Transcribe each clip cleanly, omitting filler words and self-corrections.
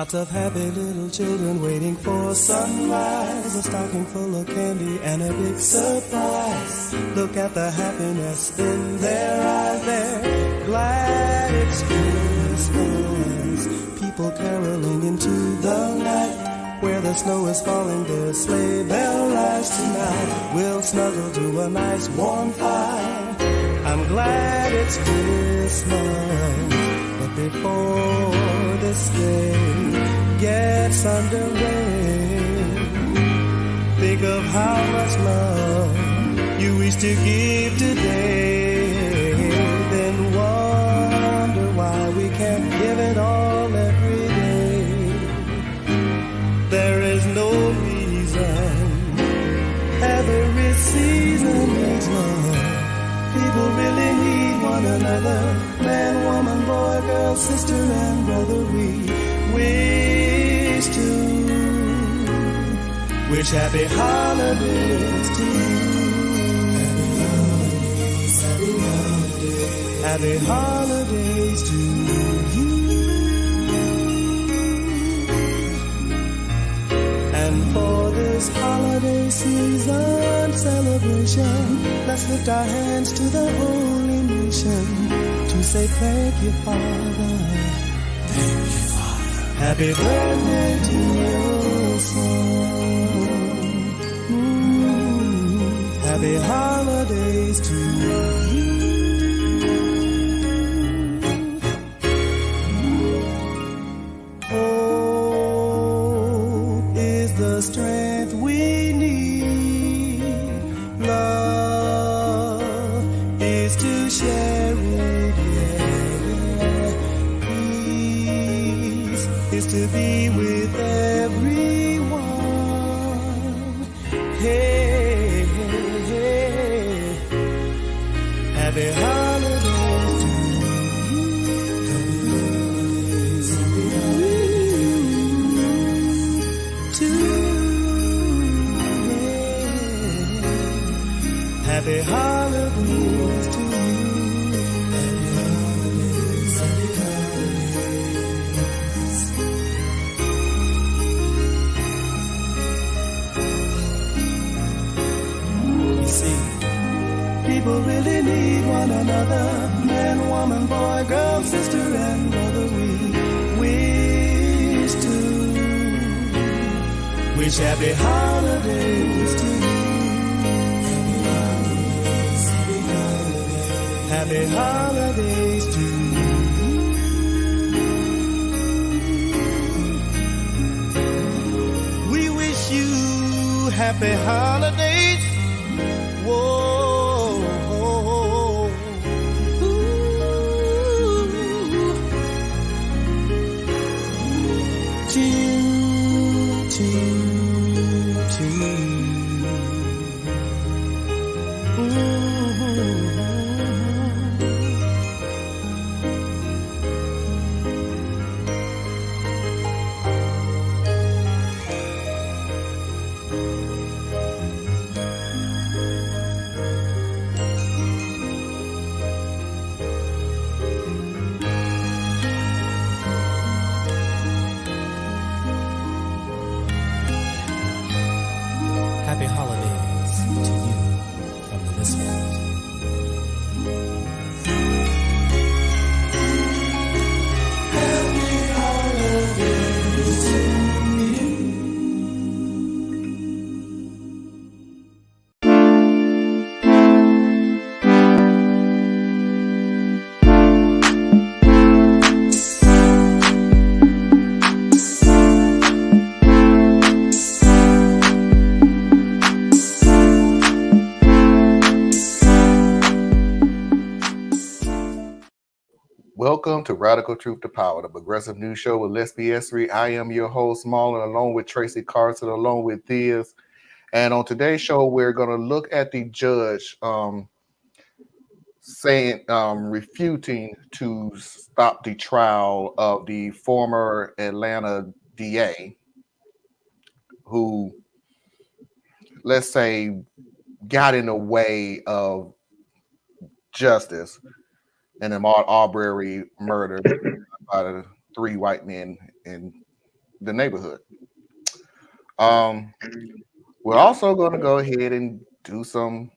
Lots of happy little children waiting for sunrise, a stocking full of candy and a big surprise. Look at the happiness in their eyes, they're glad it's Christmas. People caroling into the night, where the snow is falling, the sleigh bell rides tonight. We'll snuggle to a nice warm fire. I'm glad it's Christmas. But before this day gets underway, think of how much love you wish to give today. Then wonder why we can't give it all every day. There is no reason every season needs love. People really need one another. Man, woman, boy, girl, sister, and brother. We wish happy holidays to you. Happy holidays to you. And for this holiday season celebration, let's lift our hands to the holy nation to say thank you, Father. Thank you, Father. Happy birthday to your son. Happy holidays to you. Hope is the strength we need. Love is to share it, yeah. Peace is to be with everyone. Hey, hey, hey. Happy holidays to you. Happy holidays to you. Happy holidays, happy holidays. You see, people really need one another. Man, woman, boy, girl, sister, and brother. We wish happy holidays to you. Happy holidays to you. We wish you happy holidays. Whoa. Happy holidays to you from the listeners. Happy holidays to you. Welcome to Radical Truth to Power, the progressive news show with Let's Be S3. I am your host, Marlon, along with Tracy Carson, along with Theas. And on today's show, we're going to look at the judge refuting to stop the trial of the former Atlanta DA who, let's say, got in the way of justice in the Ahmaud Arbery murder by the 3 white men in the neighborhood. We're also going to go ahead and do some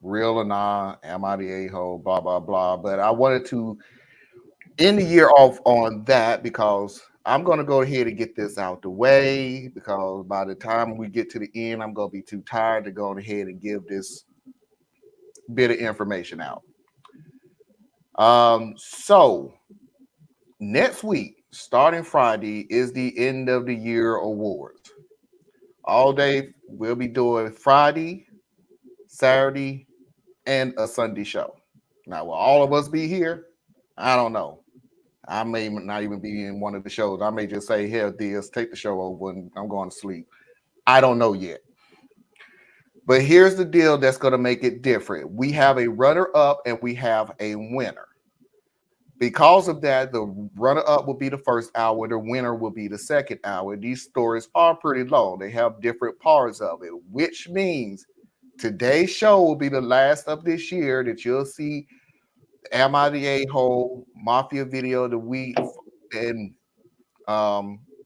real or not, am I the a-hole, blah, blah, blah. But I wanted to end the year off on that because I'm going to go ahead and get this out the way, because by the time we get to the end, I'm going to be too tired to go ahead and give this bit of information out. So next week, starting Friday, is the end of the year awards. All day we'll be doing Friday, Saturday, and a Sunday show. Now, will all of us be here? I don't know. I may not even be in one of the shows. I may just say, "Hell, Diaz, take the show over and I'm going to sleep." I don't know yet. But here's the deal that's going to make it different. We have a runner-up and we have a winner. Because of that, the runner-up will be the first hour, the winner will be the second hour. These stories are pretty long. They have different parts of it, which means today's show will be the last of this year that you'll see Am I the A-hole, Mafia Video of the Week, and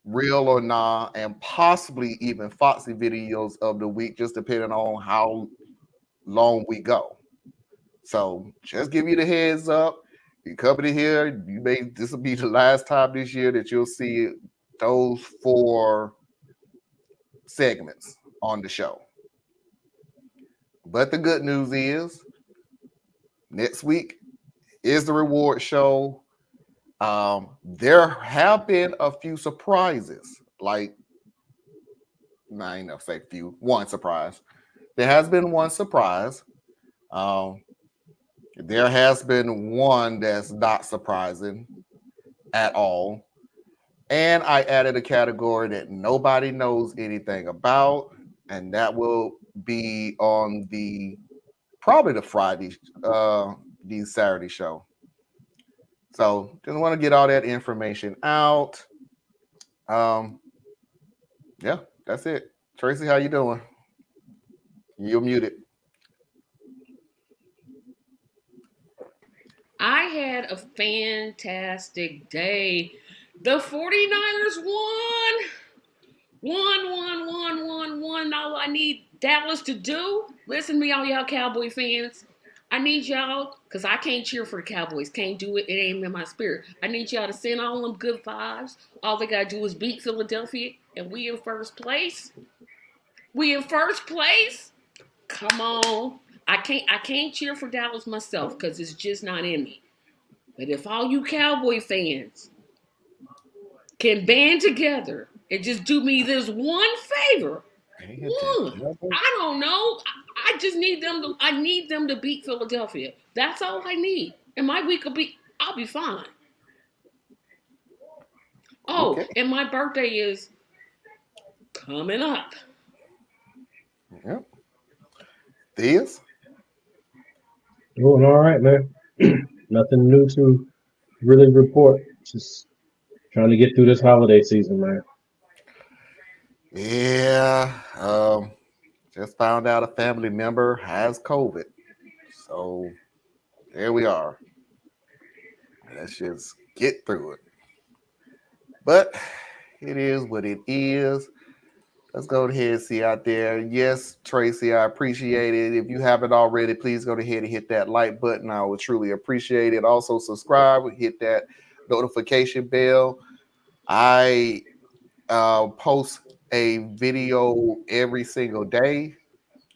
Real or Nah, and possibly even Foxy Videos of the Week, just depending on how long we go. So just give you the heads up. You come to here, this will be the last time this year that you'll see those 4 segments on the show. But the good news is next week is the reward show. There have been a few surprises, like I ain't gonna say few, one surprise. There has been one surprise. There has been one that's not surprising at all. And I added a category that nobody knows anything about, and that will be on probably the Friday, the Saturday show. So just want to get all that information out. Yeah, that's it. Tracy, how you doing? You're muted. I had a fantastic day. The 49ers won. Won. All I need Dallas to do, listen to me, all y'all Cowboy fans. I need y'all, because I can't cheer for the Cowboys. Can't do it. It ain't in my spirit. I need y'all to send all them good vibes. All they got to do is beat Philadelphia, and we in first place. Come on. I can't cheer for Dallas myself because it's just not in me. But if all you Cowboy fans can band together and just do me this one favor, I don't know. I just need them to beat Philadelphia. That's all I need. And my week I'll be fine. Oh, okay. And my birthday is coming up. Yep. This? Doing all right, man. Nothing new to really report. Just trying to get through this holiday season, man. Yeah. Just found out a family member has COVID. So there we are. Let's just get through it. But it is what it is. Let's go ahead and see out there. Yes, Tracy, I appreciate it. If you haven't already, please go ahead and hit that like button. I would truly appreciate it. Also, subscribe and hit that notification bell. I post a video every single day.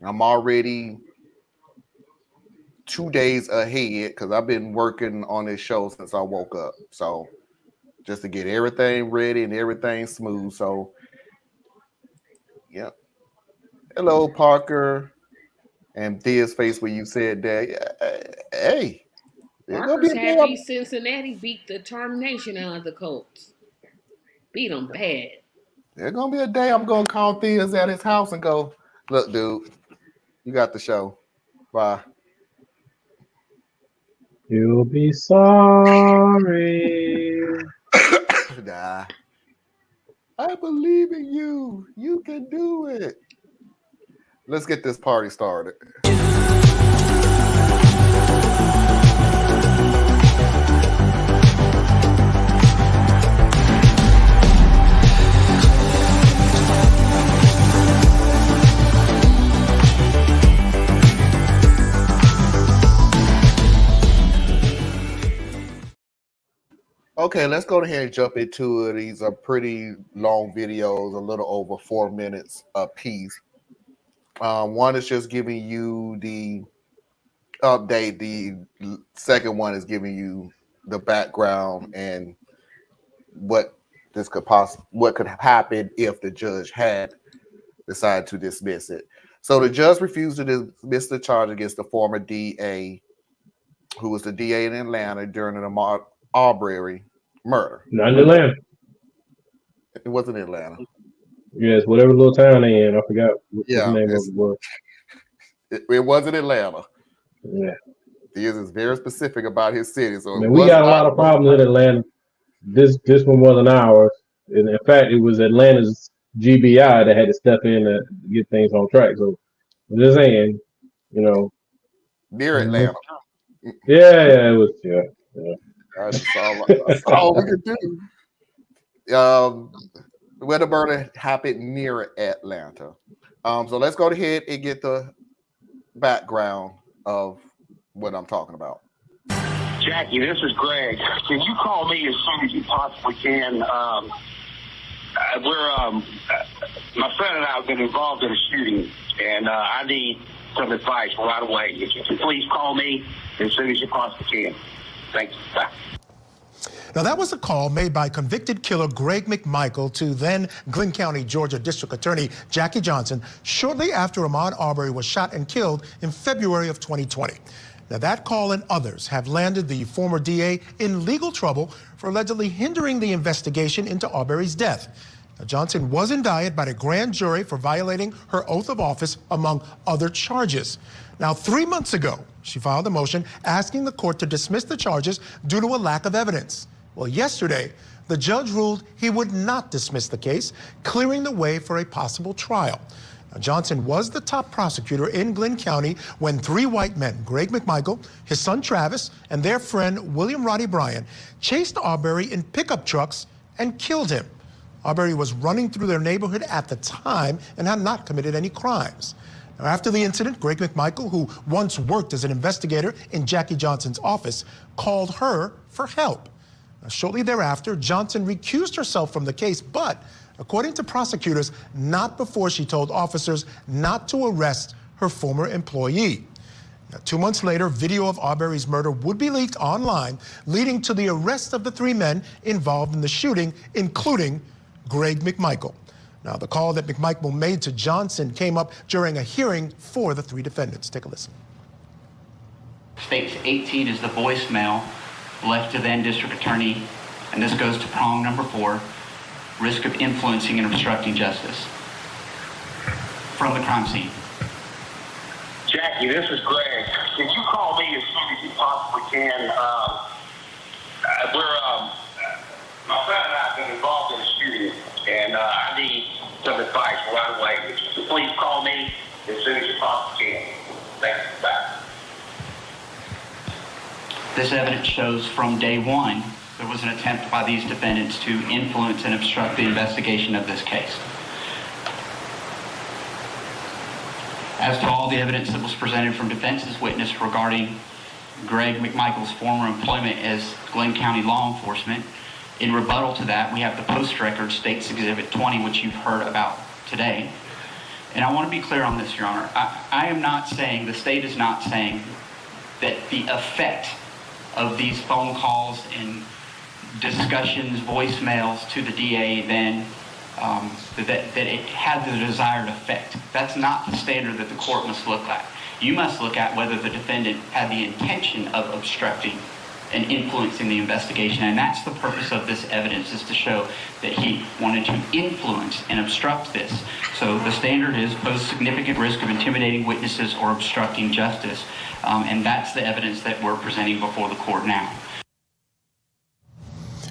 I'm already 2 days ahead because I've been working on this show since I woke up. So just to get everything ready and everything smooth. So, yep. Hello, Parker. And Thea's face when you said that. Hey. Parker's happy Cincinnati beat the tarnation out of the Colts. Beat them bad. There's going to be a day I'm going to call Thea's at his house and go, look, dude, you got the show. Bye. You'll be sorry. Nah. I believe in you. You can do it. Let's get this party started. Okay, let's go ahead and jump into it. These are pretty long videos, a little over 4 minutes a piece. One is just giving you the update. The second one is giving you the background and what could happen if the judge had decided to dismiss it. So the judge refused to dismiss the charge against the former DA, who was the DA in Atlanta during the Ahmaud Arbery murder. Not in Atlanta. It wasn't in Atlanta. Yes, whatever little town they in. I forgot what the name of it was. It wasn't Atlanta. Yeah. He is very specific about his city. So man, we got a lot of problems in Atlanta. This one wasn't ours. And in fact, it was Atlanta's GBI that had to step in to get things on track. So I'm just saying, near Atlanta. Yeah, it was. Yeah. That's all we could do. Where the murder happened near Atlanta. So let's go ahead and get the background of what I'm talking about. Jackie, this is Greg. Can you call me as soon as you possibly can? My friend and I have been involved in a shooting, and I need some advice right away. If you can please call me as soon as you possibly can. Thanks. Bye. Now, that was a call made by convicted killer Greg McMichael to then Glynn County, Georgia District Attorney Jackie Johnson shortly after Ahmaud Arbery was shot and killed in February of 2020. Now, that call and others have landed the former DA in legal trouble for allegedly hindering the investigation into Arbery's death. Now, Johnson was indicted by the grand jury for violating her oath of office, among other charges. Now, 3 months ago, she filed a motion asking the court to dismiss the charges due to a lack of evidence. Well, yesterday, the judge ruled he would not dismiss the case, clearing the way for a possible trial. Now, Johnson was the top prosecutor in Glynn County when 3 white men, Greg McMichael, his son Travis, and their friend William Roddy Bryan, chased Arbery in pickup trucks and killed him. Arbery was running through their neighborhood at the time and had not committed any crimes. Now, after the incident, Greg McMichael, who once worked as an investigator in Jackie Johnson's office, called her for help. Now, shortly thereafter, Johnson recused herself from the case, but according to prosecutors, not before she told officers not to arrest her former employee. Now, 2 months later, video of Arbery's murder would be leaked online, leading to the arrest of the 3 men involved in the shooting, including Greg McMichael. Now, the call that McMichael made to Johnson came up during a hearing for the 3 defendants. Take a listen. States 18 is the voicemail left to then District Attorney, and this goes to prong number 4, risk of influencing and obstructing justice from the crime scene. Jackie, this is Greg. Can you call me as soon as you possibly can? My friend and I have been involved in a shooting, and I need some advice right away. If you could please call me as soon as you possibly can. Thanks. Bye. This evidence shows from day 1 there was an attempt by these defendants to influence and obstruct the investigation of this case. As to all the evidence that was presented from defense's witness regarding Greg McMichael's former employment as Glynn County law enforcement, in rebuttal to that, we have the post record States Exhibit 20, which you've heard about today. And I want to be clear on this, Your Honor. I am not saying, the state is not saying that the effect of these phone calls and discussions, voicemails to the DA then, that it had the desired effect. That's not the standard that the court must look at. You must look at whether the defendant had the intention of obstructing and influencing the investigation, and that's the purpose of this evidence, is to show that he wanted to influence and obstruct this. So the standard is pose significant risk of intimidating witnesses or obstructing justice, and that's the evidence that we're presenting before the court now.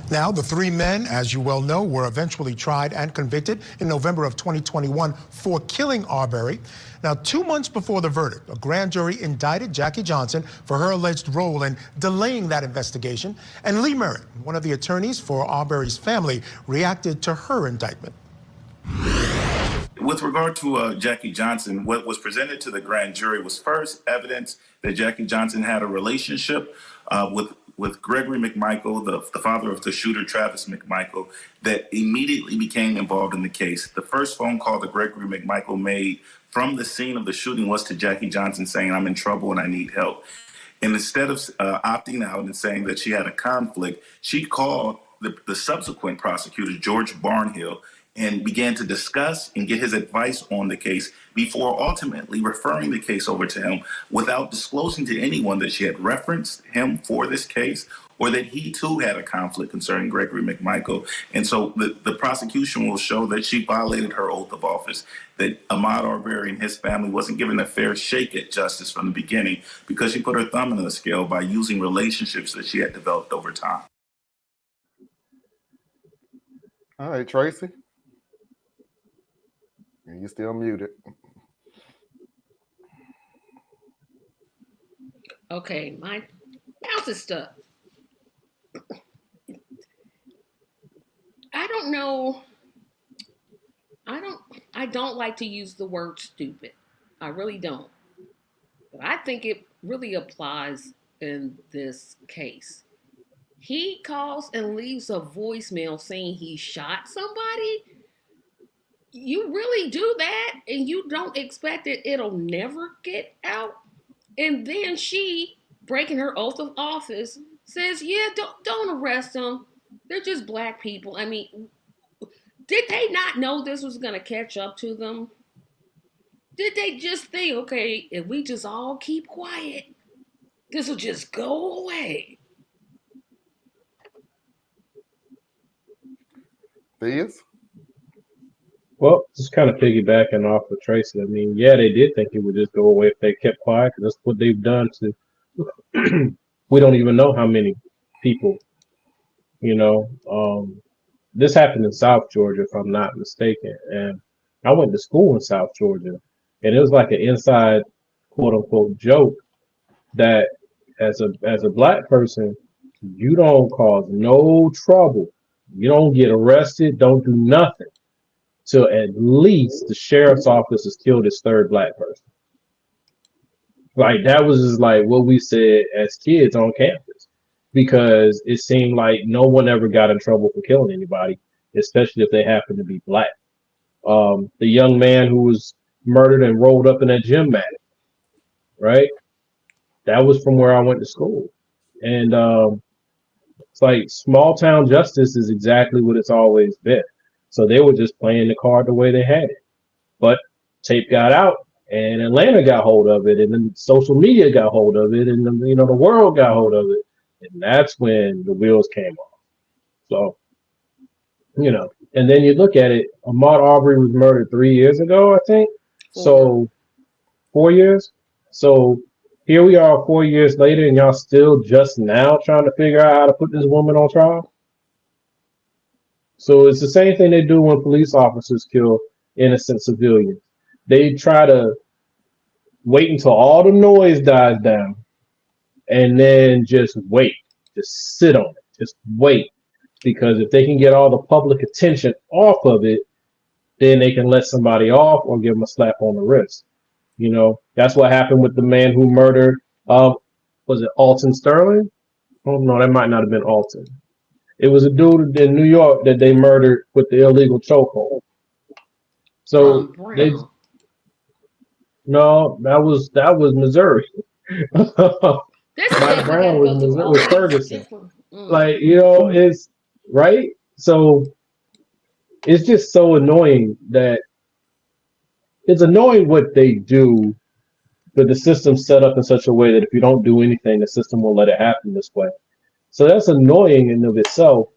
Now, the 3 men, as you well know, were eventually tried and convicted in November of 2021 for killing Arbery. Now, 2 months before the verdict, a grand jury indicted Jackie Johnson for her alleged role in delaying that investigation, and Lee Merritt, one of the attorneys for Arbery's family, reacted to her indictment. With regard to Jackie Johnson, what was presented to the grand jury was first evidence that Jackie Johnson had a relationship with with Gregory McMichael, the father of the shooter, Travis McMichael, that immediately became involved in the case. The first phone call that Gregory McMichael made from the scene of the shooting was to Jackie Johnson saying, "I'm in trouble and I need help." And instead of opting out and saying that she had a conflict, she called the subsequent prosecutor, George Barnhill, and began to discuss and get his advice on the case before ultimately referring the case over to him without disclosing to anyone that she had referenced him for this case or that he too had a conflict concerning Gregory McMichael. And so the prosecution will show that she violated her oath of office, that Ahmaud Arbery and his family wasn't given a fair shake at justice from the beginning because she put her thumb in the scale by using relationships that she had developed over time. All right, Tracy. You still muted. Okay, my mouse is stuck. I don't know. I don't like to use the word stupid. I really don't. But I think it really applies in this case. He calls and leaves a voicemail saying he shot somebody. You really do that and you don't expect that it'll never get out? And then she, breaking her oath of office, says, "Yeah, don't arrest them. They're just black people." I mean, did they not know this was going to catch up to them? Did they just think, okay, if we just all keep quiet, this will just go away? Theus? Well, just kind of piggybacking off of Tracy. I mean, yeah, they did think it would just go away if they kept quiet, because that's what they've done to. We don't even know how many people. You know, this happened in South Georgia, if I'm not mistaken, and I went to school in South Georgia, and it was like an inside quote unquote joke that as a black person, you don't cause no trouble, you don't get arrested, don't do nothing till at least the sheriff's office has killed its third black person. Like that was just like what we said as kids on campus, because it seemed like no one ever got in trouble for killing anybody, especially if they happened to be black. The young man who was murdered and rolled up in that gym mat, right? That was from where I went to school. And it's like small town justice is exactly what it's always been. So they were just playing the card the way they had it. But tape got out, and Atlanta got hold of it, and then social media got hold of it, and the world got hold of it, and that's when the wheels came off. So, and then you look at it. Ahmaud Arbery was murdered 3 years ago, I think. So 4 years. So here we are 4 years later, and y'all still just now trying to figure out how to put this woman on trial. So it's the same thing they do when police officers kill innocent civilians. They try to wait until all the noise dies down and then just wait. Just sit on it. Just wait. Because if they can get all the public attention off of it, then they can let somebody off or give them a slap on the wrist. That's what happened with the man who murdered, was it Alton Sterling? Oh, no, that might not have been Alton. It was a dude in New York that they murdered with the illegal chokehold. So no, that was Missouri. Mike Brown was Missouri, with Ferguson. Like, it's right. So it's just so annoying that it's annoying what they do, but the system's set up in such a way that if you don't do anything, the system will let it happen this way. So that's annoying in of itself.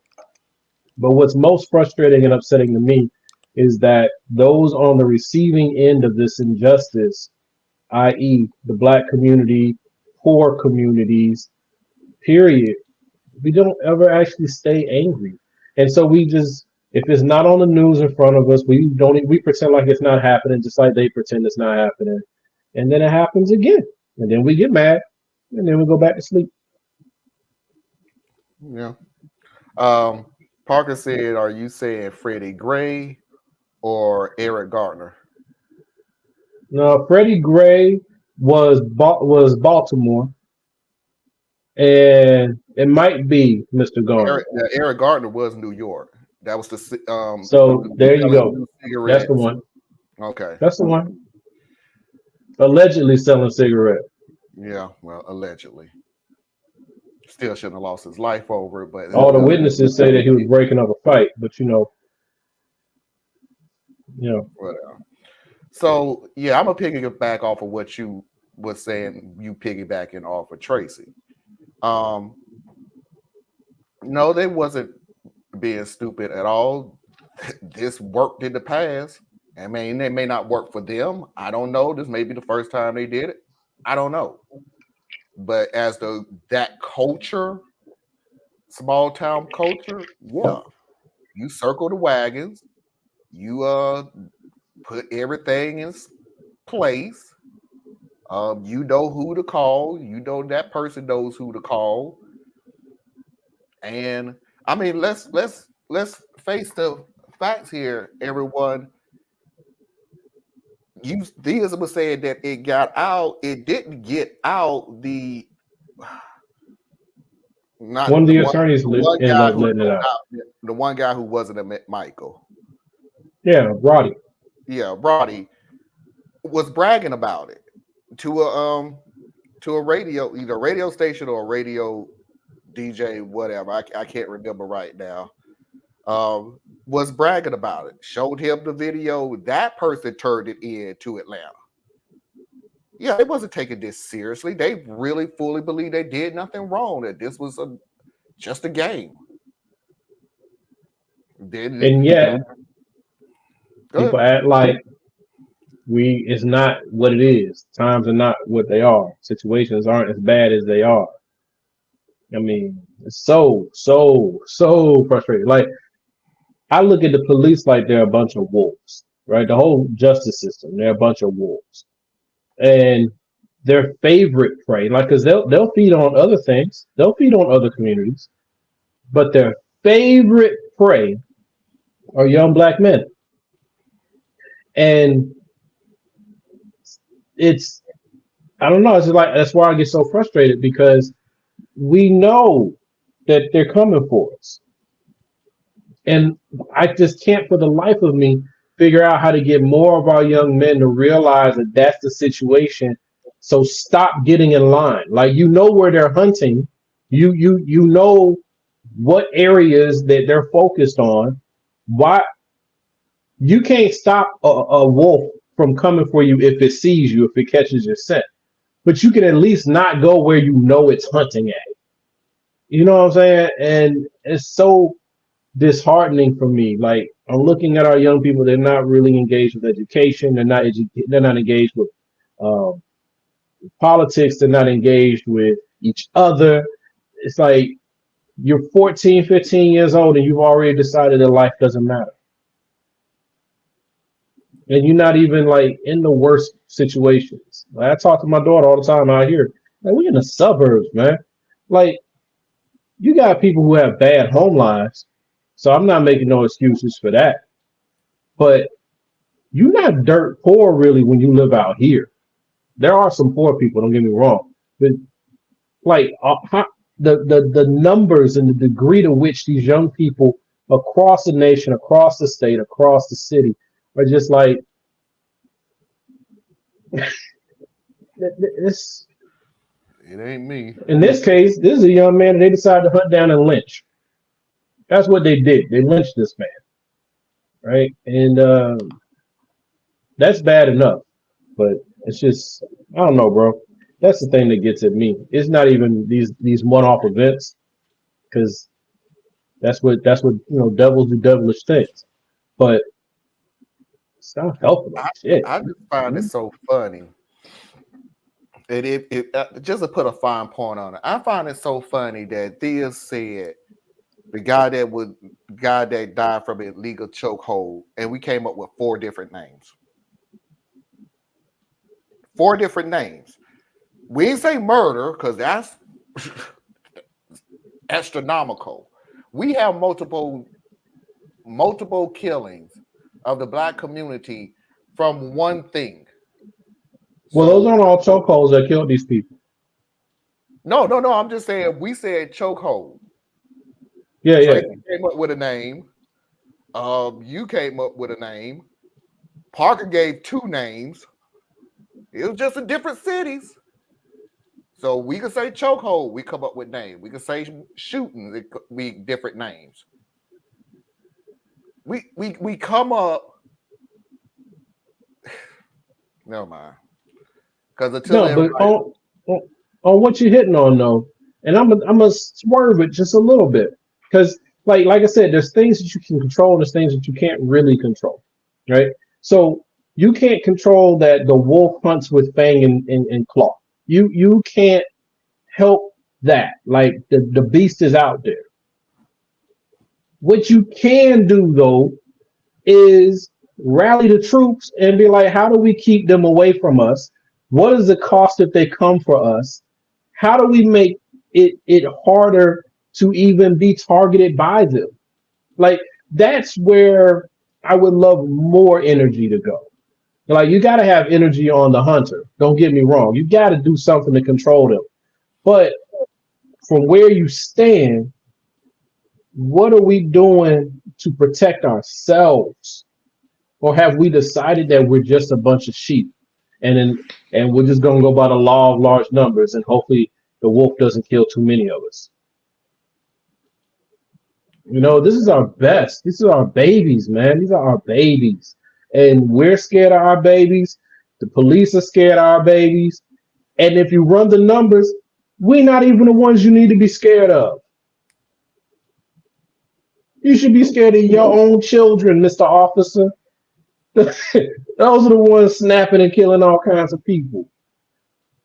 But what's most frustrating and upsetting to me is that those on the receiving end of this injustice, i.e. the black community, poor communities, period, we don't ever actually stay angry. And so we just, if it's not on the news in front of us, we pretend like it's not happening, just like they pretend it's not happening. And then it happens again. And then we get mad, and then we go back to sleep. Yeah. Parker said, are you saying Freddie Gray or Eric Garner? No, Freddie Gray was Baltimore, and it might be Mr. Garner. Eric Gardner was New York. That was the So there you go. That's the cigarettes. one. Okay. That's the one. Allegedly selling cigarettes. Yeah, well, allegedly. Still shouldn't have lost his life over it, but All the witnesses say that he was breaking up a fight, but whatever. So yeah, I'm gonna piggyback off of what you was saying. You piggybacking off of Tracy. No, they wasn't being stupid at all. This worked in the past. I mean, it may not work for them. I don't know. This may be the first time they did it. I don't know. But as that culture, small town culture, yeah, you circle the wagons, you put everything in place. You know who to call. You know that person knows who to call. And I mean, let's face the facts here, everyone. These was saying that it got out. It didn't get out. one of the attorneys ended up letting it out. The one guy who wasn't a Michael. Yeah, Roddy. Yeah, Roddy was bragging about it to a radio, either a radio station or a radio DJ, whatever. I can't remember right now. Was bragging about it. Showed him the video. That person turned it in to Atlanta. Yeah, they wasn't taking this seriously. They really fully believed they did nothing wrong. That this was just a game. And yet, people act like it's not what it is. Times are not what they are. Situations aren't as bad as they are. I mean, it's so frustrating. Like, I look at the police like they're a bunch of wolves, right? The whole justice system, they're a bunch of wolves. And their favorite prey, like, because they'll feed on other things, they'll feed on other communities, but their favorite prey are young black men. And I don't know, it's like, that's why I get so frustrated, because we know that they're coming for us. And I just can't for the life of me figure out how to get more of our young men to realize that that's the situation. So stop getting in line. Like, you know where they're hunting. You know what areas that they're focused on. Why you can't stop a wolf from coming for you if it sees you, if it catches your scent. But you can at least not go where you know it's hunting at. You know what I'm saying? And it's so disheartening for me. Like, I'm looking at our young people; they're not really engaged with education. They're not engaged with politics. They're not engaged with each other. It's like you're 14, 15 years old, and you've already decided that life doesn't matter, and you're not even like in the worst situations. Like, I talk to my daughter all the time out here. Like, we in the suburbs, man. Like, you got people who have bad home lives. So I'm not making no excuses for that. But you're not dirt poor really when you live out here. There are some poor people, don't get me wrong. But like the numbers and the degree to which these young people across the nation, across the state, across the city are just like this. It ain't me. In this case, this is a young man and they decided to hunt down and lynch. That's what they did. They lynched this man, right? And that's bad enough, but it's just, I don't know, bro. That's the thing that gets at me. It's not even these one-off events, because that's what devils do devilish things. But it's not helpful. I just find it so funny. And just to put a fine point on it, I find it so funny that Thea said the guy that died from an illegal chokehold, and we came up with 4 different names. 4 different names. We didn't say murder because that's astronomical. We have multiple killings of the black community from one thing. Well, those aren't all chokeholds that killed these people. No. I'm just saying we said chokehold. Yeah, yeah. Tracy came up with a name. You came up with a name. Parker gave 2 names. It was just in different cities. So we could say chokehold. We come up with names. We could say shooting. It could be different names. We come up. Never mind. Because until No, but everybody, on what you're hitting on though, and I'm gonna swerve it just a little bit because like I said, there's things that you can control, and there's things that you can't really control, right? So you can't control that the wolf hunts with fang and claw. You can't help that. Like the beast is out there. What you can do though is rally the troops and be like, how do we keep them away from us? What is the cost if they come for us? How do we make it harder to even be targeted by them? Like that's where I would love more energy to go. Like you got to have energy on the hunter. Don't get me wrong. You got to do something to control them. But from where you stand, what are we doing to protect ourselves? Or have we decided that we're just a bunch of sheep and we're just gonna go by the law of large numbers and hopefully the wolf doesn't kill too many of us? You know, this is our best. These are our babies, man. These are our babies. And we're scared of our babies. The police are scared of our babies. And if you run the numbers, we're not even the ones you need to be scared of. You should be scared of your own children, Mr. Officer. Those are the ones snapping and killing all kinds of people.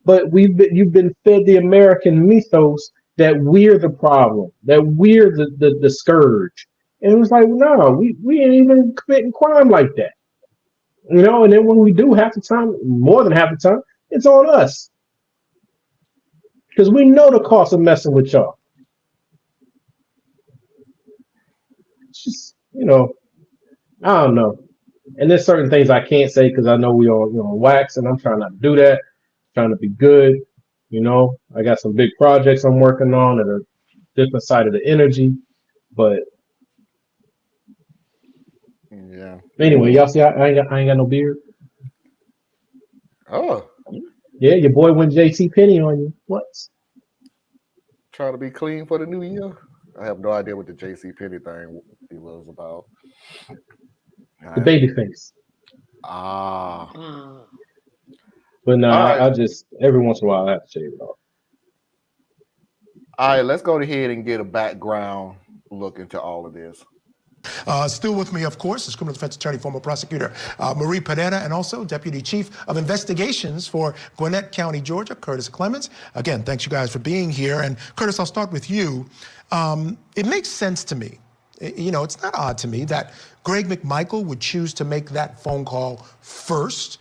But you've been fed the American mythos that we're the problem, that we're the scourge. And it was like, no, we ain't even committing crime like that. You know, and then when we do half the time, more than half the time, it's on us. Because we know the cost of messing with y'all. It's just, you know, I don't know. And there's certain things I can't say because I know we are on wax, and I'm trying not to do that. Trying to be good. You know, I got some big projects I'm working on that are different side of the energy. But yeah. Anyway, y'all see, I ain't got no beard. Oh, yeah, your boy went JC Penny on you. What? Trying to be clean for the new year. I have no idea what the JC Penny thing was about. The baby face. Ah. But no, right. I just every once in a while I have to shave it off. All right, let's go ahead and get a background look into all of this. Still with me, of course, is criminal defense attorney, former prosecutor Marie Pereira, and also Deputy Chief of Investigations for Gwinnett County, Georgia, Curtis Clemens. Again, thanks you guys for being here. And Curtis, I'll start with you. It makes sense to me. You know, it's not odd to me that Greg McMichael would choose to make that phone call first.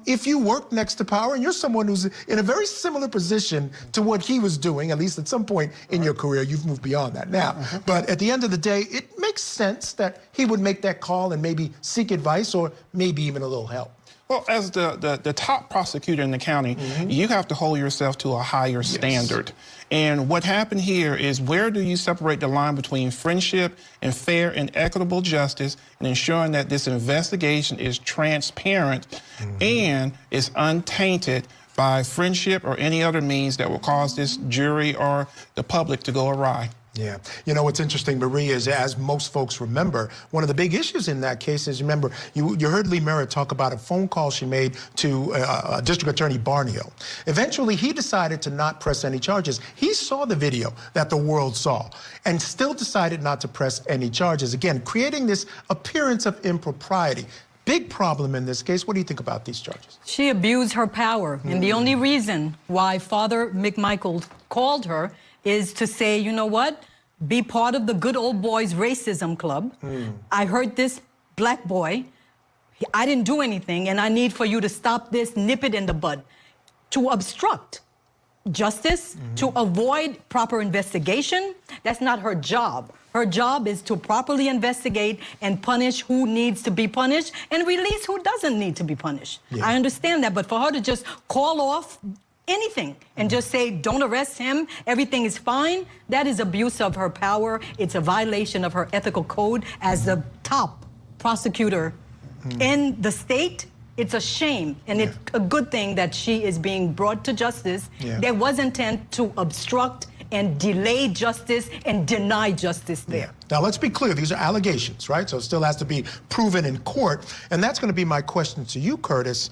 If you work next to power and you're someone who's in a very similar position to what he was doing, at least at some point in your career, you've moved beyond that now. But at the end of the day, it makes sense that he would make that call and maybe seek advice or maybe even a little help. Well, as the top prosecutor in the county, you have to hold yourself to a higher standard. And what happened here is, where do you separate the line between friendship and fair and equitable justice, and ensuring that this investigation is transparent and is untainted by friendship or any other means that will cause this jury or the public to go awry? Yeah. You know, what's interesting, Marie, is as most folks remember, one of the big issues in that case is, remember, you heard Lee Merritt talk about a phone call she made to District Attorney Barnhill. Eventually, he decided to not press any charges. He saw the video that the world saw and still decided not to press any charges. Again, creating this appearance of impropriety. Big problem in this case. What do you think about these charges? She abused her power. And the only reason why Father McMichael called her is to say, you know what? Be part of the good old boys racism club. I heard this black boy. I didn't do anything, and I need for you to stop this, nip it in the bud. To obstruct justice, to avoid proper investigation, that's not her job. Her job is to properly investigate and punish who needs to be punished and release who doesn't need to be punished. I understand that, but for her to just call off anything and just say, don't arrest him, everything is fine, that is abuse of her power. It's a violation of her ethical code as the top prosecutor in the state. It's a shame, and it's a good thing that she is being brought to justice. There was intent to obstruct and delay justice and deny justice there. Now, let's be clear. These are allegations, right? So it still has to be proven in court. And that's going to be my question to you, Curtis.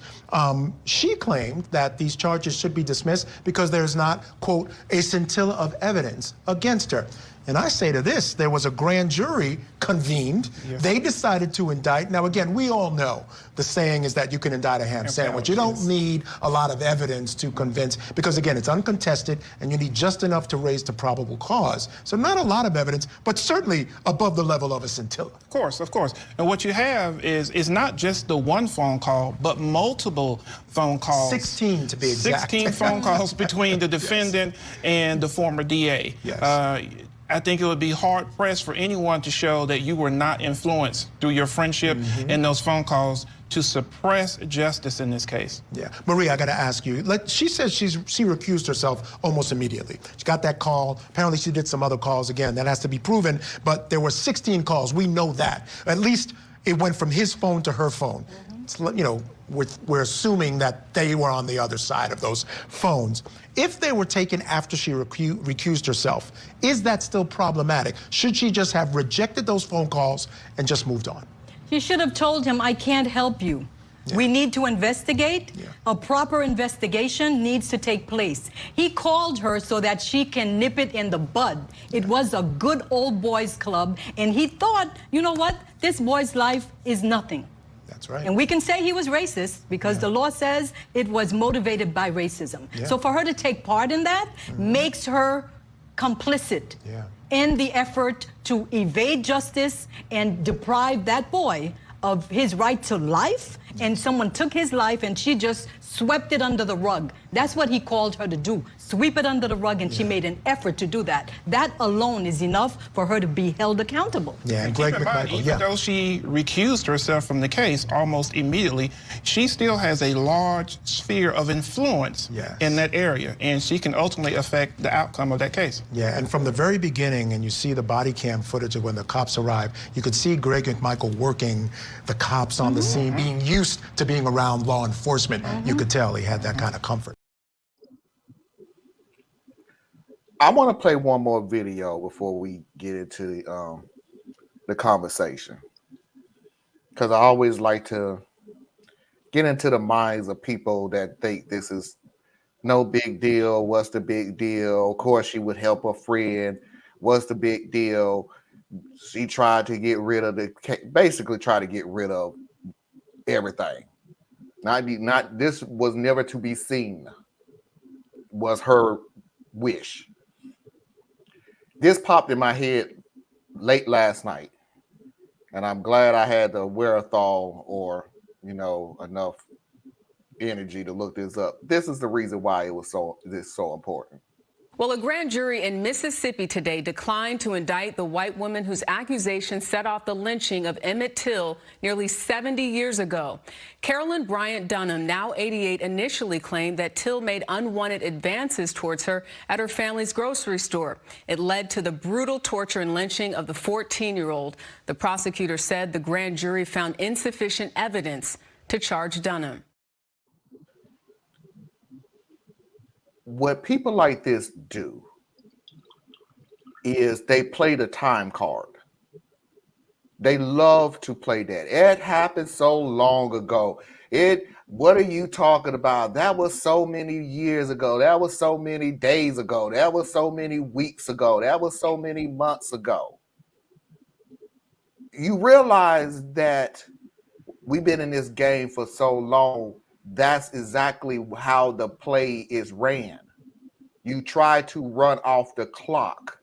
She claimed that these charges should be dismissed because there's not, quote, a scintilla of evidence against her. And I say to this, there was a grand jury convened. They decided to indict. Now, again, we all know the saying is that you can indict a ham sandwich. You don't need a lot of evidence to convince, because, again, it's uncontested, and you need just enough to raise the probable cause. So not a lot of evidence, but certainly above the level of a scintilla. Of course, of course. And what you have is not just the one phone call, but multiple phone calls. 16 to be exact. 16 phone calls between the defendant and the former DA. I think it would be hard-pressed for anyone to show that you were not influenced through your friendship in those phone calls to suppress justice in this case. Maria, I got to ask you. She says she recused herself almost immediately. She got that call. Apparently, she did some other calls. Again, that has to be proven. But there were 16 calls. We know that. At least it went from his phone to her phone. It's, you know, we're assuming that they were on the other side of those phones. If they were taken after she recused herself, is that still problematic? Should she just have rejected those phone calls and just moved on? She should have told him, I can't help you. We need to investigate. A proper investigation needs to take place. He called her so that she can nip it in the bud. It was a good old boys club, and he thought, you know what? This boy's life is nothing. That's right. And we can say he was racist because the law says it was motivated by racism. So for her to take part in that makes her complicit in the effort to evade justice and deprive that boy of his right to life. And someone took his life and she just swept it under the rug. That's what he called her to do. Sweep it under the rug, and she made an effort to do that. That alone is enough for her to be held accountable. And Greg McMichael, even though she recused herself from the case almost immediately, she still has a large sphere of influence in that area, and she can ultimately affect the outcome of that case. And from the very beginning, and you see the body cam footage of when the cops arrived, you could see Greg McMichael working the cops on the scene, being used to being around law enforcement. You could tell he had that kind of comfort. I want to play one more video before we get into the conversation, because I always like to get into the minds of people that think this is no big deal. What's the big deal? Of course, she would help a friend. What's the big deal? She tried to get rid of basically try to get rid of everything. Not this was never to be seen. Was her wish. This popped in my head late last night, and I'm glad I had the wherewithal or, enough energy to look this up. This is the reason why it was so important. Well, a grand jury in Mississippi today declined to indict the white woman whose accusations set off the lynching of Emmett Till nearly 70 years ago. Carolyn Bryant Dunham, now 88, initially claimed that Till made unwanted advances towards her at her family's grocery store. It led to the brutal torture and lynching of the 14-year-old. The prosecutor said the grand jury found insufficient evidence to charge Dunham. What people like this do is they play the time card. They love to play that. It happened so long ago. What are you talking about? That was so many years ago. That was so many days ago. That was so many weeks ago. That was so many months ago. You realize that we've been in this game for so long. That's exactly how the play is ran. You try to run off the clock.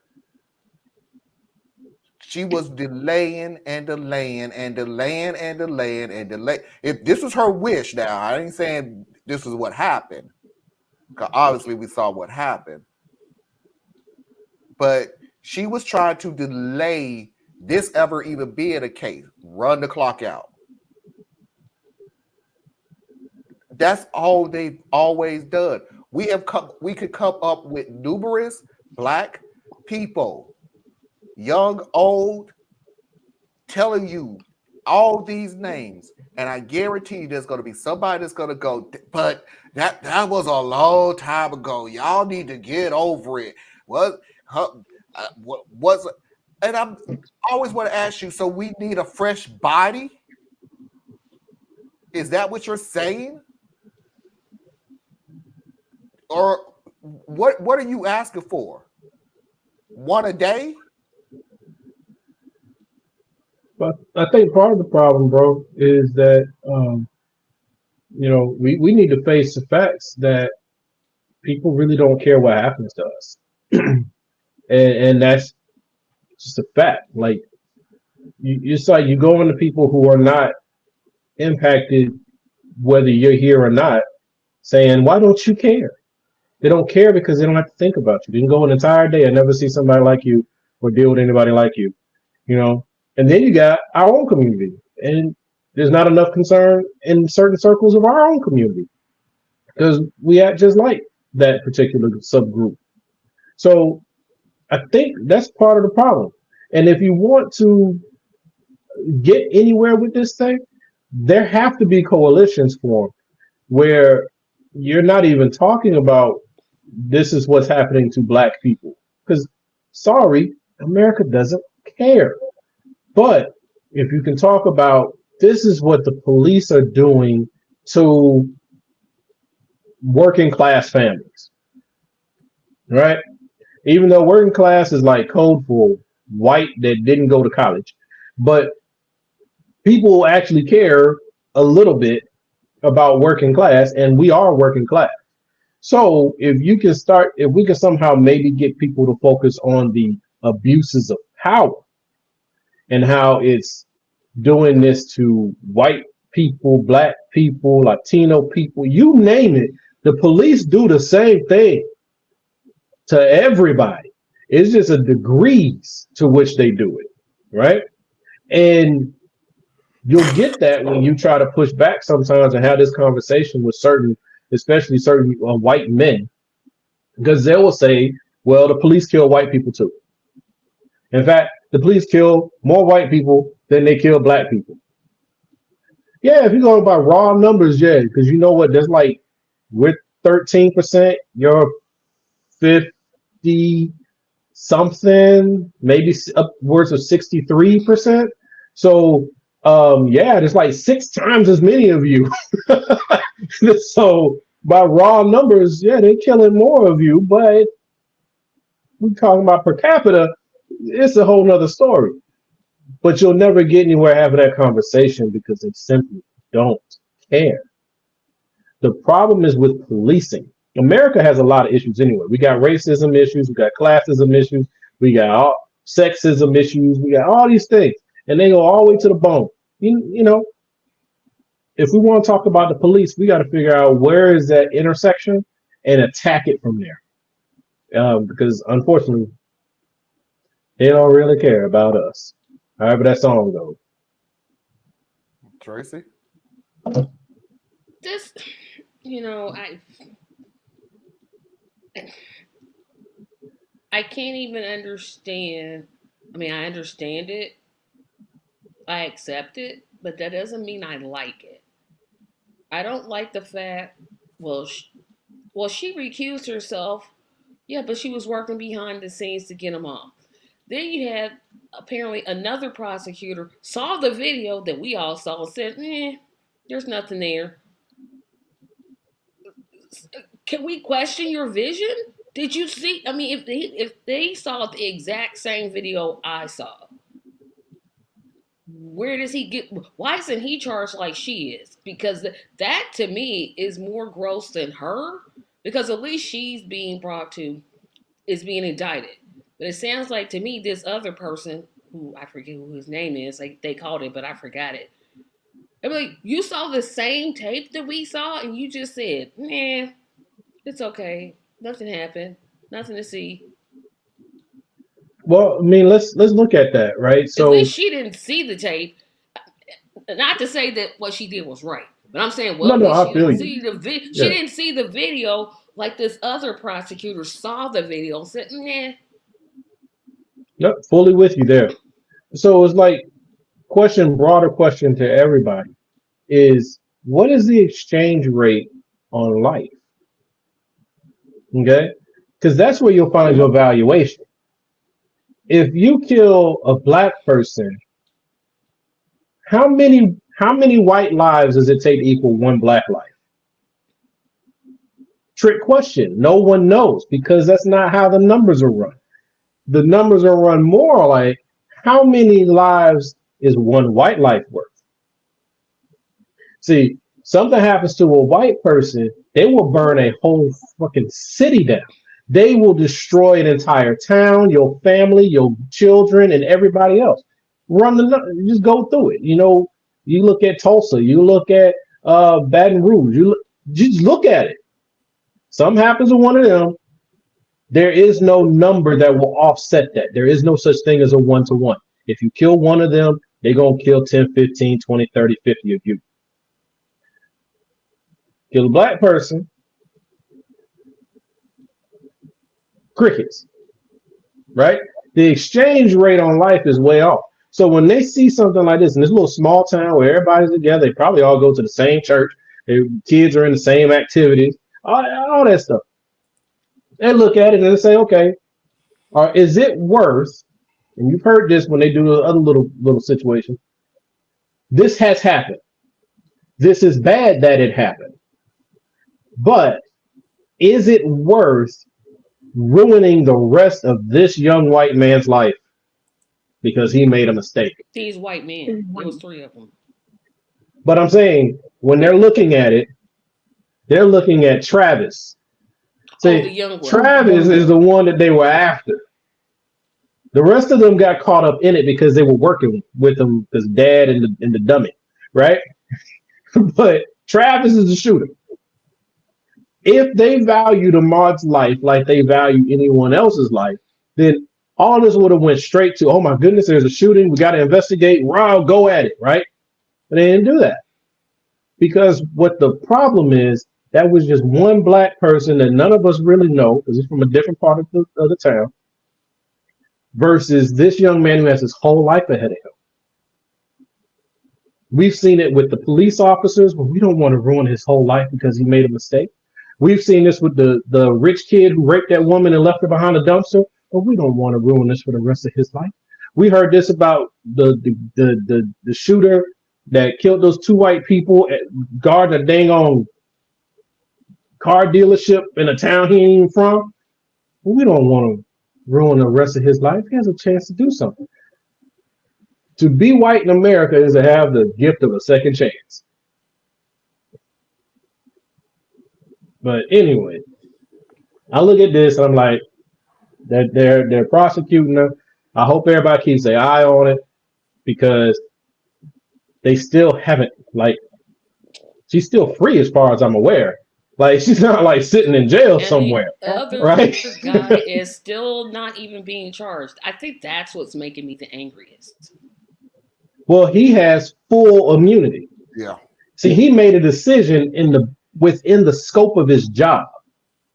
She was delaying and delaying and delaying and delaying and delaying. If this was her wish now, I ain't saying this is what happened, because obviously we saw what happened. But she was trying to delay this ever even being a case. Run the clock out. That's all they've always done. We could come up with numerous black people, young, old, telling you all these names, and I guarantee you there's going to be somebody that's going to go, but that was a long time ago. Y'all need to get over it. What was? And I always want to ask you. So we need a fresh body. Is that what you're saying? Or what are you asking for? One a day? But I think part of the problem, bro, is that we need to face the facts that people really don't care what happens to us, and that's just a fact. Like it's like you go into people who are not impacted, whether you're here or not, saying, "Why don't you care?" They don't care because they don't have to think about you. You can go an entire day and never see somebody like you or deal with anybody like you, And then you got our own community, and there's not enough concern in certain circles of our own community because we act just like that particular subgroup. So I think that's part of the problem. And if you want to get anywhere with this thing, there have to be coalitions formed where you're not even talking about this is what's happening to black people. Because, sorry, America doesn't care. But if you can talk about this is what the police are doing to working class families, right? Even though working class is like code for white that didn't go to college, but people actually care a little bit about working class, and we are working class. So if we can somehow maybe get people to focus on the abuses of power and how it's doing this to white people, black people, Latino people, you name it. The police do the same thing to everybody. It's just a degrees to which they do it, right? And you'll get that when you try to push back sometimes and have this conversation with especially certain white men, because they will say, well, the police kill white people too. In fact, the police kill more white people than they kill black people. Yeah, if you're going by raw numbers, yeah, because you know what? There's like, we're 13%, you're 50 something, maybe upwards of 63%. So, yeah, there's like 6 times as many of you. So, by raw numbers, yeah, they're killing more of you, but we're talking about per capita, it's a whole nother story. But you'll never get anywhere having that conversation because they simply don't care. The problem is with policing. America has a lot of issues anyway. We got racism issues, we got classism issues, we got all sexism issues, we got all these things, and they go all the way to the bone. You know, if we want to talk about the police, we got to figure out where is that intersection and attack it from there. Because unfortunately, they don't really care about us. However that song goes. Tracy? This, I can't even understand. I mean, I understand it. I accept it, but that doesn't mean I like it. I don't like the fact, she recused herself. Yeah, but she was working behind the scenes to get him off. Then you had apparently another prosecutor saw the video that we all saw and said, there's nothing there. Can we question your vision? Did you see? I mean, if they saw the exact same video I saw, where does he get? Why isn't he charged like she is? Because that to me is more gross than her. Because at least she's being is being indicted. But it sounds like to me this other person, who I forget who his name is, like they called it, but I forgot it. I mean, like, you saw the same tape that we saw, and you just said, "Nah, it's okay. Nothing happened. Nothing to see." Well, I mean, let's look at that, right? At So least she didn't see the tape. Not to say that what she did was right, But I'm saying, No, well, at no, least I she feel didn't you. see the video. She Yeah. didn't see the video like this other prosecutor saw the video and said, nah. Yep, fully with you there. So it's like broader question to everybody is what is the exchange rate on life? Okay, because that's where you'll find your valuation. If you kill a black person, how many white lives does it take to equal one black life? Trick question. No one knows because that's not how the numbers are run. The numbers are run more like how many lives is one white life worth? See, something happens to a white person, they will burn a whole fucking city down. They will destroy an entire town, your family, your children, and everybody else. Just go through it. You know, you look at Tulsa, you look at Baton Rouge, just look at it. Something happens to one of them. There is no number that will offset that. There is no such thing as a one-to-one. If you kill one of them, they're going to kill 10, 15, 20, 30, 50 of you. Kill a black person, crickets, right? The exchange rate on life is way off. So when they see something like this in this little small town where everybody's together, they probably all go to the same church, their kids are in the same activities, all that stuff. They look at it and they say, okay, is it worth, and you've heard this when they do the other little situation, this has happened. This is bad that it happened. But is it worth ruining the rest of this young white man's life because he made a mistake? These white men. There was 3 of them. But I'm saying when they're looking at it, they're looking at Travis. See, the young one. Travis is the one that they were after. The rest of them got caught up in it because they were working with him, his dad and the dummy, right? But Travis is the shooter. If they value Ahmaud's life like they value anyone else's life, then all this would have went straight to, oh my goodness, there's a shooting. We got to investigate. Wow, go at it, right? But they didn't do that. Because what the problem is, that was just one black person that none of us really know, because he's from a different part of the town, versus this young man who has his whole life ahead of him. We've seen it with the police officers, but we don't want to ruin his whole life because he made a mistake. We've seen this with the rich kid who raped that woman and left her behind a dumpster, but we don't want to ruin this for the rest of his life. We heard this about the shooter that killed those 2 white people at guarding a dang on car dealership in a town he ain't even from. We don't want to ruin the rest of his life. He has a chance to do something. To be white in America is to have the gift of a second chance. But anyway, I look at this and I'm like, that they're prosecuting her. I hope everybody keeps their eye on it because they still haven't, like, she's still free as far as I'm aware. Like, she's not like sitting in jail somewhere. The other right? guy is still not even being charged. I think that's what's making me the angriest. Well, he has full immunity. Yeah. See, he made a decision within the scope of his job.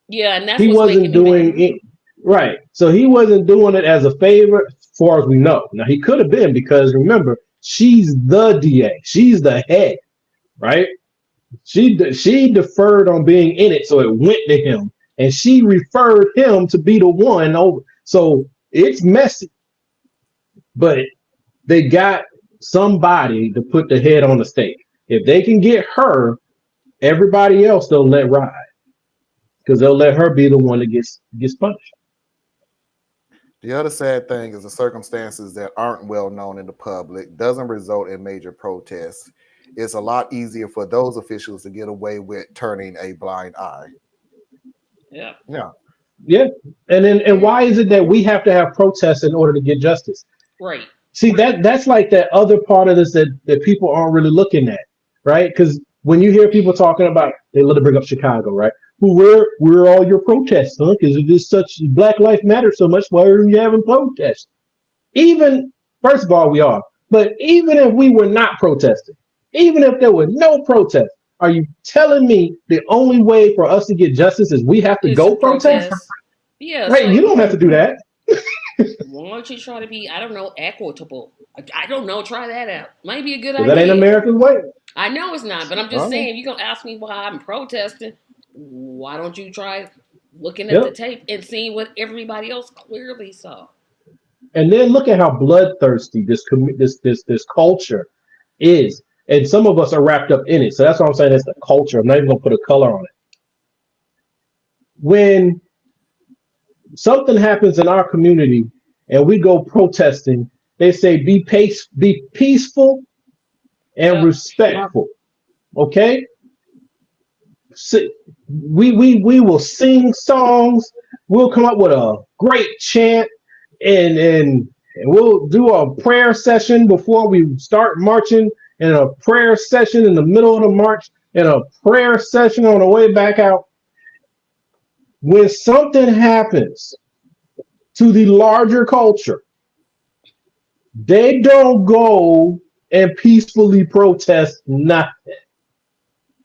Yeah, and that's he what's wasn't doing it right. So he wasn't doing it as a favor, as far as we know. Now he could have been, because remember, she's the DA, she's the head, right? She deferred on being in it, so it went to him, and she referred him to be the one over. So it's messy, but they got somebody to put the head on the stake. If they can get her, everybody else they'll let ride, because they'll let her be the one that gets punished. The other sad thing is the circumstances that aren't well known in the public doesn't result in major protests. It's a lot easier for those officials to get away with turning a blind eye. Yeah. And why is it that we have to have protests in order to get justice? Right. See, that's like that other part of this that people aren't really looking at, right? Because when you hear people talking about, they love to bring up Chicago, right? Well, where are all your protests, huh? Because if it's such Black Lives Matter so much, why are you having protests? Even, first of all, we are. But even if we were not protesting, even if there were no protests, Are you telling me the only way for us to get justice is we have to It's go protest? Yeah, Right, so you don't have to do that. why don't you try to be, I don't know, equitable? I don't know. Try that out. Might be a good Because that ain't idea. America's way. I know it's not, but I'm just All right. saying, you're gonna ask me why I'm protesting. Why don't you try looking at the Yep. tape and seeing what everybody else clearly saw? And then look at how bloodthirsty this culture is. And some of us are wrapped up in it. So that's what I'm saying. It's the culture. I'm not even gonna put a color on it. When something happens in our community and we go protesting, they say be peaceful and Yep. respectful. Okay? We will sing songs. We'll come up with a great chant, and we'll do a prayer session before we start marching, and a prayer session in the middle of the march, and a prayer session on the way back out. When something happens to the larger culture, they don't go and peacefully protest nothing.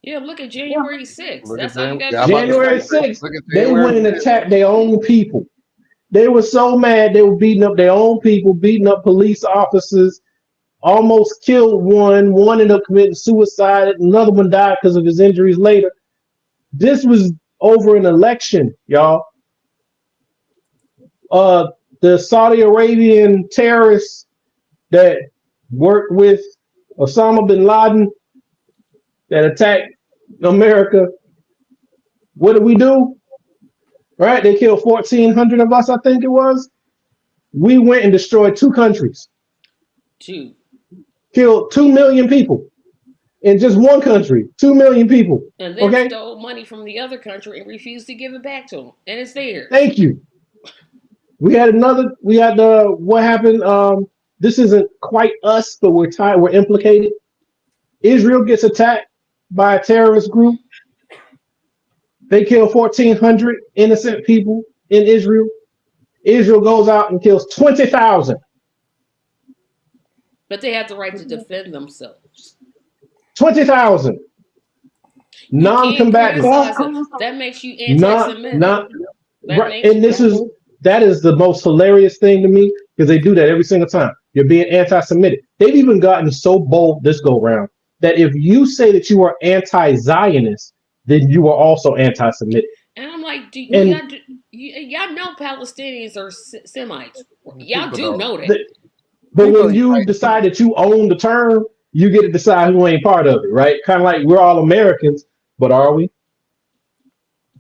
Yeah, look at January 6th. Look at That's all you them. gotta Yeah, I'm do. about to January say, 6th, look at they January went and 6th. attacked their own people. They were so mad they were beating up their own people, beating up police officers, almost killed one. One ended up committing suicide. Another one died because of his injuries later. This was over an election, y'all. The Saudi Arabian terrorists that worked with Osama bin Laden that attacked America. What did we do? Right? They killed 1,400 of us, I think it was. We went and destroyed 2 countries. Two. Killed 2 million people in just one country. 2 million people. And then Okay? stole money from the other country and refused to give it back to them. And it's theirs. Thank you. We had what happened? This isn't quite us, but we're implicated. Israel gets attacked by a terrorist group. They kill 1,400 innocent people in Israel. Israel goes out and kills 20,000. But they have the right to defend themselves. 20,000 non-combatants. That makes you anti-Semitic. Right. And that is the most hilarious thing to me because they do that every single time. You're being anti-Semitic. They've even gotten so bold this go round that if you say that you are anti-Zionist, then you are also anti-Semitic. And I'm like, y'all know Palestinians are Semites. Y'all do know that. But when you decide that you own the term, you get to decide who ain't part of it, right? Kind of like we're all Americans, but are we?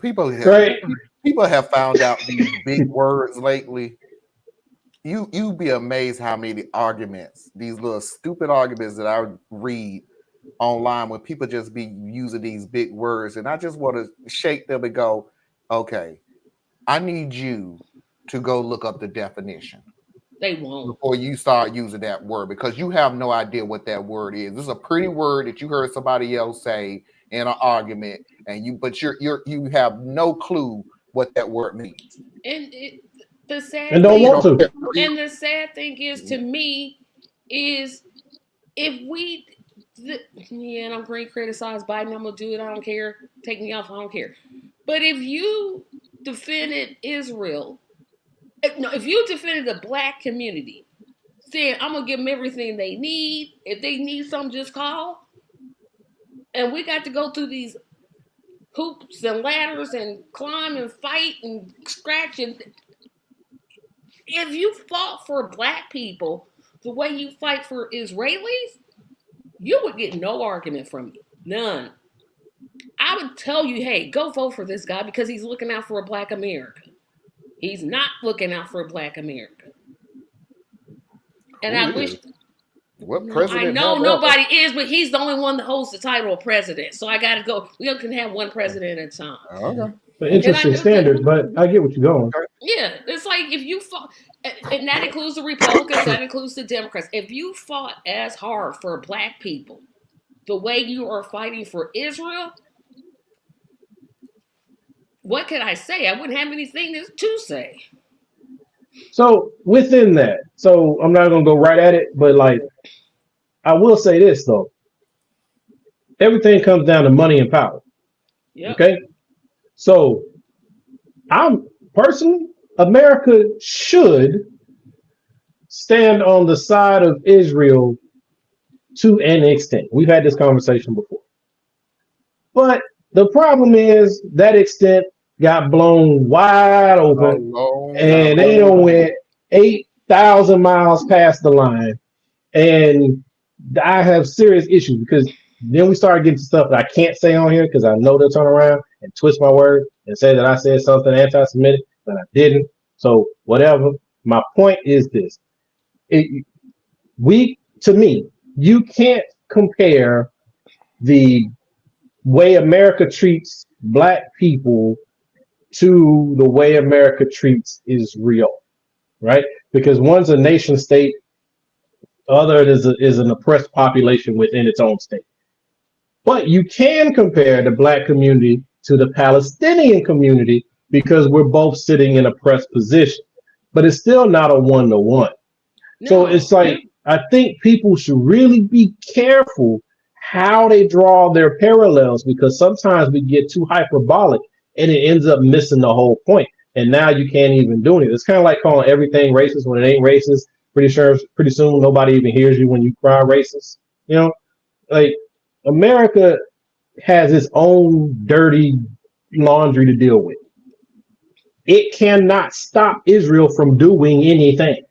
People have found out these big words lately. You'd be amazed how many arguments, these little stupid arguments that I read online when people just be using these big words, and I just want to shake them and go, okay, I need you to go look up the definition. They won't. Before you start using that word, because you have no idea what that word is. This is a pretty word that you heard somebody else say in an argument, and you have no clue what that word means. And the sad and don't want to. And the sad thing is, to me, is if we, and I'm going to criticize Biden. I'm gonna do it. I don't care. Take me off. I don't care. But if you defended Israel, no, if you defended the black community, saying I'm gonna give them everything they need. If they need something, just call. And we got to go through these hoops and ladders and climb and fight and scratch. And if you fought for black people the way you fight for Israelis, you would get no argument from me. None. I would tell you, hey, go vote for this guy because he's looking out for a black America. He's not looking out for a black America. And I wish. What president? I know nobody is, but he's the only one that holds the title of president. So I got to go. We can have one president at a time. Okay. An interesting standard, but I get what you're going. Yeah, it's like if you fought, and that includes the Republicans, that includes the Democrats. If you fought as hard for black people the way you are fighting for Israel, what could I say? I wouldn't have anything to say. So within that, so I'm not gonna go right at it, but like I will say this though. everything comes down to money and power. Yep. Okay, so I'm personally, America should stand on the side of Israel to an extent. We've had this conversation before. But the problem is that extent got blown wide open, and they don't went 8,000 miles past the line. And I have serious issues because then we started getting to stuff that I can't say on here because I know they'll turn around and twist my word and say that I said something anti-Semitic, but I didn't. So whatever. My point is this. To me, you can't compare the way America treats black people to the way America treats Israel, right? Because one's a nation state, other is an oppressed population within its own state. But you can compare the black community to the Palestinian community because we're both sitting in oppressed position, but it's still not a one-to-one. No. So it's like, I think people should really be careful how they draw their parallels, because sometimes we get too hyperbolic and it ends up missing the whole point. And now you can't even do it. It's kind of like calling everything racist when it ain't racist. Pretty soon nobody even hears you when you cry racist. You know, like America has its own dirty laundry to deal with. It cannot stop Israel from doing anything.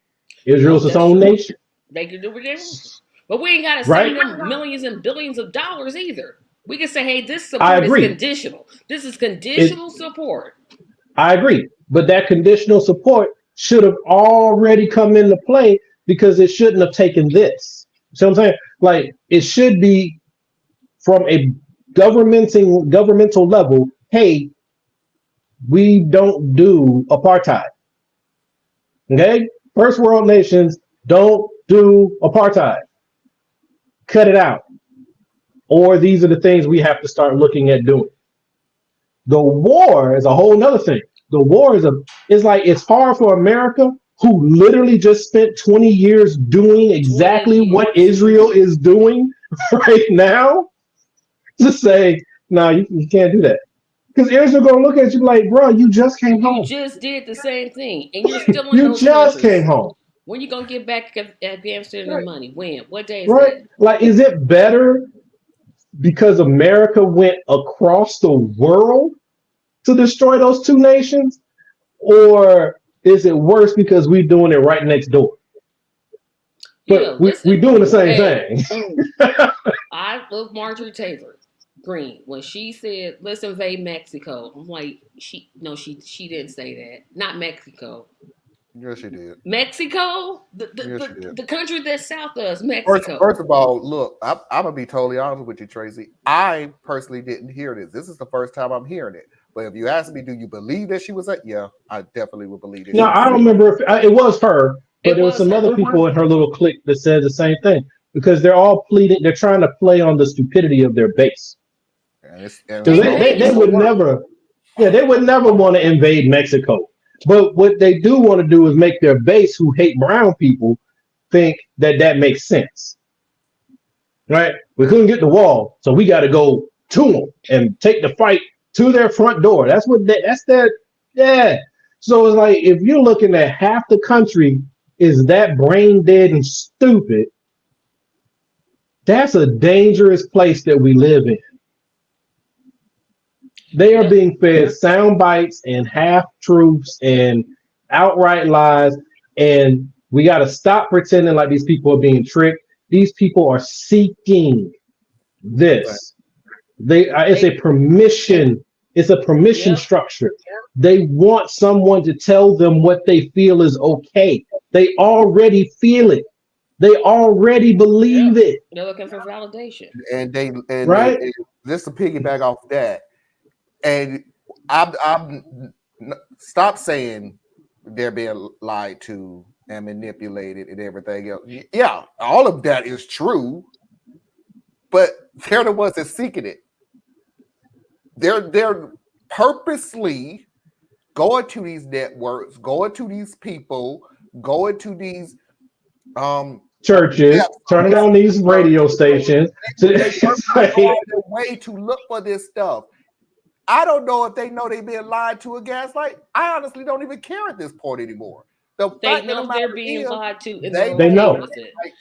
Israel's its own nation. They can do what they want. But we ain't got to send them millions and billions of dollars either. We can say, hey, this support is conditional. This is conditional support. I agree. But that conditional support should have already come into play because it shouldn't have taken this. See what I'm saying? Like, it should be from a governmental level, hey, we don't do apartheid. Okay? First world nations don't do apartheid. Cut it out. Or these are the things we have to start looking at doing. The war is a whole nother thing. The war is like, it's hard for America, who literally just spent 20 years doing exactly what Israel is doing right now, to say, no, you can't do that. Because Israel going to look at you like, bro, you just came home. You just did the same thing, and you're still in you those just countries. Came home. When you going to get back to Afghanistan and money? When? What day is that? Like, is it better because America went across the world to destroy those two nations? Or is it worse because we're doing it right next door? But we're doing the same thing. I love Marjorie Taylor Greene when she said, let's invade Mexico. I'm like, she didn't say that. Not Mexico. Yes, she did. Mexico? The country that's south of us, Mexico. First of all, look, I'm going to be totally honest with you, Tracy. I personally didn't hear this. This is the first time I'm hearing it. But if you ask me, do you believe that she was at? Yeah, I definitely would believe it. No, I don't remember if it was her, but there was some other people in her little clique that said the same thing, because they're all pleading. They're trying to play on the stupidity of their base. They would never, they would never want to invade Mexico. But what they do want to do is make their base, who hate brown people, think that makes sense. Right? We couldn't get the wall, so we got to go to them and take the fight to their front door. That's their. So it's like, if you're looking at half the country is that brain dead and stupid, that's a dangerous place that we live in. They are being fed sound bites and half truths and outright lies, and we got to stop pretending like these people are being tricked. These people are seeking this. It's a permission. It's a permission structure. They want someone to tell them what they feel is okay. They already feel it. They already believe it. They're looking for validation. And right. Just to piggyback off that, and I'm stop saying they're being lied to and manipulated and everything else. Yeah, all of that is true, but they're the ones that seeking it. They're purposely going to these networks, going to these people, going to these churches, turning on these radio stations. They go their way to look for this stuff. I don't know if they know they're being lied to or gaslight. I honestly don't even care at this point anymore. They know they're being lied to, and they know.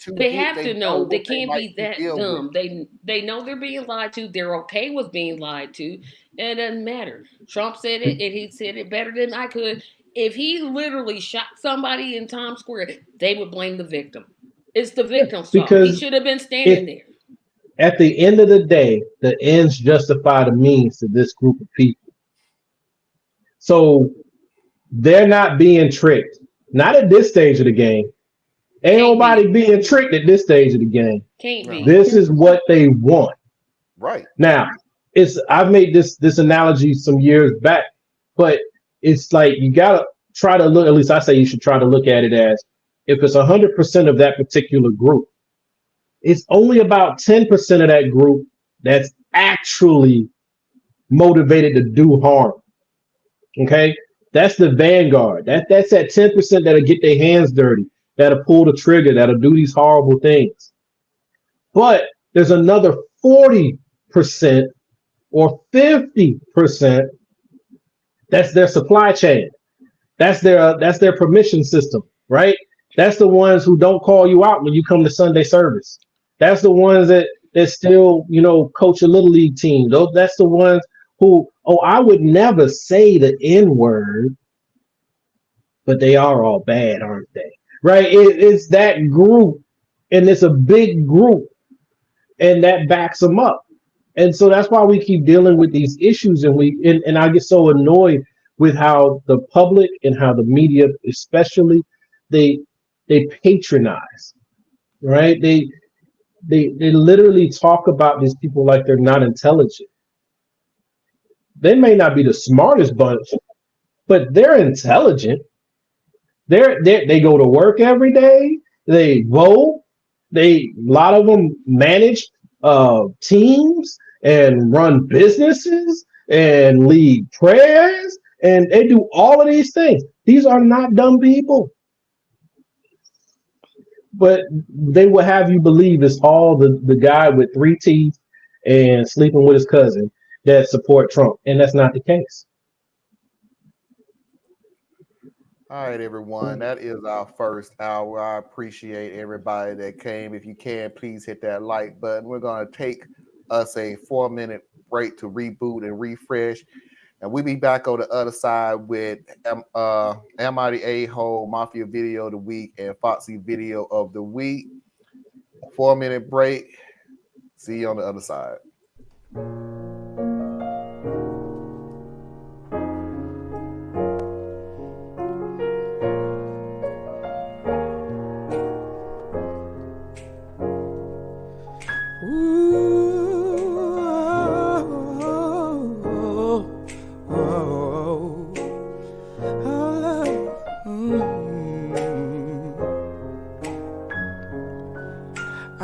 They have to know. They can't be that dumb. They know they're being lied to. They're okay with being lied to, and it doesn't matter. Trump said it, and he said it better than I could. If he literally shot somebody in Times Square, they would blame the victim. It's the victim's fault. He should have been standing there. At the end of the day, the ends justify the means to this group of people. So they're not being tricked. Not at this stage of the game. Ain't nobody being tricked at this stage of the game. Can't be. This is what they want. Right. Now, I've made this analogy some years back, but it's like you gotta try to look, at least I say you should try to look at it as if it's 100% of that particular group, it's only about 10% of that group that's actually motivated to do harm. Okay? That's the vanguard. That's that 10% that'll get their hands dirty, that'll pull the trigger, that'll do these horrible things. But there's another 40% or 50% that's their supply chain. That's their permission system, right? That's the ones who don't call you out when you come to Sunday service. That's the ones that still, coach a little league team. That's the ones who, I would never say the N-word, but they are all bad, aren't they? Right? It's that group, and it's a big group, and that backs them up. And so that's why we keep dealing with these issues, and I get so annoyed with how the public and how the media, especially, they patronize, right? They literally talk about these people like they're not intelligent. They may not be the smartest bunch, but they're intelligent. They go to work every day. They vote. A lot of them manage teams and run businesses and lead prayers, and they do all of these things. These are not dumb people. But they will have you believe it's all the guy with 3 teeth and sleeping with his cousin that support Trump, and that's not the case. All right, everyone, that is our first hour. I appreciate everybody that came. If you can, please hit that like button. We're going to take us a 4-minute break to reboot and refresh, and we'll be back on the other side with Am I the A-Hole, Mafia Video of the Week, and Foxy Video of the Week. 4-minute break. See you on the other side.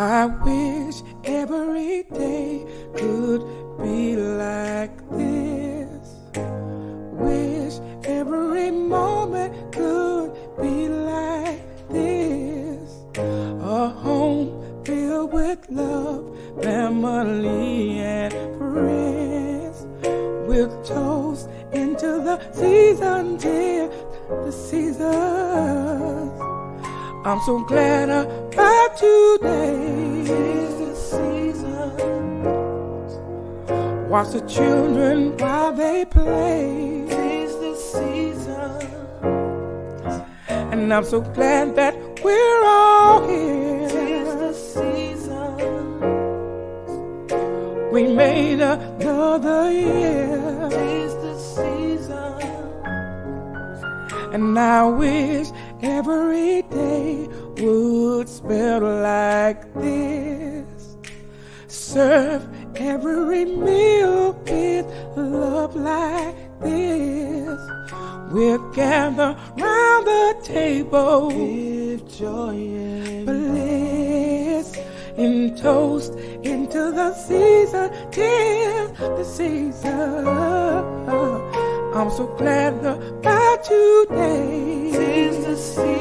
I wish every day could be like this. Wish every moment could be like this. A home filled with love, family and friends. We'll toast into the season till the season. I'm so glad about today. Tis the season. Watch the children while they play. Tis the season. And I'm so glad that we're all here. Tis the season. We made another year. Tis the season. And I wish every day would spell like this. Serve every meal with love like this. We'll gather round the table with joy and bliss, and toast into the season till the season. I'm so glad about today. Tis the season.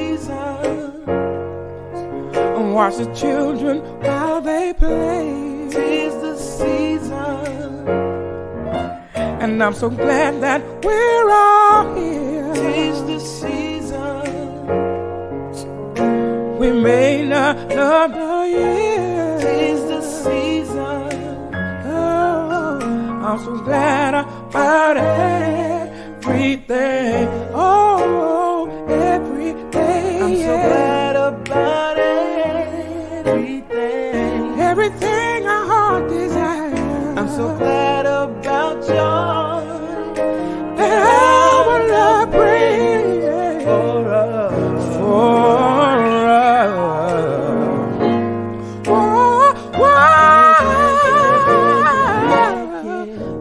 watch the children while they play. 'Tis the season, and I'm so glad that we're all here. 'tis the season, We made another year. 'tis the season. Oh, I'm so glad about everything. Oh, every day. I'm so glad about everything. Everything our heart desires. I'm so glad about joy that our love brings for us. for us.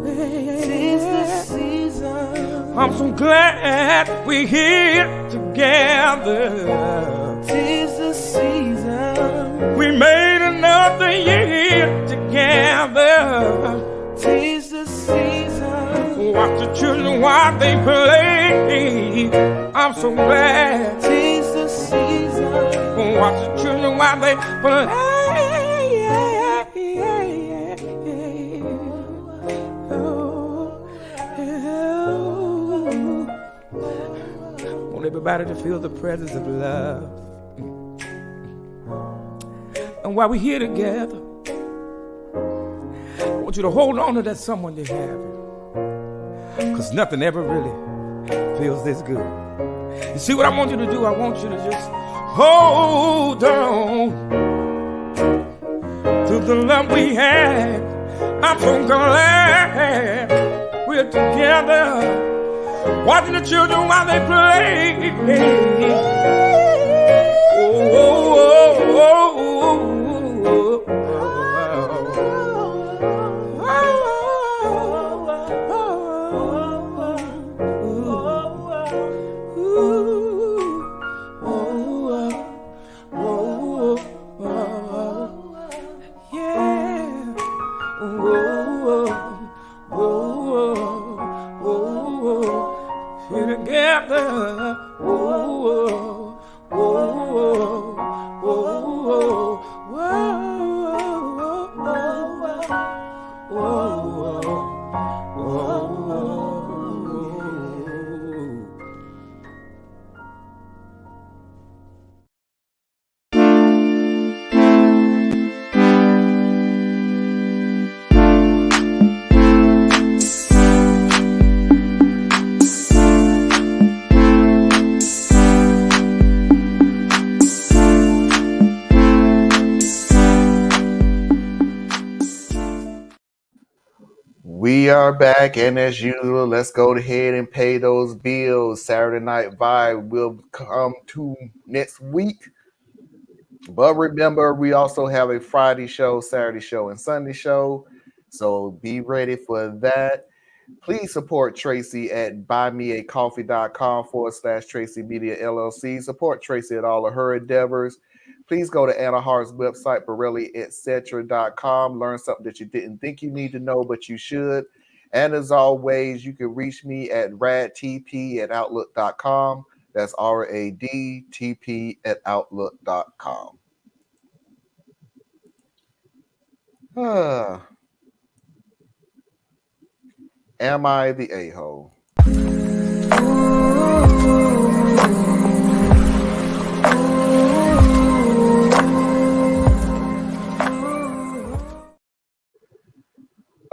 Tis the season. I'm so glad we're here together. Tis the season. We made another year together. Tis the season. Watch the children while they play. I'm so glad. Tis the season. Watch the children while they play. Want everybody to feel the presence of love. And while we're here together, I want you to hold on to that someone you have. Because nothing ever really feels this good. You see what I want you to do? I want you to just hold on to the love we had. I'm so glad we're together, watching the children while they play. Oh, oh, oh, oh, We are back, and as usual, let's go ahead and pay those bills. Saturday Night Vibe will come to next week. But remember, we also have a Friday show, Saturday show, and Sunday show. So be ready for that. Please support Tracy at buymeacoffee.com/Tracy Media LLC. Support Tracy at all of her endeavors. Please go to Anna Hart's website, BorelliEtc.com. Learn something that you didn't think you need to know, but you should. And as always, you can reach me at radtp@outlook.com. That's radtp@outlook.com. Am I the a-hole?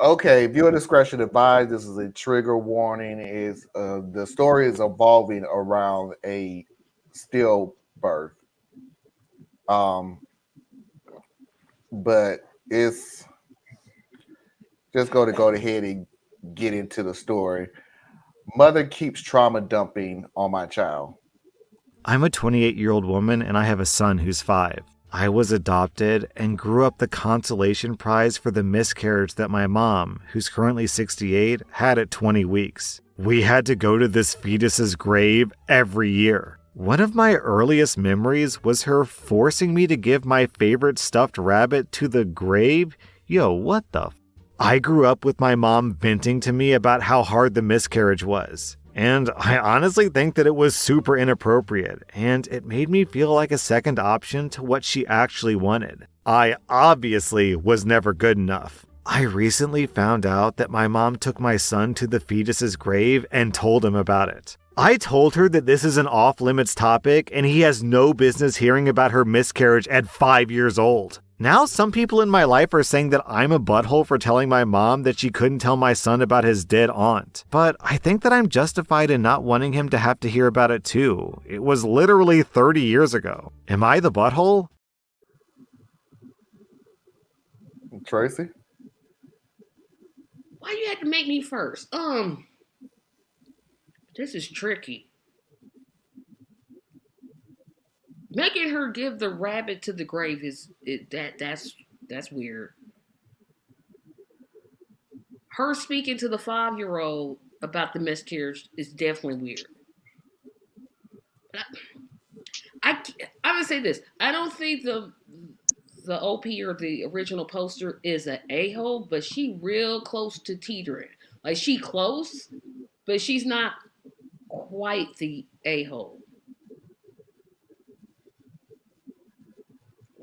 Okay, viewer discretion advised. This is a trigger warning. Is the story is evolving around a stillbirth, but it's just going to go ahead and get into the story. Mother keeps trauma dumping on my child. I'm a 28-year-old woman and I have a son who's 5. I was adopted and grew up the consolation prize for the miscarriage that my mom, who's currently 68, had at 20 weeks. We had to go to this fetus's grave every year. One of my earliest memories was her forcing me to give my favorite stuffed rabbit to the grave. Yo, what the I grew up with my mom venting to me about how hard the miscarriage was. And I honestly think that it was super inappropriate, and it made me feel like a second option to what she actually wanted. I obviously was never good enough. I recently found out that my mom took my son to the fetus's grave and told him about it. I told her that this is an off-limits topic and he has no business hearing about her miscarriage at 5 years old. Now some people in my life are saying that I'm a butthole for telling my mom that she couldn't tell my son about his dead aunt. But I think that I'm justified in not wanting him to have to hear about it too. It was literally 30 years ago. Am I the butthole? Tracy? Why you had to make me first? This is tricky. Making her give the rabbit to the grave that's weird. Her speaking to the 5-year-old about the miscarriage is definitely weird. I'm gonna say this. I don't think the OP or the original poster is an a-hole, but she real close to teetering. Like she close, but she's not quite the a-hole.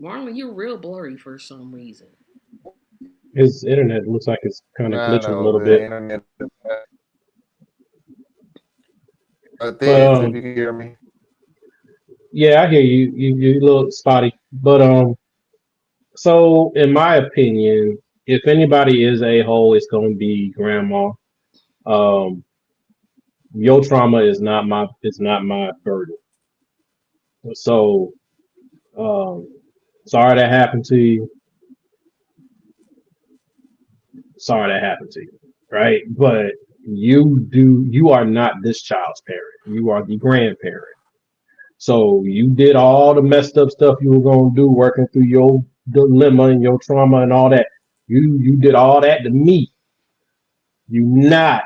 Marlon, you're real blurry for some reason. His internet looks like it's kind of glitching a little the bit. internet. But, If you can hear me. Yeah, I hear you. You're a little spotty. But so in my opinion, if anybody is a hole, it's going to be grandma. Your trauma is not my burden. So sorry that happened to you. Sorry that happened to you, right? But you are not this child's parent. You are the grandparent. So you did all the messed up stuff you were gonna do, working through your dilemma and your trauma and all that. You did all that to me. You do not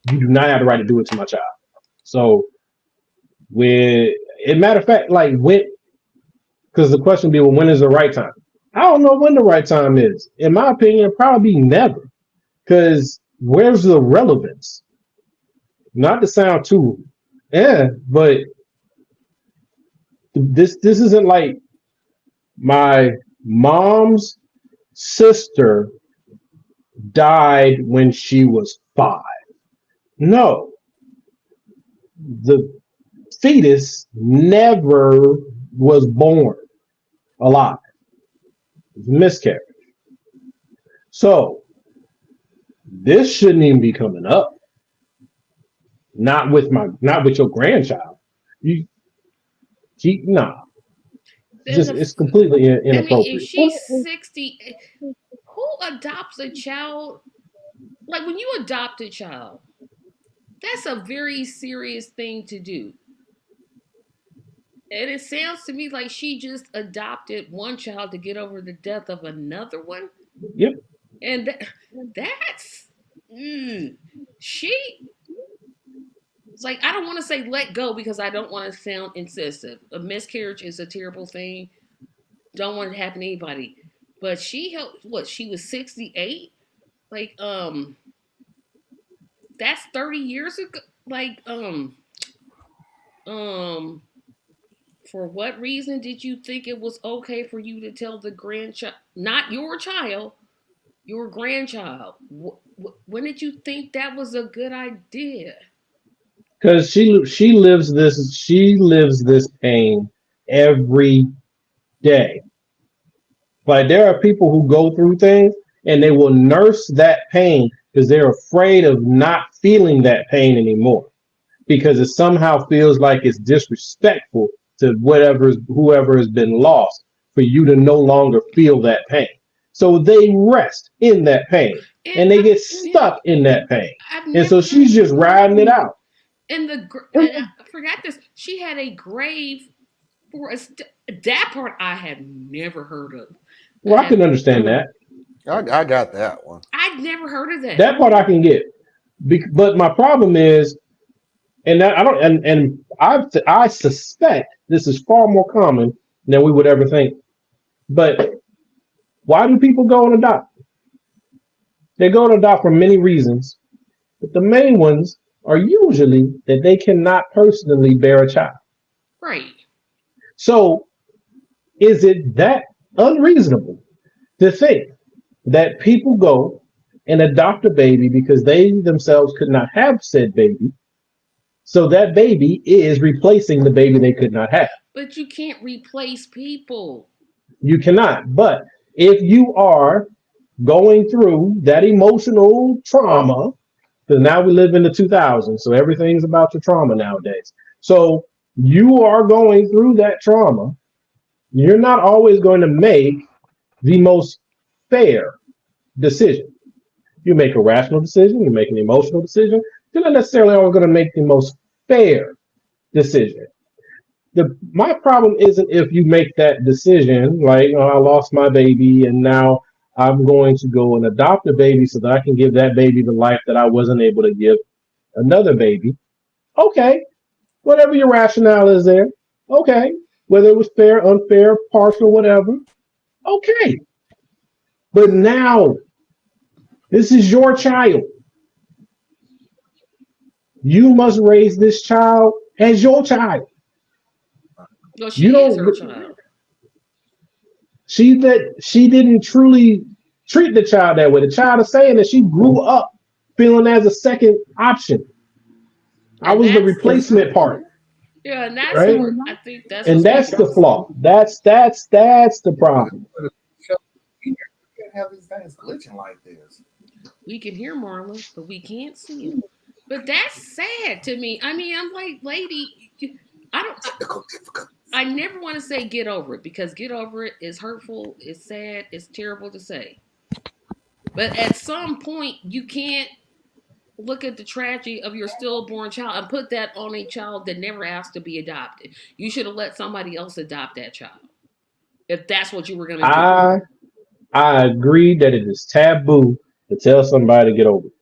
have the right to do it to my child. So matter of fact, like when, because the question be, well, when is the right time? I don't know when the right time is. In my opinion, probably never. Because where's the relevance? Not to sound too, but this isn't like my mom's sister died when she was 5. No, the fetus never was born alive. It was a miscarriage. So this shouldn't even be coming up. Not with your grandchild. It's completely inappropriate. I mean, if she's 60, who adopts a child? Like when you adopt a child, that's a very serious thing to do. And it sounds to me like she just adopted one child to get over the death of another one. Yep. And that's she. It's like, I don't want to say let go because I don't want to sound incisive. A miscarriage is a terrible thing. Don't want it to happen to anybody. But she helped. What? She was 68. Like that's 30 years ago. Like for what reason did you think it was okay for you to tell the grandchild, not your child, your grandchild? When did you think that was a good idea? Because she lives this pain every day. Like there are people who go through things and they will nurse that pain because they're afraid of not feeling that pain anymore, because it somehow feels like it's disrespectful to whoever has been lost for you to no longer feel that pain. So they rest in that pain and they get stuck in that pain. And so she's just riding it out. And I forgot this. She had a grave for that part I had never heard of. Well, I can understand that. I got that one. I'd never heard of that. That part I can get, but my problem is, I suspect this is far more common than we would ever think. But why do people go and adopt? They go and adopt for many reasons, but the main ones are usually that they cannot personally bear a child. Right. So is it that unreasonable to think that people go and adopt a baby because they themselves could not have said baby? So that baby is replacing the baby they could not have. But you can't replace people. You cannot. But if you are going through that emotional trauma, because now we live in the 2000s, so everything's about your trauma nowadays. So you are going through that trauma, you're not always going to make the most fair decision. You make a rational decision, you make an emotional decision, you're not necessarily always going to make the most fair decision. My problem isn't if you make that decision, like, oh, I lost my baby and now I'm going to go and adopt a baby so that I can give that baby the life that I wasn't able to give another baby. Okay, whatever your rationale is there. Okay, whether it was fair, unfair, partial, whatever. Okay, but now this is your child. You must raise this child as your child. No, she is her child. She didn't truly treat the child that way. The child is saying that she grew up feeling as a second option. I was the replacement part. Yeah, and that's right? what I think that's and that's the flaw. That's the problem. You can't have these things glitching like this. We can hear Marlon, but we can't see him. But that's sad to me. I mean, I'm like, lady, I never want to say get over it, because get over it is hurtful, it's sad, it's terrible to say. But at some point, you can't look at the tragedy of your stillborn child and put that on a child that never asked to be adopted. You should have let somebody else adopt that child, if that's what you were going to do. I agree that it is taboo to tell somebody to get over it.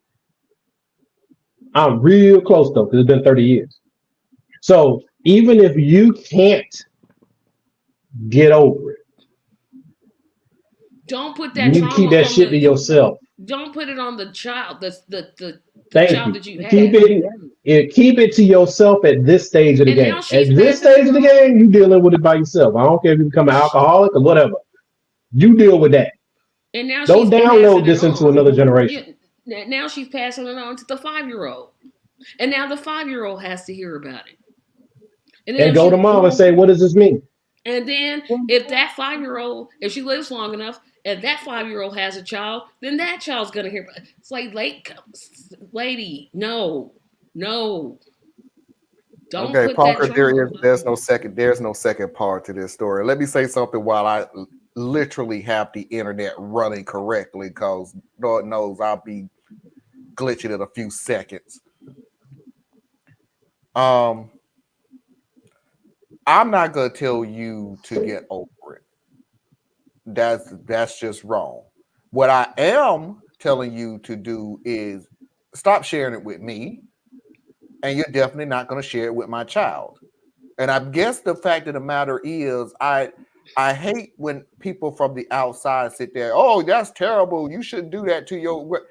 I'm real close though, because it's been 30 years. So even if you can't get over it, don't put that. You need to keep that shit to yourself. Don't put it on the child. The Thank child you. that you Keep it to yourself at this stage of the game. At this stage of the game, you dealing with it by yourself. I don't care if you become an alcoholic or whatever. You deal with that. And now don't download this into another generation. Now she's passing it on to the 5-year-old, and now the 5-year-old has to hear about it. And go to mom and say, "What does this mean?" And then if that 5-year-old, if she lives long enough, and that 5-year-old has a child, then that child's gonna hear. It's like, lady, no. Don't okay, put Parker, that there's no second part to this story. Let me say something while I literally have the internet running correctly, because Lord knows I'll be glitching in a few seconds. I'm not gonna tell you to get over it. That's just wrong. What I am telling you to do is stop sharing it with me, and you're definitely not going to share it with my child. And I guess the fact of the matter is, I hate when people from the outside sit there. Oh, that's terrible. You shouldn't do that to your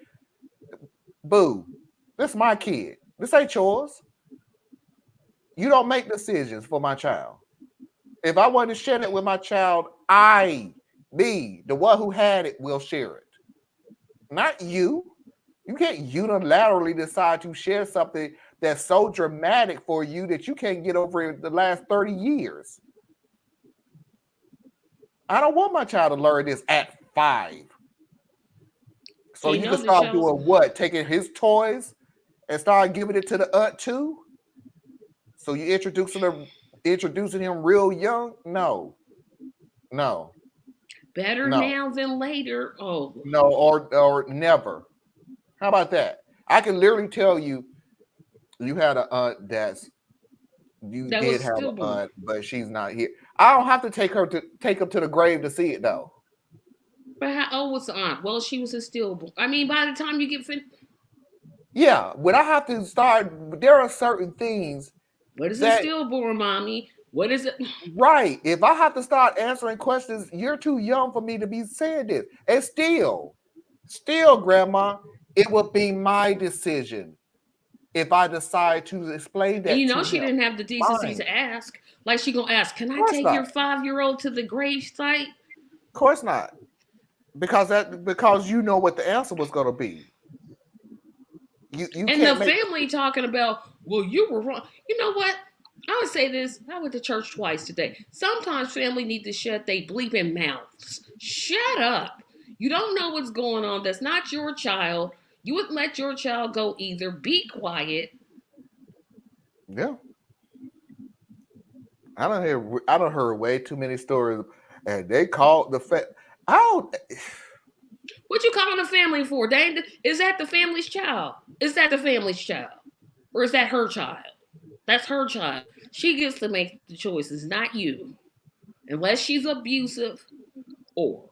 boo. This is my kid. This ain't yours. You don't make decisions for my child. If I want to share it with my child, the one who had it, will share it. Not you. You can't unilaterally decide to share something that's so dramatic for you that you can't get over in the last 30 years. I don't want my child to learn this at 5. So you can start doing what? Taking his toys and start giving it to the aunt too? So you introducing him real young? No. Better now than later. Oh no, or never. How about that? I can literally tell you, you had an aunt that did have an aunt, but she's not here. I don't have to take her to the grave to see it though. But how old was the aunt? Well, she was a stillborn. I mean, by the time you get finished. Yeah, when I have to start, there are certain things. What is a stillborn, mommy? What is it? Right. If I have to start answering questions, you're too young for me to be saying this. And still, Grandma, it would be my decision. if I decide to explain that And you know to she him. didn't have the decency Fine. to ask. Like she gonna ask, can I course take not. your 5-year-old to the grave site? Of course not. Because you know what the answer was gonna be. You And the can't make family talking about, well, you were wrong. You know what? I would say this. I went to church twice today. Sometimes family need to shut their bleeping mouths. Shut up. You don't know what's going on. That's not your child. You wouldn't let your child go either. Be quiet. yeah. I don't heard way too many stories, and they called the I don't. What you calling the family for? Is that the family's child? Is that the family's child? Or is that her child? That's her child. She gets to make the choices, not you. Unless she's abusive or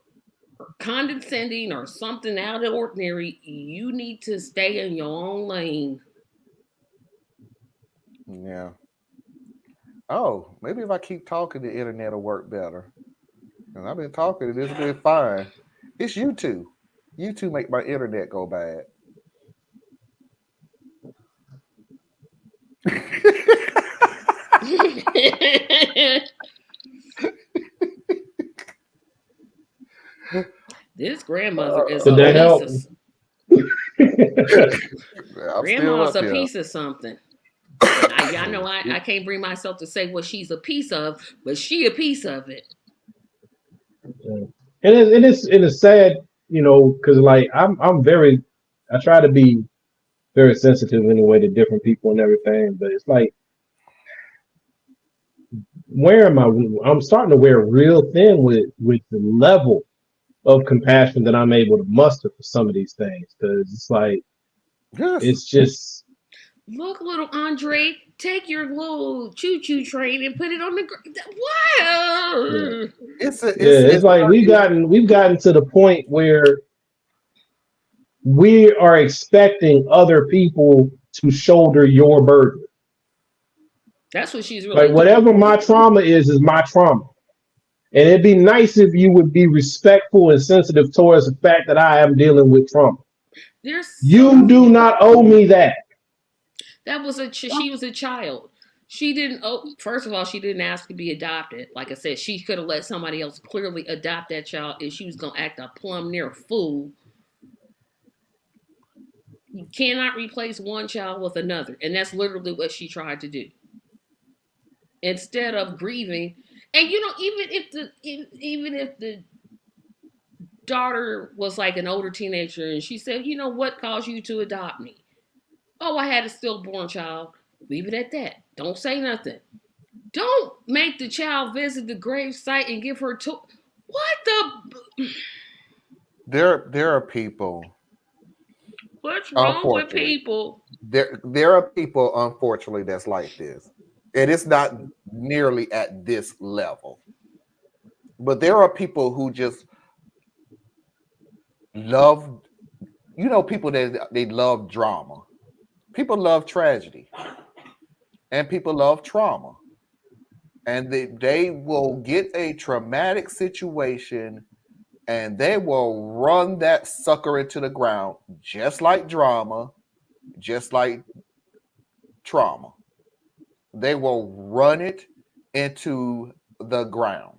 condescending or something out of the ordinary, you need to stay in your own lane. Yeah. Oh, maybe if I keep talking, the internet will work better. And I've been talking, and it's been fine. It's you two. You two make my internet go bad. This grandmother is Did a that piece help? of. I'm still Grandma's up a here. piece of something. I know I can't bring myself to say what she's a piece of, but she a piece of it. And it's sad, because like I try to be very sensitive anyway to different people and everything, but it's like, where am I? I'm starting to wear real thin with the level of compassion that I'm able to muster for some of these things, because it's like, yes. it's just. Look, little Andre, take your little choo-choo train and put it on the ground. What? Yeah. It's like we've gotten to the point where we are expecting other people to shoulder your burden. That's what she's really Like, doing. whatever my trauma is my trauma. And it'd be nice if you would be respectful and sensitive towards the fact that I am dealing with trauma. You do not owe me that. She was a child. She didn't. Oh, first of all, she didn't ask to be adopted. Like I said, she could have let somebody else clearly adopt that child if she was gonna act a plumb near fool. You cannot replace one child with another, and that's literally what she tried to do. Instead of grieving, and even if the daughter was like an older teenager, and she said, "You know what caused you to adopt me?" Oh, I had a stillborn child. Leave it at that. Don't say nothing. Don't make the child visit the grave site and give her to. What the? There are people. What's wrong with Unfortunately, people? there are people, unfortunately, that's like this. And it's not nearly at this level. But there are people who just love, people that they love drama. People love tragedy. And people love trauma. And they will get a traumatic situation and they will run that sucker into the ground, just like drama, just like trauma. They will run it into the ground.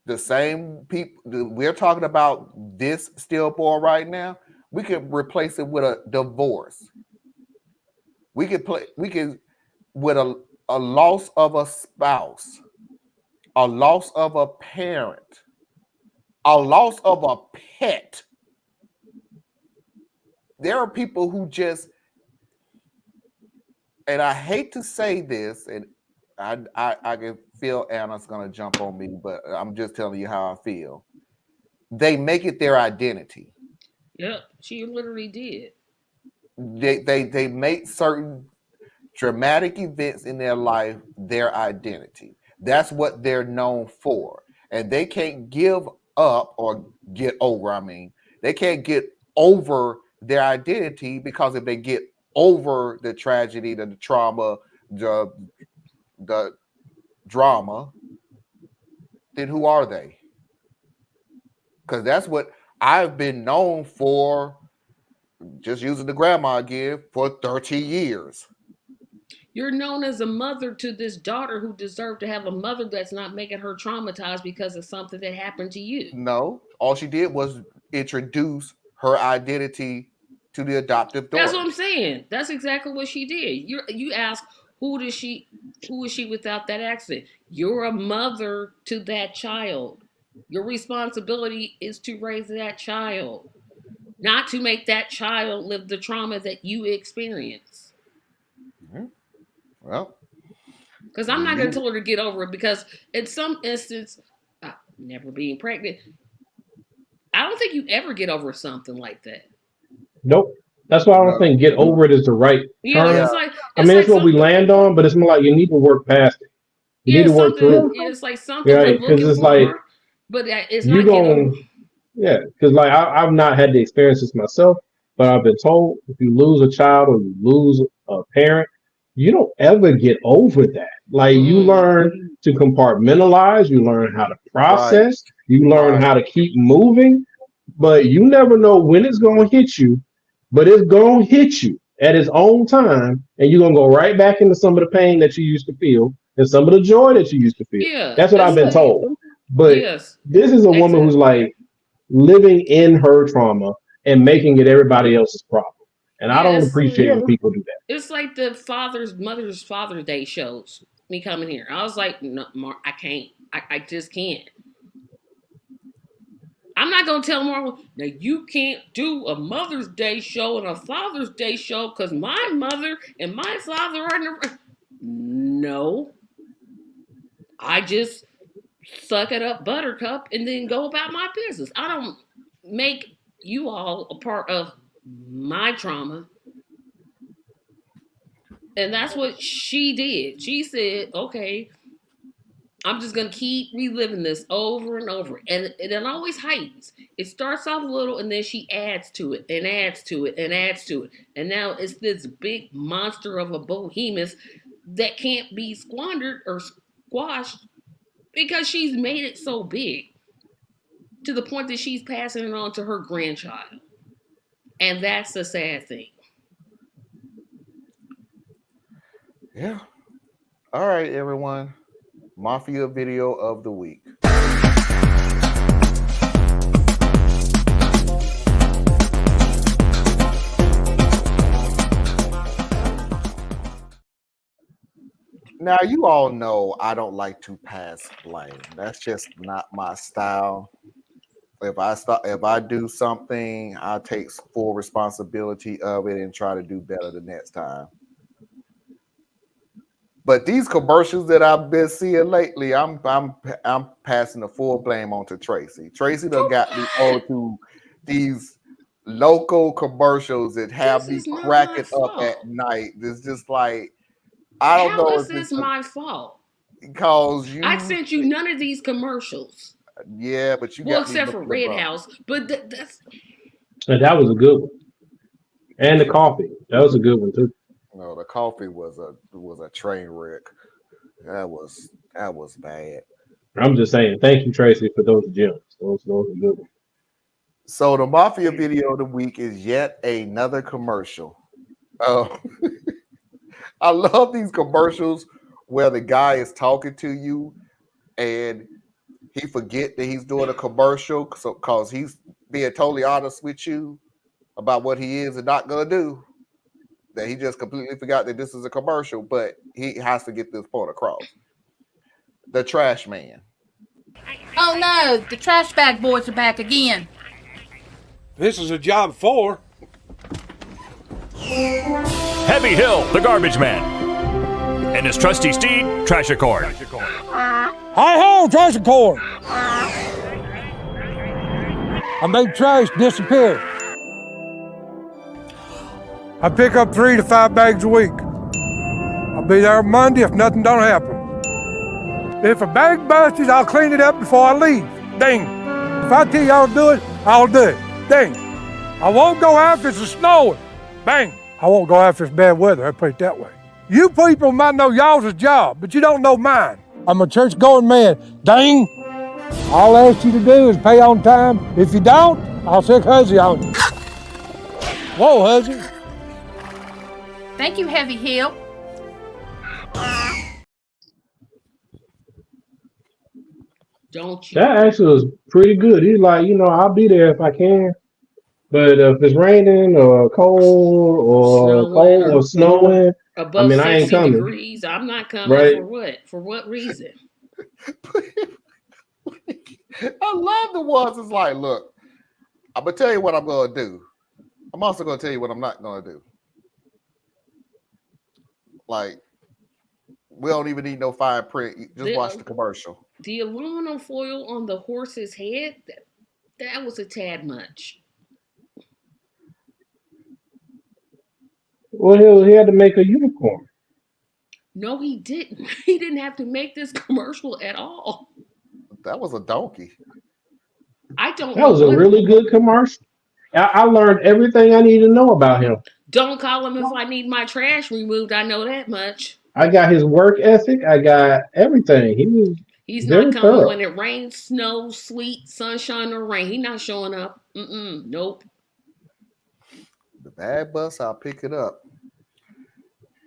The same people we're talking about this stillborn right now, we could replace it with a divorce. We could with a loss of a spouse, a loss of a parent, a loss of a pet. There are people who just, and I hate to say this, and I can feel Anna's gonna jump on me, but I'm just telling you how I feel. They make it their identity. Yep, she literally did. They make certain dramatic events in their life their identity. That's what they're known for. And they can't give up or get over. I mean, they can't get over their identity, because if they get over the tragedy, the trauma, the drama, then who are they? Because that's what I've been known for just using the grandma again, for 30 years. You're known as a mother to this daughter who deserved to have a mother that's not making her traumatized because of something that happened to you. No, all she did was introduce her identity to the adoptive daughter. That's what I'm saying. That's exactly what she did. You ask, who is she without that accident? You're a mother to that child. Your responsibility is to raise that child, not to make that child live the trauma that you experience. Mm-hmm. Well, because I'm not going to tell her to get over it, because in some instance, never being pregnant, I don't think you ever get over something like that. Nope. That's why I don't think get over it is the right term. It's like, it's what we land on, but it's more like you need to work past it. You need to work through it. It's like something we're looking it's for, like, but it's not getting. Yeah, because like I've not had the experiences myself, but I've been told if you lose a child or you lose a parent, you don't ever get over that. Like you learn to compartmentalize, you learn how to process, you learn how to keep moving, but you never know when it's going to hit you, but it's going to hit you at its own time, and you're going to go right back into some of the pain that you used to feel and some of the joy that you used to feel. Yeah, that's what I've been told. But this is a woman who's like living in her trauma and making it everybody else's problem. And I don't appreciate when people do that. It's like the Mother's Father's Day shows, me coming here. I was like, no, Mark, I can't. I just can't. I'm not going to tell Mark, now you can't do a Mother's Day show and a Father's Day show because my mother and my father are in the... No. I just suck it up, buttercup, and then go about my business. I don't make you all a part of my trauma. And that's what she did. She said, okay, I'm just going to keep reliving this over and over. And it always heightens. It starts off a little, and then she adds to it and adds to it and adds to it. And now it's this big monster of a behemoth that can't be squandered or squashed because she's made it so big to the point that she's passing it on to her grandchild. And that's the sad thing. Yeah. All right, everyone. Mafia video of the week. Now, you all know I don't like to pass blame. That's just not my style. If I do something, I'll take full responsibility of it and try to do better the next time. But these commercials that I've been seeing lately, I'm passing the full blame on to Tracy. Tracy done got me onto these local commercials that have me cracking up at night. It's just like, I don't know. How is this my fault? Because I sent you none of these commercials. Yeah, but you well, got except for Red House, but that's. And that was a good one. And the coffee, that was a good one too. No, the coffee was a train wreck. That was bad. I'm just saying, thank you, Tracy, for those gems. Those are good ones. So the Mafia video of the week is yet another commercial. I love these commercials where the guy is talking to you and he forget that he's doing a commercial because he's being totally honest with you about what he is and not gonna do. That he just completely forgot that this is a commercial, but he has to get this point across. The trash man. Oh no, the trash bag boys are back again. This is a job for Heavy Hill, the garbage man. And his trusty steed, Trashicorn. Hi-ho, Trashicorn! I make trash disappear. I pick up 3 to 5 bags a week. I'll be there Monday if nothing don't happen. If a bag busts, I'll clean it up before I leave. Ding. If I tell y'all to do it, I'll do it. Ding. I won't go after it's snowing. Bang. I won't go after it's bad weather, I put it that way. You people might know y'all's job, but you don't know mine. I'm a church-going man. Ding. All I ask you to do is pay on time. If you don't, I'll sick hussy on you. Whoa, Huzzy. Thank you, Heavy Hill. Don't you? That actually was pretty good. He's like, I'll be there if I can. But if it's raining or Snowing cold or snowing, I above mean, I ain't 60 coming. degrees. I'm not coming Right? for what? For what reason? I love the ones that's like, look, I'm gonna tell you what I'm gonna do. I'm also gonna tell you what I'm not gonna do. Like, we don't even need no fine print. Just watch the commercial. The aluminum foil on the horse's head, that was a tad much. Well, he had to make a unicorn. No, he didn't. He didn't have to make this commercial at all. That was a donkey. I don't That know was a what. really good commercial. I learned everything I need to know about him. Don't call him if I need my trash removed. I know that much. I got his work ethic. I got everything. He was He's very not coming thorough. when it rains, snow, sleet, sunshine, or rain. He's not showing up. Nope. The bad bus, I'll pick it up.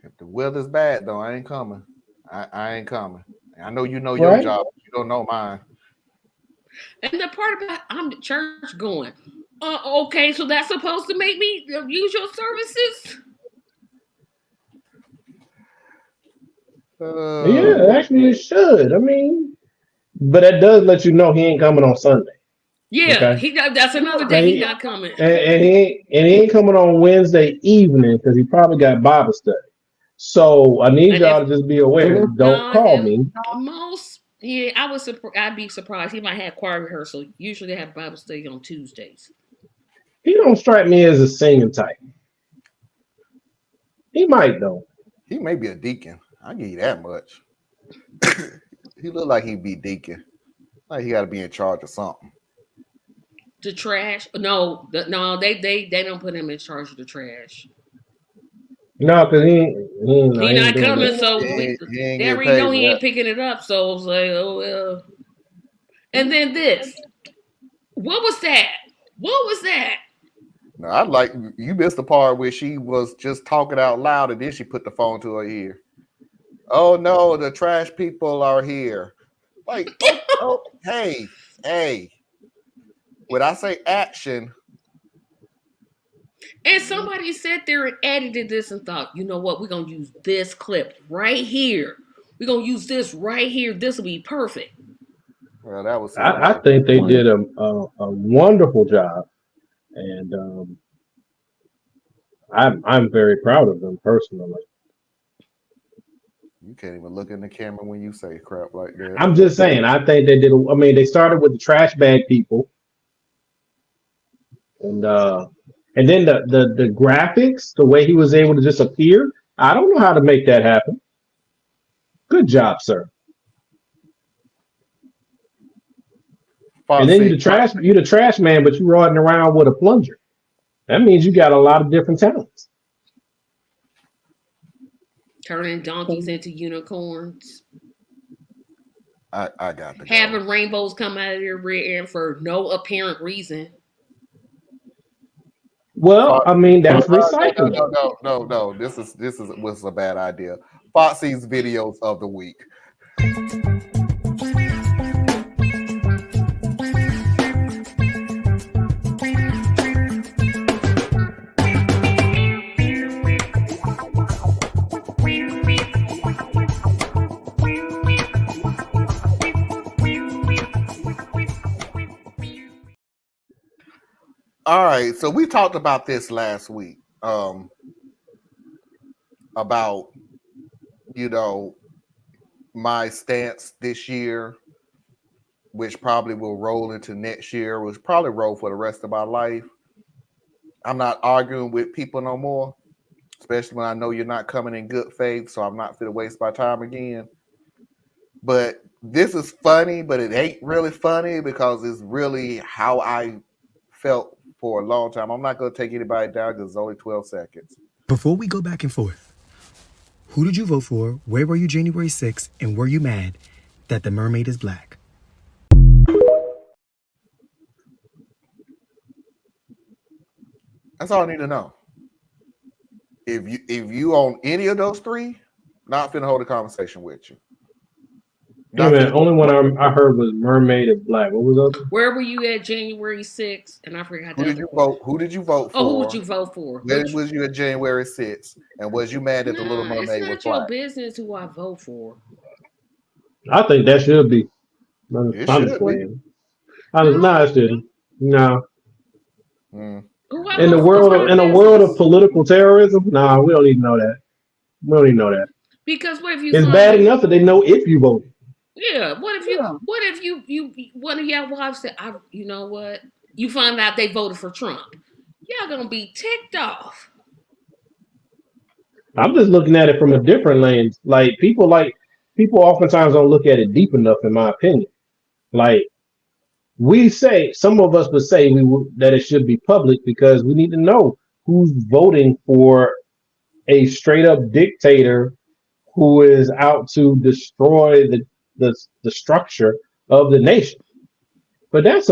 If the weather's bad, though, I ain't coming. I ain't coming. I know you know your job. But you don't know mine. And the part about I'm the church going. Okay, so that's supposed to make me use your services? Yeah, actually it should. I mean, but that does let you know he ain't coming on Sunday. Yeah, Okay? that's another day he's not coming. And he ain't coming on Wednesday evening because he probably got Bible study. So I need y'all to just be aware. Don't call me. I'd be surprised. He might have choir rehearsal. Usually they have Bible study on Tuesdays. He don't strike me as a singing type. He might though. He may be a deacon. I give you that much. He look like he'd be deacon. Like he got to be in charge of something. The trash? No, they don't put him in charge of the trash. No, because he not coming, that. so he ain't they already know he ain't picking it up. So it's like, oh well. And then this. What was that? What was that? No, I like you missed the part where she was just talking out loud and then she put the phone to her ear. Oh no, the trash people are here. Like, hey. When I say action. And somebody sat there and edited this and thought, you know what? We're going to use this clip right here. We're going to use this right here. This will be perfect. Well, that was. I think they did a wonderful job, and I'm very proud of them personally. You can't even look in the camera when you say crap like that. I'm just saying. I think they did. I mean, they started with the trash bag people, and then the graphics, the way he was able to just appear. I don't know how to make that happen. Good job, sir. Foxy. And then you're the trash man, but you're riding around with a plunger. That means you got a lot of different talents. Turning donkeys into unicorns. I got the having rainbows come out of your rear end for no apparent reason. Well, I mean that's recycling. No. This was a bad idea. Foxy's videos of the week. All right, so we talked about this last week. About my stance this year, which probably will roll into next year, which probably roll for the rest of my life. I'm not arguing with people no more, especially when I know you're not coming in good faith, so I'm not going to waste my time again. But this is funny, but it ain't really funny because it's really how I felt for a long time. I'm not going to take anybody down because it's only 12 seconds. Before we go back and forth, who did you vote for? Where were you January 6th? And were you mad that the mermaid is black? That's all I need to know. If you on any of those three, not finna hold a conversation with you. Yeah, man. Only one I heard was Mermaid is Black. What was the other? Where were you at January 6th? And I forgot Who the did other you part. vote? Who did you vote for? Oh, who would you vote for? Where was you at January 6th? And was you mad that the Little Nah, it's Mermaid was not your black? business who I vote for. I think that should be. It I'm should just be. playing. No, it shouldn't. No. Who I In the vote for is my world of business. political terrorism, nah, we don't even know that. We don't even know that. Because what if you It's find bad out? enough that they know if you voted. Yeah. What if you one of y'all wives said, you know what? You find out they voted for Trump. Y'all gonna be ticked off. I'm just looking at it from a different lens. People oftentimes don't look at it deep enough, in my opinion. Like we say, some of us would say that it should be public because we need to know who's voting for a straight up dictator who is out to destroy the structure of the nation. But that's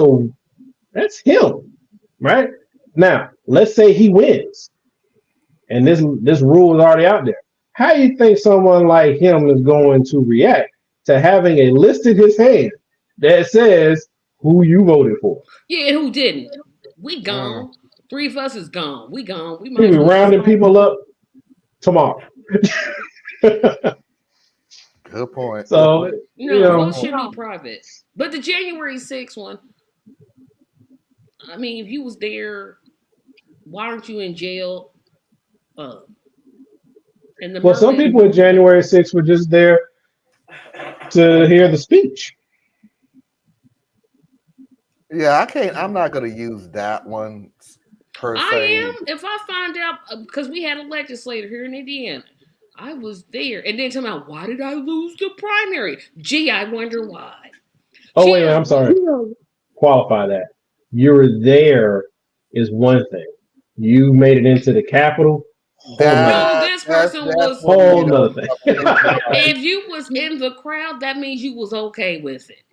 him, right? Now, let's say he wins, and this rule is already out there. How do you think someone like him is going to react to having a list in his hand that says who you voted for? Yeah, and who didn't? We gone. Three of us is gone. We gone. We might He'll as be well just rounding people up tomorrow. Good point. So votes should be private. But the January 6th one, I mean, if you was there, why aren't you in jail? Well, some people at January 6th were just there to hear the speech. Yeah, I'm not gonna use that one per se. I am. If I find out, because we had a legislator here in Indiana, I was there, and then tell me why did I lose the primary? Gee, I wonder why. Oh wait, I'm sorry. Qualify that. You were there is one thing. You made it into the Capitol. This person was. Whole nother thing. If you was in the crowd, that means you was okay with it.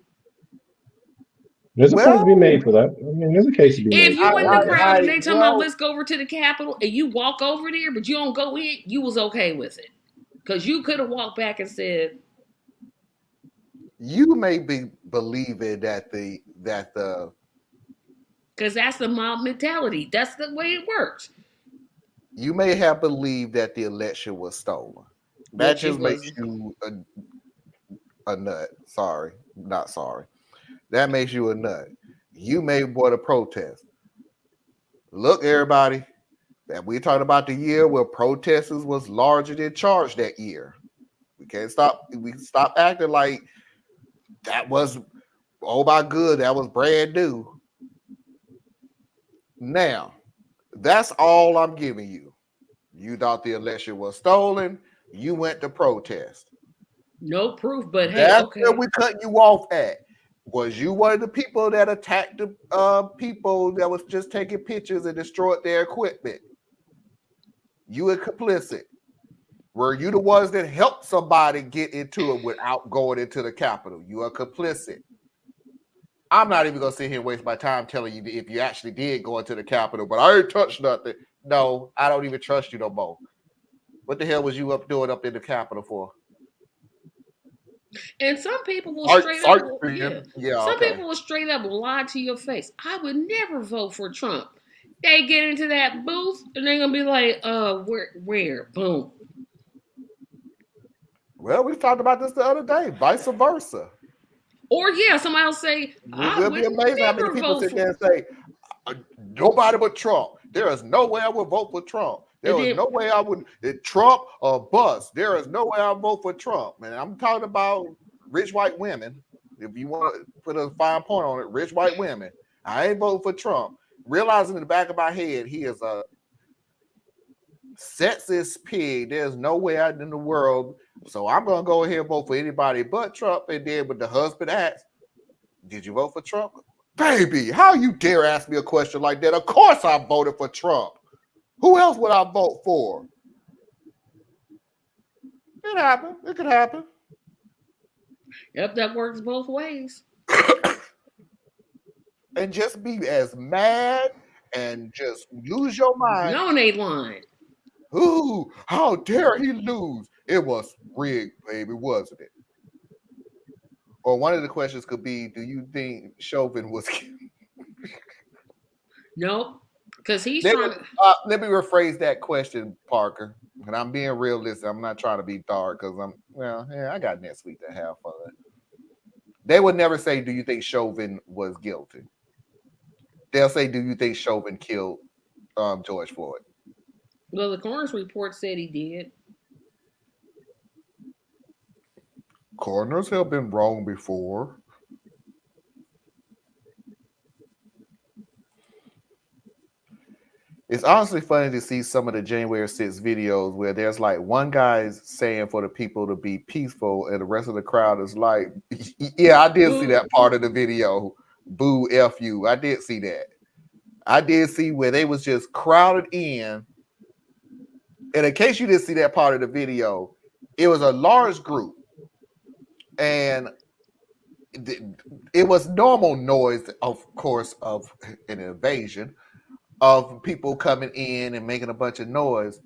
There's a point to be made for that. I mean, there's a case to be made. If you in the crowd and they tell me let's go over to the Capitol and you walk over there, but you don't go in, you was okay with it. Because you could have walked back and said, you may be believing that the because that's the mob mentality. That's the way it works. You may have believed that the election was stolen. That just makes you a nut. Sorry, not sorry. That makes you a nut. You may want to protest. Look, everybody, that we're talking about the year where protesters was larger than charged that year. We can't stop. We stop acting like that was, oh my good, that was brand new. Now, that's all I'm giving you. You thought the election was stolen. You went to protest. No proof, but hey, that's okay. where we cut you off at. Was you one of the people that attacked the people that was just taking pictures and destroyed their equipment? You were complicit. Were you the ones that helped somebody get into it without going into the Capitol? You are complicit. I'm not even going to sit here and waste my time telling you if you actually did go into the Capitol, but I ain't touched nothing. No, I don't even trust you no more. What the hell was you doing up in the Capitol for? And some people will straight up, people will straight up lie to your face. I would never vote for Trump. They get into that booth and they're gonna be like, where? Boom. Well, we talked about this the other day, vice versa. Or somebody will say, we'll be amazed how many people sit there and say, nobody but Trump. There is no way I would vote for Trump. There is no way I would. Trump or bust. There is no way I would vote for Trump. Man, I'm talking about rich white women. If you want to put a fine point on it, rich white women. I ain't voting for Trump. Realizing in the back of my head, he is a sexist pig. There's no way out in the world. So I'm going to go ahead and vote for anybody but Trump. And then when the husband asks, did you vote for Trump? Baby, how you dare ask me a question like that? Of course I voted for Trump. Who else would I vote for? It happened. It could happen. Yep, that works both ways. And just be as mad and just lose your mind. No, they lying. Ooh, how dare he lose? It was rigged, baby, wasn't it? Or one of the questions could be, do you think Chauvin was Nope. Because he's let trying me, to. let me rephrase that question, Parker. And I'm being realistic. I'm not trying to be dark because I got next week to have fun. They would never say, do you think Chauvin was guilty? They'll say, do you think Chauvin killed George Floyd? Well, the coroner's report said he did. Coroners have been wrong before. It's honestly funny to see some of the January 6th videos where there's like one guy's saying for the people to be peaceful, and the rest of the crowd is like, yeah, I did see that part of the video. Boo, F you. I did see that. I did see where they was just crowded in. And in case you didn't see that part of the video, it was a large group. And it was normal noise, of course, of an invasion, of people coming in and making a bunch of noise.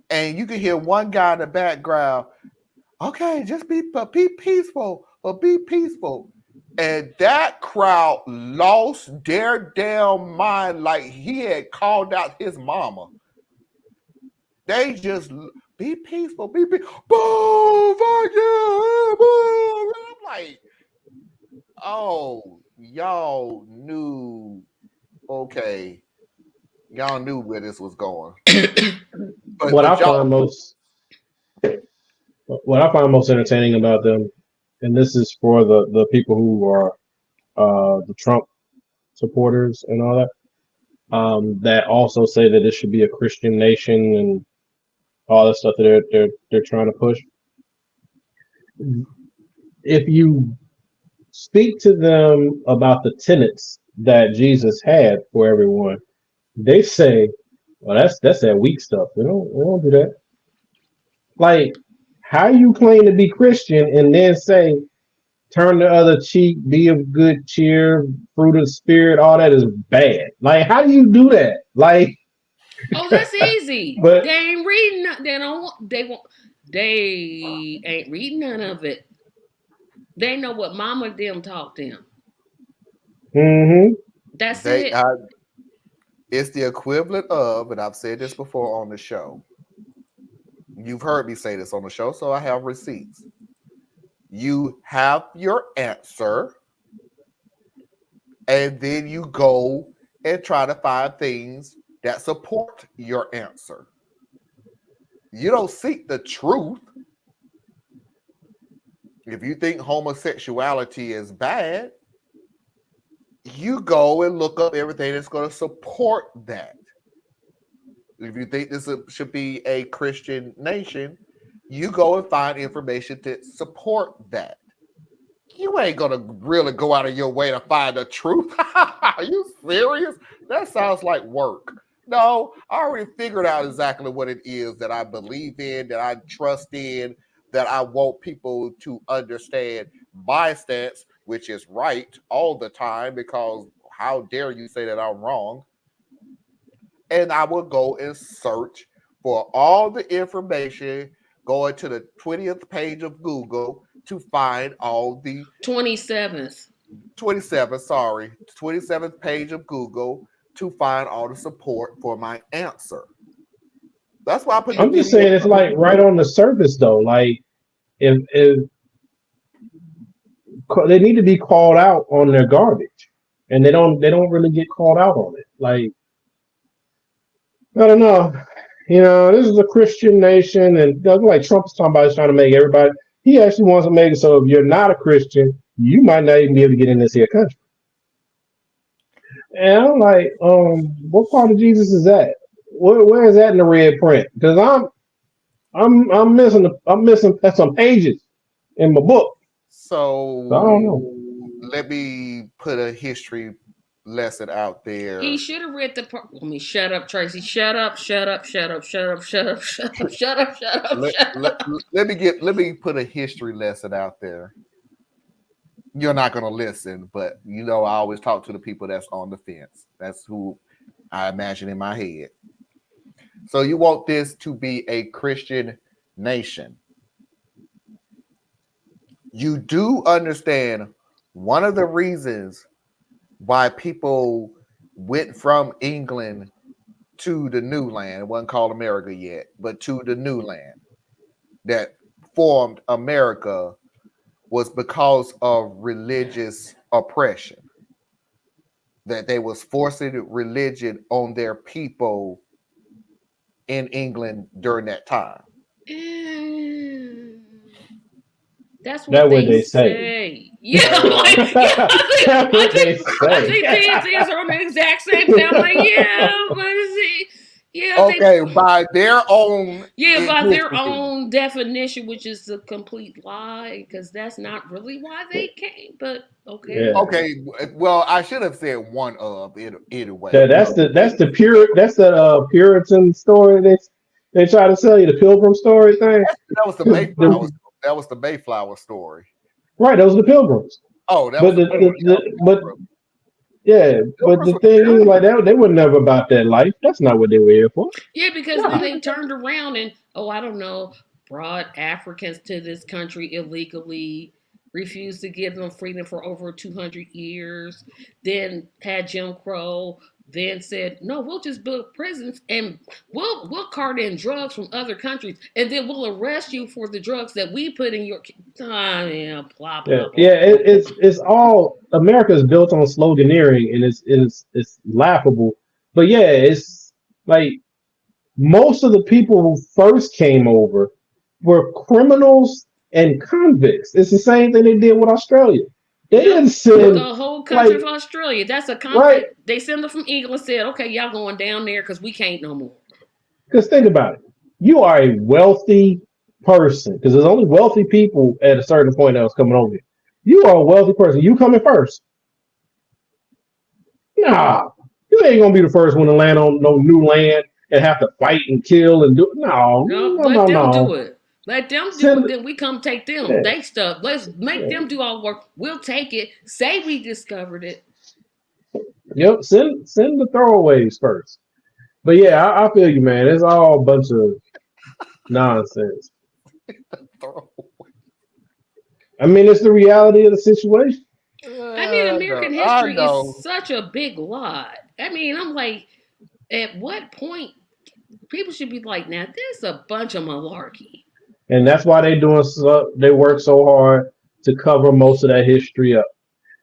And you can hear one guy in the background, okay, just be peaceful, but be peaceful. And that crowd lost their damn mind like he had called out his mama. They just be peaceful, be peaceful. Boo, fuck you, boo. I'm like, oh, y'all knew, okay, y'all knew where this was going. What I find most entertaining about them, and this is for the people who are the Trump supporters and all that, that also say that it should be a Christian nation and all that stuff that they're trying to push. If you speak to them about the tenets that Jesus had for everyone, they say, "Well, that's that weak stuff. We don't do that." Like, how you claim to be Christian and then say, "Turn the other cheek, be of good cheer, fruit of the spirit," all that is bad. Like, how do you do that? Like, Oh, that's easy. But they ain't reading. They don't. They won't. They ain't reading none of it. They know what Mama them taught them. That's it. It's the equivalent of, and I've said this before on the show. You've heard me say this on the show, so I have receipts. You have your answer, and then you go and try to find things that support your answer. You don't seek the truth. If you think homosexuality is bad, you go and look up everything that's going to support that. If you think this should be a Christian nation, you go and find information to support that. You ain't going to really go out of your way to find the truth. Are you serious? That sounds like work. No, I already figured out exactly what it is that I believe in, that I trust in, that I want people to understand my stance, which is right all the time, because how dare you say that I'm wrong? And I will go and search for all the information, going to the 20th page of Google to find all the 27th, 27th page of Google to find all the support for my answer. That's why I put I'm just saying it's like right on the surface though. Like if they need to be called out on their garbage, and they don't really get called out on it. Like, I don't know. This is a Christian nation, and like Trump's talking about, is trying to make everybody. He actually wants to make it so if you're not a Christian, you might not even be able to get in this here country. And I'm like, what part of Jesus is that? Where is that in the red print? Because I'm missing some pages in my book. So I don't know. Let me put a history lesson out there. He should have read the part. Let me shut up, Tracy. Shut up, shut up, shut up, shut up, shut up, shut up, shut up, shut up, shut up. Let me put a history lesson out there. You're not gonna listen, but I always talk to the people that's on the fence. That's who I imagine in my head. So you want this to be a Christian nation. You do understand one of the reasons why people went from England to the new land. It wasn't called America yet, but to the new land that formed America was because of religious oppression. That they was forcing religion on their people in England during that time. That's what they say. Yeah, That's what they say. I think these are the exact same thing. I'm like, yeah, but see, yeah, okay, by their own, by their own definition, which is a complete lie, because that's not really why they came. But okay, Yeah. Okay, well, I should have said one of it anyway. That's the Puritan story they try to sell you, the Pilgrim story thing. That was the Mayflower. That was the Mayflower story. Right, those are the Pilgrims. Oh, that but was but the thing is, like that, they were never about that life. That's not what they were here for. Yeah, because then they turned around and I don't know, brought Africans to this country illegally, refused to give them freedom for over 200 years, then had Jim Crow, then said, no, we'll just build prisons and we'll cart in drugs from other countries, and then we'll arrest you for the drugs that we put in your blah blah blah. It's all America is built on sloganeering, and it's laughable. But yeah, it's like most of the people who first came over were criminals and convicts. It's the same thing they did with Australia. They didn't send the whole country of Australia. That's a convict. Right. They send them from England. Said, okay, y'all going down there because we can't no more. Because think about it, you are a wealthy person. Because there's only wealthy people at a certain point that was coming over here. You are a wealthy person. You coming first? Nah, you ain't gonna be the first one to land on no new land and have to fight and kill and do. No. Let them do it. Let them do it. Then we come take them. They stuff. Let's make them do all the work. We'll take it. Say we discovered it. Yep. Send the throwaways first. But yeah, I feel you, man. It's all a bunch of nonsense. I mean, it's the reality of the situation. I mean, American history is such a big lie. I mean, I'm like, at what point people should be like, now this is a bunch of malarkey. And that's why they work so hard to cover most of that history up,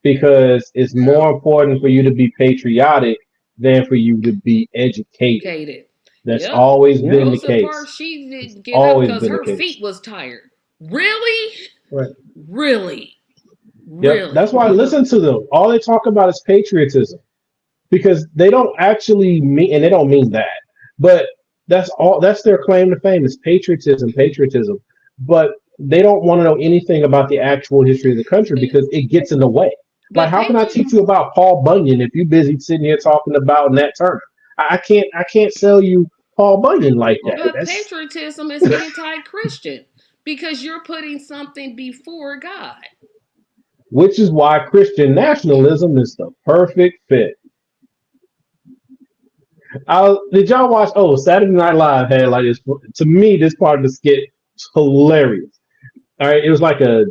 because it's more important for you to be patriotic than for you to be educated. That's always been the case. Parks, she didn't get up because her feet was tired. Really? Right. Really? Yep. That's why I listen to them. All they talk about is patriotism, because they don't actually mean, and they don't mean that, but that's their claim to fame is patriotism. But they don't want to know anything about the actual history of the country because it gets in the way. Like, how can I teach you about Paul Bunyan if you're busy sitting here talking about Nat Turner? I can't sell you Paul Bunyan like that. But patriotism is anti-Christian because you're putting something before God. Which is why Christian nationalism is the perfect fit. Did y'all watch? Saturday Night Live had like this. To me, this part of the skit was hilarious. All right, it was like a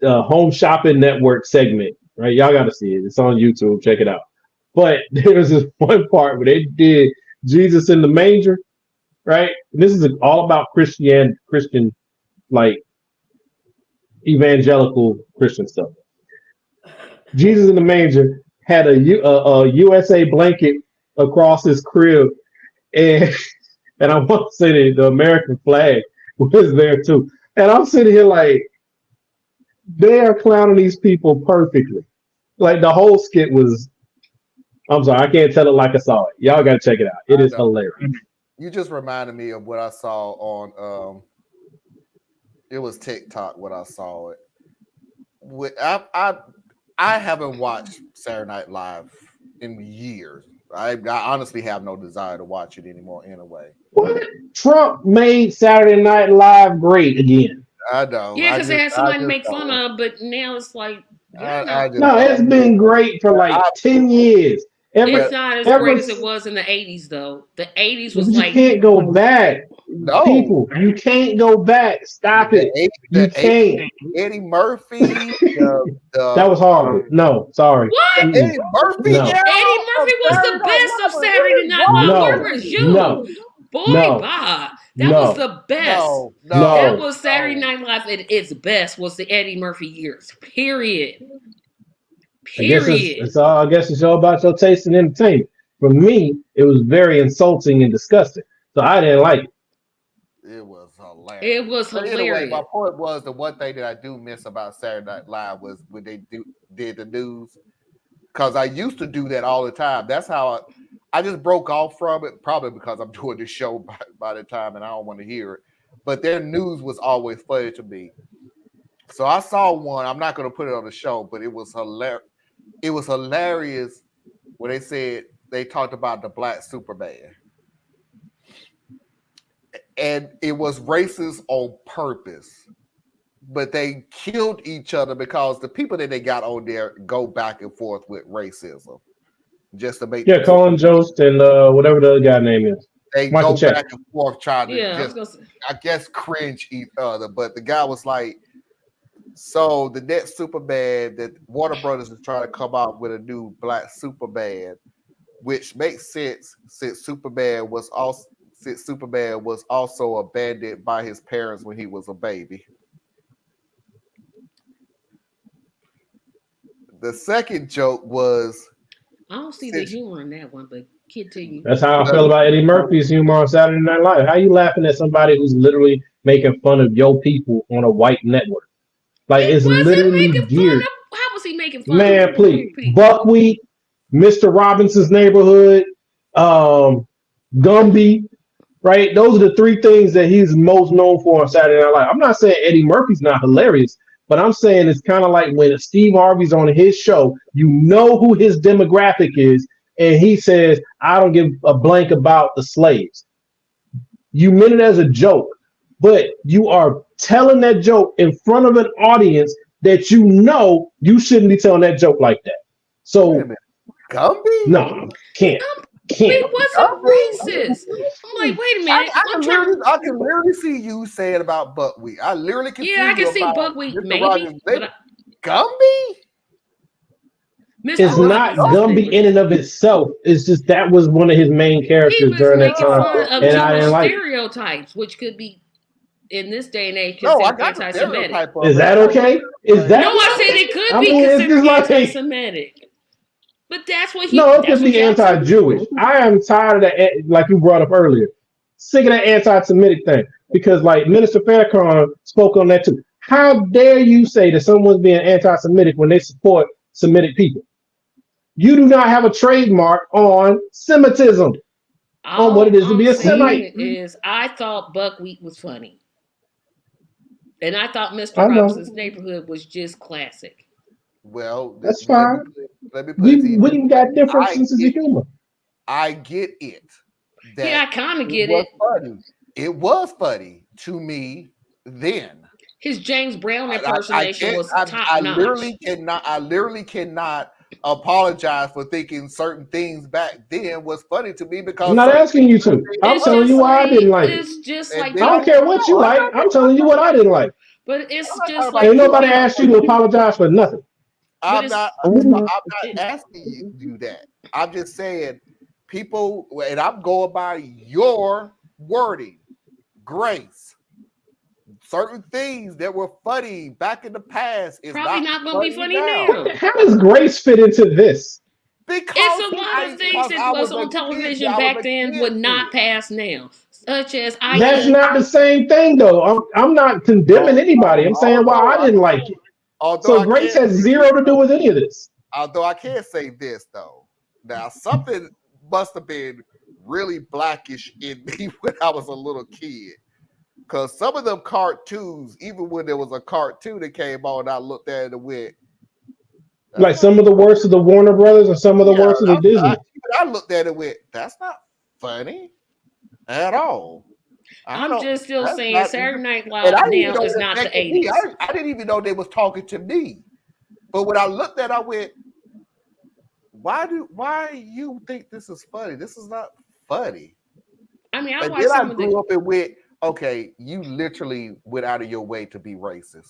home shopping network segment. Right, y'all got to see it. It's on YouTube. Check it out. But there was this one part where they did Jesus in the manger. Right, this is all about Christian like evangelical Christian stuff. Jesus in the manger had a USA blanket across his crib, and I want to say the American flag was there too. And I'm sitting here like, they are clowning these people perfectly. Like, the whole skit was, I'm sorry, I can't tell it like I saw it. Y'all got to check it out. It is hilarious. You just reminded me of what I saw on, it was TikTok what I saw it. I haven't watched Saturday Night Live in years. I honestly have no desire to watch it anymore anyway. What? Trump made Saturday Night Live great again. I know. Yeah, because they had somebody to make fun of, but now it's like... No, it's been great for like 10 years. It's not as great as it was in the 80s, though. The 80s was you like. can't go back. No. People, you can't go back. Stop it. You can't. Eddie Murphy. That was horrible. No, sorry. What? Eddie Murphy. No. Eddie Murphy was the best of Saturday Night Live. No. Where was you? No. Boy, No. Bob. That No. was the best. No. That was Saturday Night Live at its best, was the Eddie Murphy years. Period. I guess it's all about your taste in entertainment. For me, it was very insulting and disgusting. So I didn't like it. It was hilarious. It was hilarious. Anyway, my point was the one thing that I do miss about Saturday Night Live was when they did the news. Because I used to do that all the time. That's how I just broke off from it, probably because I'm doing this show by the time and I don't want to hear it. But their news was always funny to me. So I saw one. I'm not going to put it on the show, but it was hilarious. It was hilarious when they talked about the black Superman. And it was racist on purpose. But they killed each other because the people that they got on there go back and forth with racism. Just to make Colin Jost and whatever the other guy name is. They Michael go Check. back and forth trying to I guess cringe each other. But the guy was like, so the next Superman that Warner Brothers is trying to come out with a new black Superman, which makes sense since Superman was also abandoned by his parents when he was a baby. The second joke was I don't see the humor in that one, but continue. That's how I feel about Eddie Murphy's humor on Saturday Night Live. How you laughing at somebody who's literally making fun of your people on a white network? Like it's literally geared. How was he making fun? Man, of please, people? Buckwheat, Mr. Robinson's Neighborhood, Gumby, right? Those are the three things that he's most known for on Saturday Night Live. I'm not saying Eddie Murphy's not hilarious, but I'm saying it's kind of like when Steve Harvey's on his show, you know who his demographic is, and he says, I don't give a blank about the slaves. You meant it as a joke, but you are telling that joke in front of an audience that you know you shouldn't be telling that joke like that. So, Gumby? No, can't. It wasn't racist. I'm like, wait a minute. I can literally see you saying about Buckwheat. I literally can see I can see about Buckwheat, Mr. maybe. Rogers. But Gumby? It's not Gumby in and of itself. It's just that was one of his main characters during that time, of and I didn't like it. stereotypes, which could be in this day and age No, I considered got the anti-Semitic. stereotype of Is that okay? Is that? No, I said it could I be mean, it's considered just like- anti-Semitic. But that's what he. No, it that's could what be y'all said. anti-Jewish. I am tired of that, like you brought up earlier. Sick of that anti-Semitic thing because, like Minister Farrakhan spoke on that too. How dare you say that someone's being anti-Semitic when they support Semitic people? You do not have a trademark on Semitism, on what it is to be a Semite. Is I thought Buckwheat was funny, and I thought Mr. Robinson's Neighborhood was just classic. Well, That's fine. Let me put it to you. We got different senses of humor. I get it. I kind of get was it. Funny. It was funny to me then. His James Brown impersonation was top notch. I literally cannot apologize for thinking certain things back then was funny to me because I'm not asking you to. I'm telling you why I didn't like it. It's just like I don't care what you like. I'm telling you what I didn't like. But it's just like Ain't nobody asked you to apologize for nothing. I'm not asking you to do that. I'm just saying people, and I'm going by your wording, Grace. Certain things that were funny back in the past is probably not going to be funny now. now. How does Grace fit into this? It's a lot of things that was on television back then would not pass now, such as I. That's not the same thing, though. I'm not condemning anybody. I'm saying why I didn't like it. So Grace has zero to do with any of this. Although I can't say this though. Now something must have been really blackish in me when I was a little kid. Because some of them cartoons, even when there was a cartoon that came on, I looked at it and went. Like some of the worst of the Warner Brothers and some of the worst of the Disney. I looked at it and went, that's not funny at all. I'm just still saying Saturday Night Live now is not the 80s. I didn't even know they was talking to me. But when I looked at it, I went, why you think this is funny? This is not funny. I mean, I And watched then I some of grew the. up and went, okay, you literally went out of your way to be racist.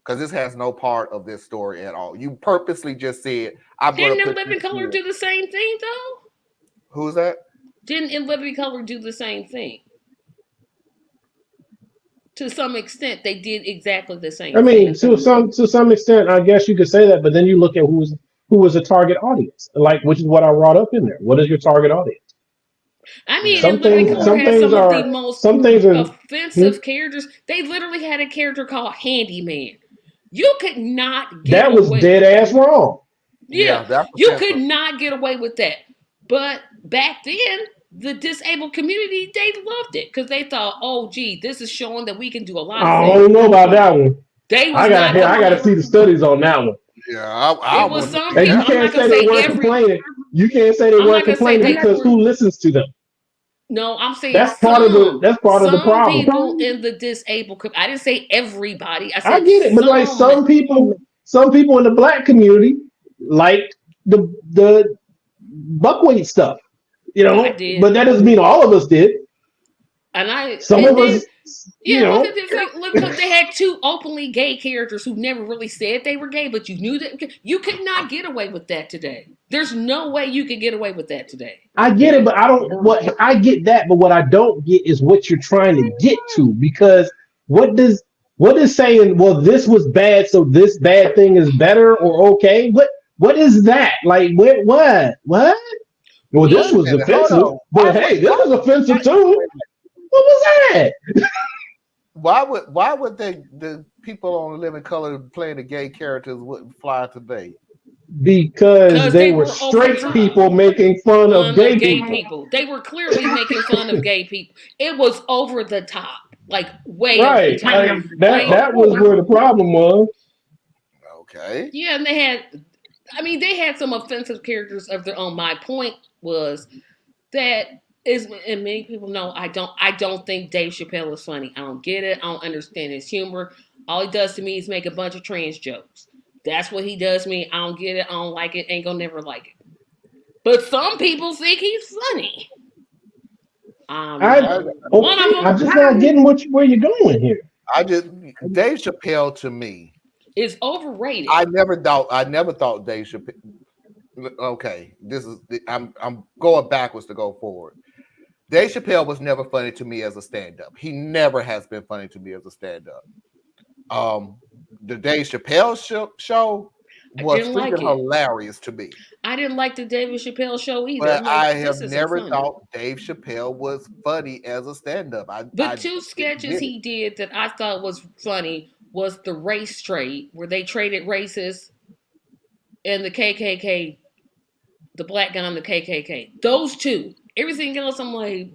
Because this has no part of this story at all. You purposely just said, I'm going to Didn't In put Living this Color in. do the same thing though? Who's that? Didn't In Living Color do the same thing? To some extent, they did exactly the same I mean, thing. to some extent, I guess you could say that. But then you look at who was the target audience, like which is what I brought up in there. What is your target audience? I mean, Some In Living things, Color some has things some of the are, most some things are. offensive characters. They literally had a character called Handyman. You could not get That was away. dead ass wrong. Yeah, that's you offensive. could not get away with that. But back then, the disabled community, they loved it because they thought, oh, gee, this is showing that we can do a lot of I things. don't know about that one. They was I not gotta see the studies on that one. Yeah, I It was would. some And you people. I'm not can't gonna say they say weren't every. complaining. You can't say they I'm weren't not gonna say complaining they because were. who listens to them? No, I'm saying That's part of the. That's part of the some problem. people in the disabled. I didn't say everybody. I I said get it, but like some. some people in the black community like the buckwheat stuff, I did. But that doesn't mean all of us did. And Some of then us, yeah, look at this. Look, they had two openly gay characters who never really said they were gay, but you knew that you could not get away with that today. There's no way you could get away with that today. I get it, but I don't. What I get that, but what I don't get is what you're trying to get to. Because what is saying? Well, this was bad, so this bad thing is better or okay. What is that? Like what? Well, this was offensive, but hey, this is offensive too. What was that? Why would the people on Living Color playing the gay characters wouldn't fly today? Because they were straight people making fun of gay people. They were clearly making fun of gay people. It was over the top, like way over the Right. top. That was where the problem was. Okay. Yeah, and they had some offensive characters of their own. My point was that and many people know I don't think Dave Chappelle is funny. I don't get it. I don't understand his humor. All he does to me is make a bunch of trans jokes. That's what he does to me. I don't get it. I don't like it. Ain't gonna never like it. But some people think he's funny. I'm just not getting where you're going here. Dave Chappelle to me is overrated. I never thought Dave Chappelle. Okay, I'm going backwards to go forward. Dave Chappelle was never funny to me as a stand-up. He never has been funny to me as a stand-up. The Dave Chappelle show was freaking hilarious to me. I didn't like the Dave Chappelle show either. But I have never thought Dave Chappelle was funny as a stand-up. The two sketches he did that I thought was funny was the race trade, where they traded races, and the KKK, the black guy on the KKK. Those two. Everything else, I'm like,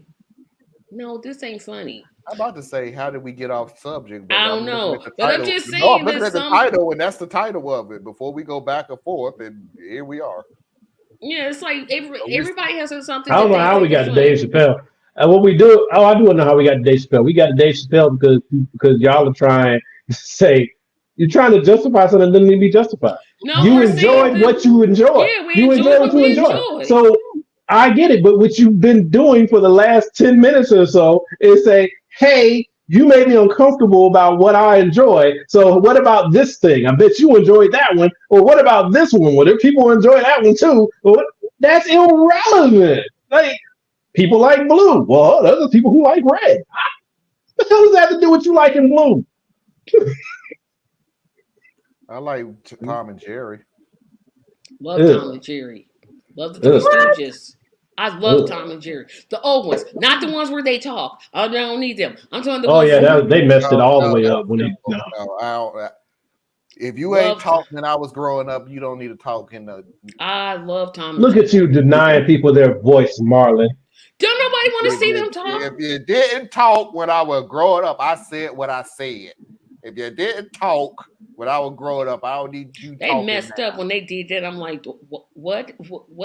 no, this ain't funny. I'm about to say, how did we get off subject? But I don't know. But I'm just saying. I'm looking at the title, and that's the title of it. Before we go back and forth, and here we are. Yeah, it's like everybody has something. I don't know how we got to Dave Chappelle. What we do? Oh, I do know how we got to Dave Chappelle. We got to Dave Chappelle because y'all are trying to say you're trying to justify something that doesn't need to be justified. No, you enjoyed what you enjoyed. Yeah, you enjoyed what you enjoyed. So I get it, but what you've been doing for the last 10 minutes or so is say, hey, you made me uncomfortable about what I enjoy. So what about this thing? I bet you enjoyed that one. Or what about this one? Well, if people enjoy that one too, that's irrelevant. Like, people like blue. Well, those are people who like red. What the hell does that have to do with you liking blue? I like Tom and Jerry. Love Tom and Jerry. Love the Three Stooges. I love Tom and Jerry. The old ones, not the ones where they talk. I don't need them. I'm talking the ones. They messed it all the way up. If you ain't talking when I was growing up, you don't need to talk in the. I love Tom. Look at you denying people their voice, Marlon. Don't nobody want to see them talk. If you didn't talk when I was growing up, I said what I said. If you didn't talk when I was growing up, I don't need you. They messed up when they did that. I'm like, what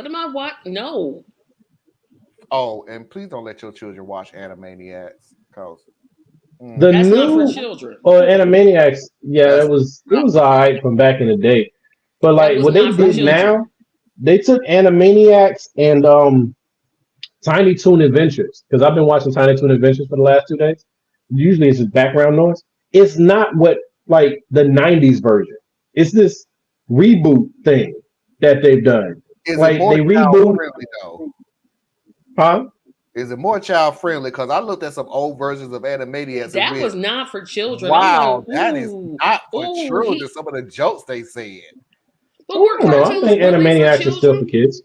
am I watching? No. Oh, and please don't let your children watch Animaniacs, cause that's not for children. Animaniacs, yeah, it was all right from back in the day, but like what they did now, they took Animaniacs and Tiny Toon Adventures, because I've been watching Tiny Toon Adventures for the last 2 days. Usually it's just background noise. It's not what like the 90s version. It's this reboot thing that they've done. Is like it more they child reboot, friendly though? huh? Is it more child friendly? Because I looked at some old versions of Animaniacs and That went, was not for children. wow, I'm like, that is ooh, not for ooh, children. Some of the jokes they said. But I were don't know. I cartoons think really for Animaniacs are still for children? kids.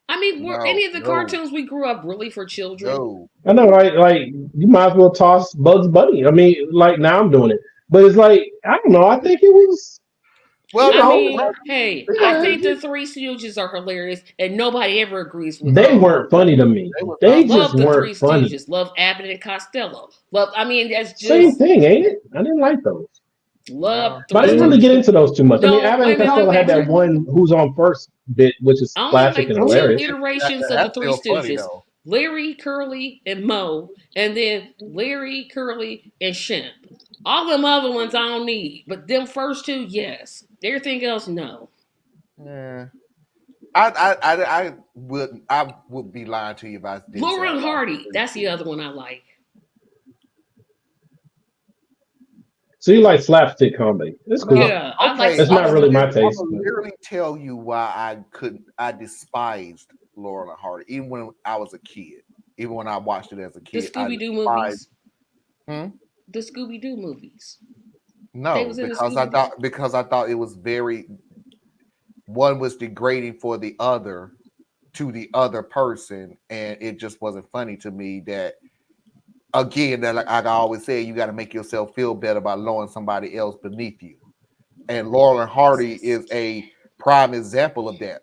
I mean, were No, any of the no, cartoons we grew up really for children? no. I know, like you might as well toss Bugs Bunny. I mean, like now I'm doing it, but it's like I don't know. I think it was, Well, you I know, mean, hey, I think the Three Stooges are hilarious, and nobody ever agrees with they me. weren't funny to me. They was They not funny. just Love the Three weren't funny. Stooges. Love Abbott and Costello. Love. I mean, that's Same just thing, ain't it? I didn't like those, love but I Three didn't really Stooges. get into those too much. I mean, No, Abbott and wait a minute, Costello wait a had that minute. one "Who's on First" bit, which is I only classic and like two hilarious. iterations of the That's Three still funny Stooges: though. Larry, Curly, and Moe, and then Larry, Curly, and Shemp. All them other ones I don't need, but them first two, yes. Everything else, no. Yeah. I would be lying to you if I didn't say Laura I and watched Hardy, that's the other one I like. So you like slapstick comedy? It's cool. Yeah, I like Okay, It's not really my slapstick. I'm taste. gonna literally tell you why I despised Laurel and Hardy, even when I was a kid. Even when I watched it as a The kid, I Scooby Doo despised. movies. Hmm? The Scooby Doo movies. They No, was in the because I Scooby Doo. thought it was very one was degrading for the other to the other person, and it just wasn't funny to me that again that like I always say you got to make yourself feel better by lowering somebody else beneath you. And Laurel and Hardy is a prime example of that.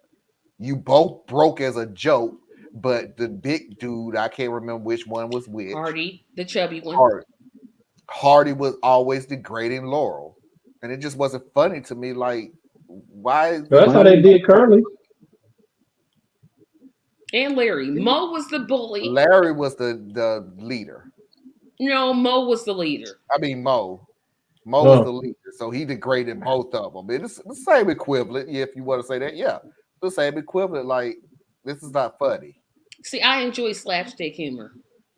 You both broke as a joke, but the big dude, I can't remember which one was which. Hardy, the chubby one. Hardy was always degrading Laurel, and it just wasn't funny to me. Like, why? Well, that's how they did Curly. And Larry. Mo was the bully. Larry was the leader. No, Mo was the leader. I mean, Mo was the leader, so he degraded both of them. It's the same equivalent, if you want to say that. Yeah, the same equivalent. Like, this is not funny. See, I enjoy slapstick humor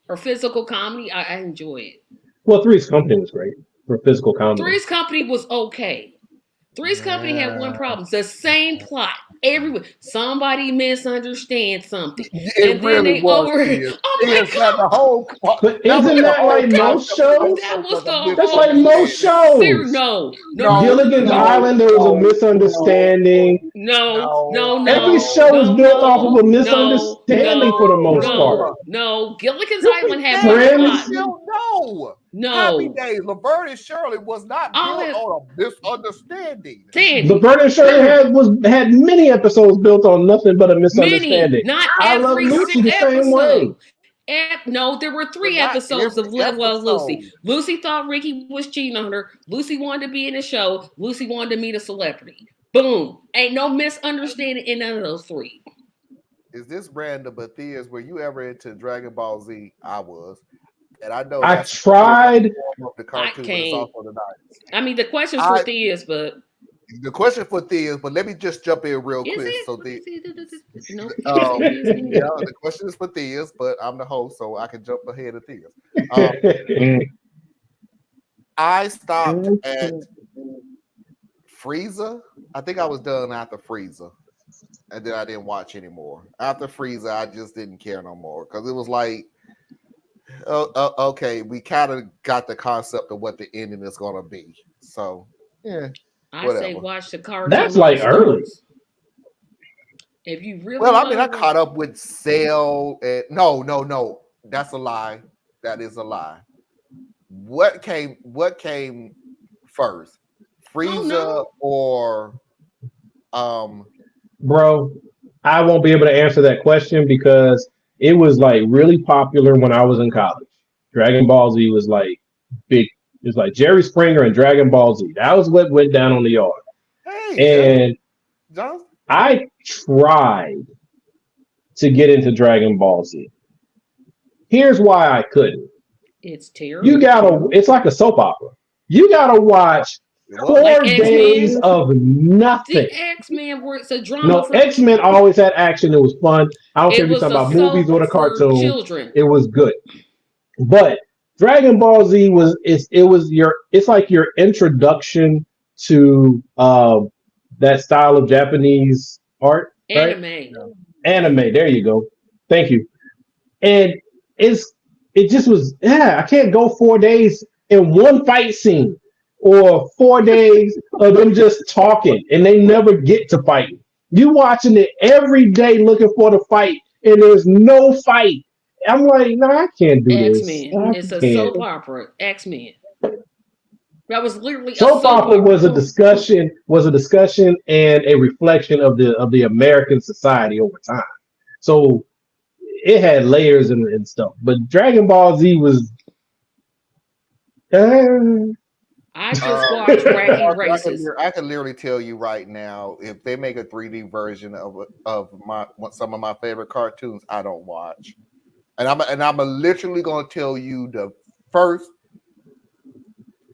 or physical comedy. I enjoy it. Well, Three's Company was great for physical comedy. Three's Company was okay. Three's Company had one problem: the same plot everywhere. Somebody misunderstands something, It and then really they was. over. It. Oh my It's not god! the whole. But isn't that like most shows? That was the That's whole. like most shows. No. Gilligan's Island, there was a misunderstanding. No. Every show is built off of a misunderstanding for the most part. No, Gilligan's Island had one Friends? plot. No. Happy Days, Laverne and Shirley was not built on a misunderstanding. Laverne and Shirley had many episodes built on nothing but a misunderstanding. Not I Love every Lucy the same way. No, there were 3 episodes of Live Well Lucy. Lucy thought Ricky was cheating on her. Lucy wanted to be in the show. Lucy wanted to meet a celebrity. Boom. Ain't no misunderstanding in none of those 3. Is this random? But Theas, were you ever into Dragon Ball Z? I was. And I know I tried. The cartoon, but it's also the 90s. I mean, the question's for Theas, but the question for Theas, but let me just jump in real quick. So no. The question is for Theas, but I'm the host, so I can jump ahead of Theas. I stopped at Frieza. I think I was done after Frieza, and then I didn't watch anymore. After Frieza, I just didn't care no more because it was like, okay, we kind of got the concept of what the ending is going to be. So, yeah. I say watch the cartoon. That's like early. If you really well, I mean, I caught up with Cell. And, no, that's a lie. That is a lie. What came first, Frieza or Bro, I won't be able to answer that question because it was like really popular when I was in college. Dragon Ball Z was like big. It was like Jerry Springer and Dragon Ball Z. That was what went down on the yard. And I tried to get into Dragon Ball Z. Here's why I couldn't. It's terrible. It's like a soap opera. You gotta watch Well, 4 Like days X-Men. of nothing. The X-Men were it's a drama No, for X-Men always had action. It was fun. I don't care it if you're was talking a about movies or soap the for cartoon. children. It was good. But Dragon Ball Z was it's like your introduction to that style of Japanese art, right? Anime. Anime. There you go. Thank you. And it just was I can't go 4 days in one fight scene or 4 days of them just talking and they never get to fight. You watching it every day looking for the fight and there's no fight. I'm like, no, I can't do this. X-Men. I It's a can't. soap opera. X-Men. That was literally a Soap soap opera opera. was a discussion and a reflection of the American society over time. So it had layers and stuff. But Dragon Ball Z was I just watched Wacky Races. I can literally tell you right now, if they make a 3D version of some of my favorite cartoons, I don't watch. And I'm literally going to tell you the first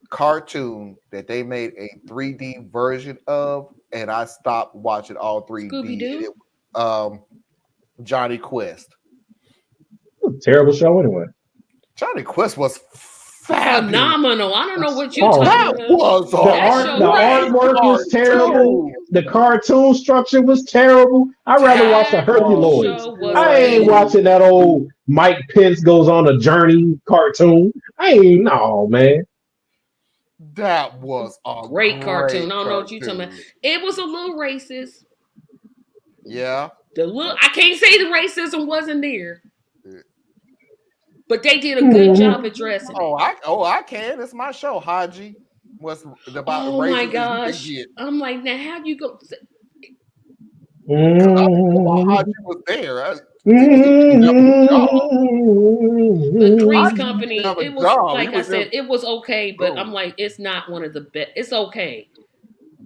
cartoon that they made a 3D version of, and I stopped watching all 3D. Scooby-Doo? Johnny Quest. Terrible show anyway. Johnny Quest was phenomenal. I don't know what you're Oh, talking about. the artwork was terrible. The cartoon structure was terrible. I'd rather watch the Herculoids. I ain't watching that old Mike Pence goes on a journey cartoon. No, man. That was a great cartoon. I don't know what you're talking about. It was a little racist. Yeah. I can't say the racism wasn't there. But they did a good job addressing it. I can. It's my show. Haji was about oh racism. My gosh. I'm like, now how do you go? Haji was there. The Three's Company. It was like I said, it was okay, but I'm like, it's not one of the best. It's okay.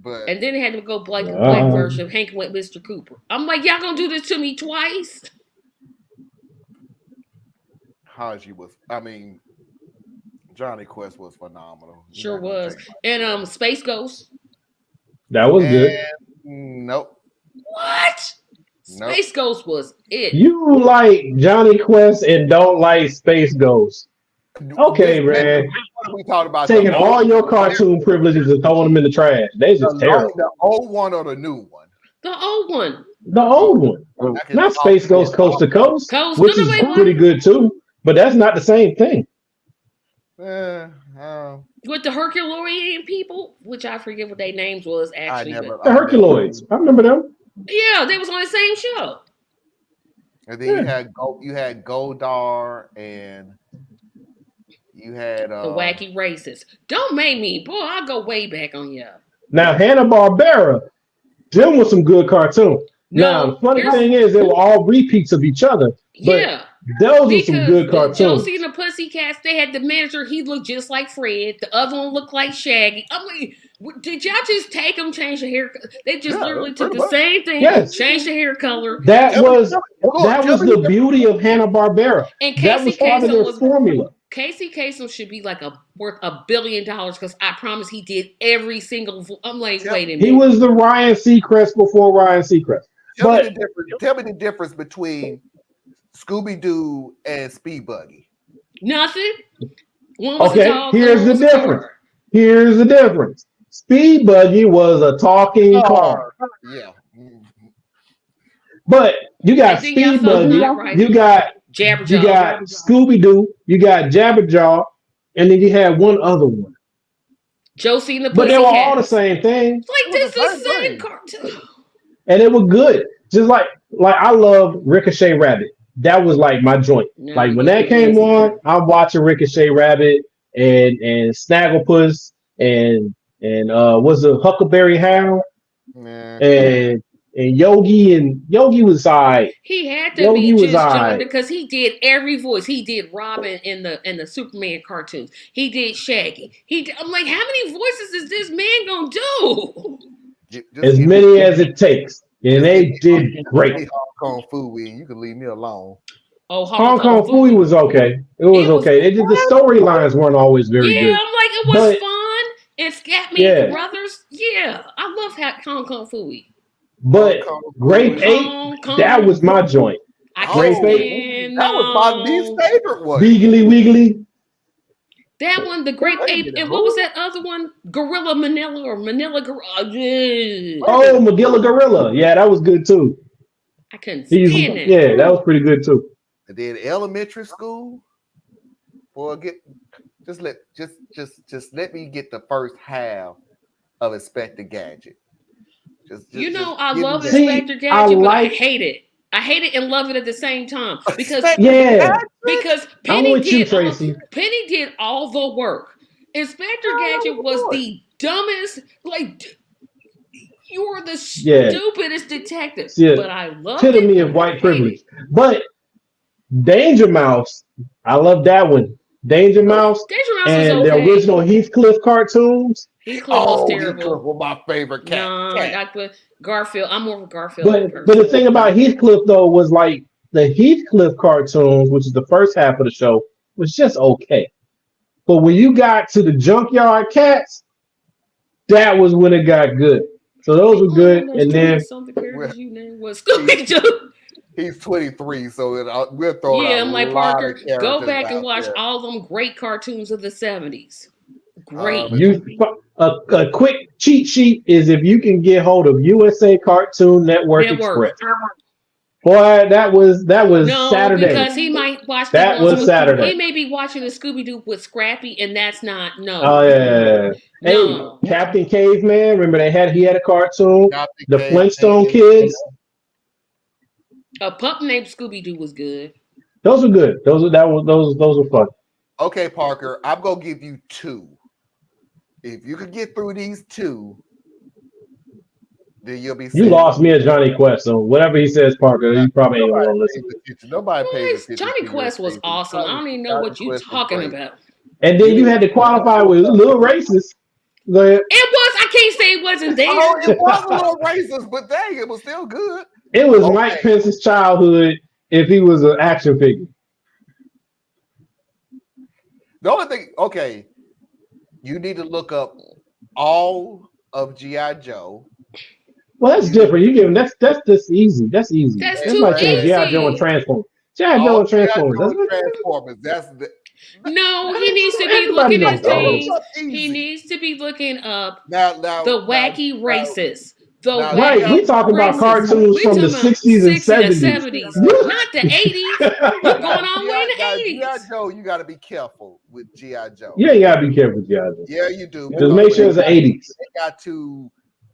And then they had to go black version of Hank with Mr. Cooper. I'm like, y'all gonna do this to me twice? Haji was. Johnny Quest was phenomenal. Sure was. And Space Ghost. That was good. Nope. What? Nope. Space Ghost was it. You like Johnny Quest and don't like Space Ghost. Okay, man. We talked about taking all your cartoon privileges and throwing them in the trash. They just terrible. The old one or the new one? The old one. The old one. Not Space Ghost Coast to Coast, which is pretty good too. But that's not the same thing. With the Herculoian people, which I forget what their names was actually. The Herculoids. I remember them. Yeah, they was on the same show. And then you had Goldar and you had the Wacky Races. Don't make me, boy. I'll go way back on y'all. Now Hanna-Barbera, them was some good cartoons. Now the funny thing is they were all repeats of each other. But those were some good cartoons. Josie and the Pussycats, they had the manager. He looked just like Fred. The other one looked like Shaggy. I'm like, did y'all just take them, change the hair? They just literally took the same thing, changed the hair color. That was the beauty of Hanna-Barbera. And that was part of their formula. Casey Kasem should be like worth $1 billion because I promise he did every single. I'm like, wait a minute. He was the Ryan Seacrest before Ryan Seacrest. Tell me the difference between Scooby-Doo and Speed Buggy. Nothing. Here's the difference. Here's the difference. Speed Buggy was a talking car. Yeah. But you got Speed Buggy, you got Scooby-Doo, you got Jabberjaw, and then you had one other one. Josie and the Pussycats. But they were all the same thing. Like this is the same cartoon. And it was good. Just like I love Ricochet Rabbit. That was like my joint. Like when that came on, I'm watching Ricochet Rabbit and Snagglepuss and was it Huckleberry Hound and Yogi was alright. He had to be just joined because he did every voice. He did Robin in the Superman cartoons. He did Shaggy. I'm like, how many voices is this man gonna do? As many as it takes. And they did great. Hong Kong Phooey, you can leave me alone. Oh, Hong Kong Phooey was okay. It was okay. The storylines weren't always very good. Yeah, I'm like, it was fun And Scat Me Brothers, yeah, I love Hong Kong Phooey. But Grape 8, that was my joint. Grape 8. That was my least favorite one. Wiggly Wiggly. That one, the Grape 8, and what was that other one? Gorilla Manila or Manila Gorilla. Oh, Magilla Gorilla. Yeah, that was good too. I couldn't stand it. Yeah, that was pretty good too. And then elementary school, boy, just let me get the first half of Inspector Gadget. I love Inspector Gadget, but I hate it. I hate it and love it at the same time because Penny did all the work. Inspector Gadget was the dumbest, you were the stupidest detective. Yeah. But I love Epitome of white privilege. But Danger Mouse, I love that one. Danger Mouse and the original Heathcliff cartoons. Heathcliff was terrible. Heathcliff was my favorite cat. No, Garfield. I'm more of a Garfield person. But the thing about Heathcliff though was like the Heathcliff cartoons, which is the first half of the show, was just okay. But when you got to the Junkyard Cats, that was when it got good. So those were good, and then he's 23, so we're throwing. Yeah, I'm like Parker. Go back and watch all them great cartoons of the 70s. Great. A quick cheat sheet is if you can get hold of USA Cartoon Network. Express. Boy, that was Saturday. Because he might watch that was Saturday. He may be watching the Scooby Doo with Scrappy, and that's not Oh yeah. No. Hey, Captain Caveman. Remember he had a cartoon. The Flintstone Kids. A pup named Scooby Doo was good. Those were good. Those were fun. Okay, Parker, I'm gonna give you 2. If you could get through these 2, then you'll be. You lost me at Johnny Quest, so whatever he says, Parker, you probably ain't gonna listen. Nobody pays attention. Johnny Quest was awesome. I don't even know what you're talking about. And then you had to qualify with a little racist. It was. I can't say it wasn't there. Oh, it was a little racist, but dang, it was still good. It was Mike Pence's childhood if he was an action figure. The only thing, you need to look up all of G.I. Joe. Well, that's different. You give him that's easy. That's easy. That's too like easy. G.I. Joe and Transformers. G.I. Joe and Transformers. No, he needs to be looking at things. He needs to be looking up the wacky racists. Right, we talking about cartoons from the 60s and 70s. Not the 80s. You're going on way in the 80s. G.I. Joe, you got to be careful with G.I. Joe. Yeah, you got to be careful with G.I. Joe. Yeah, you do. Just make sure it's the 80s. They got to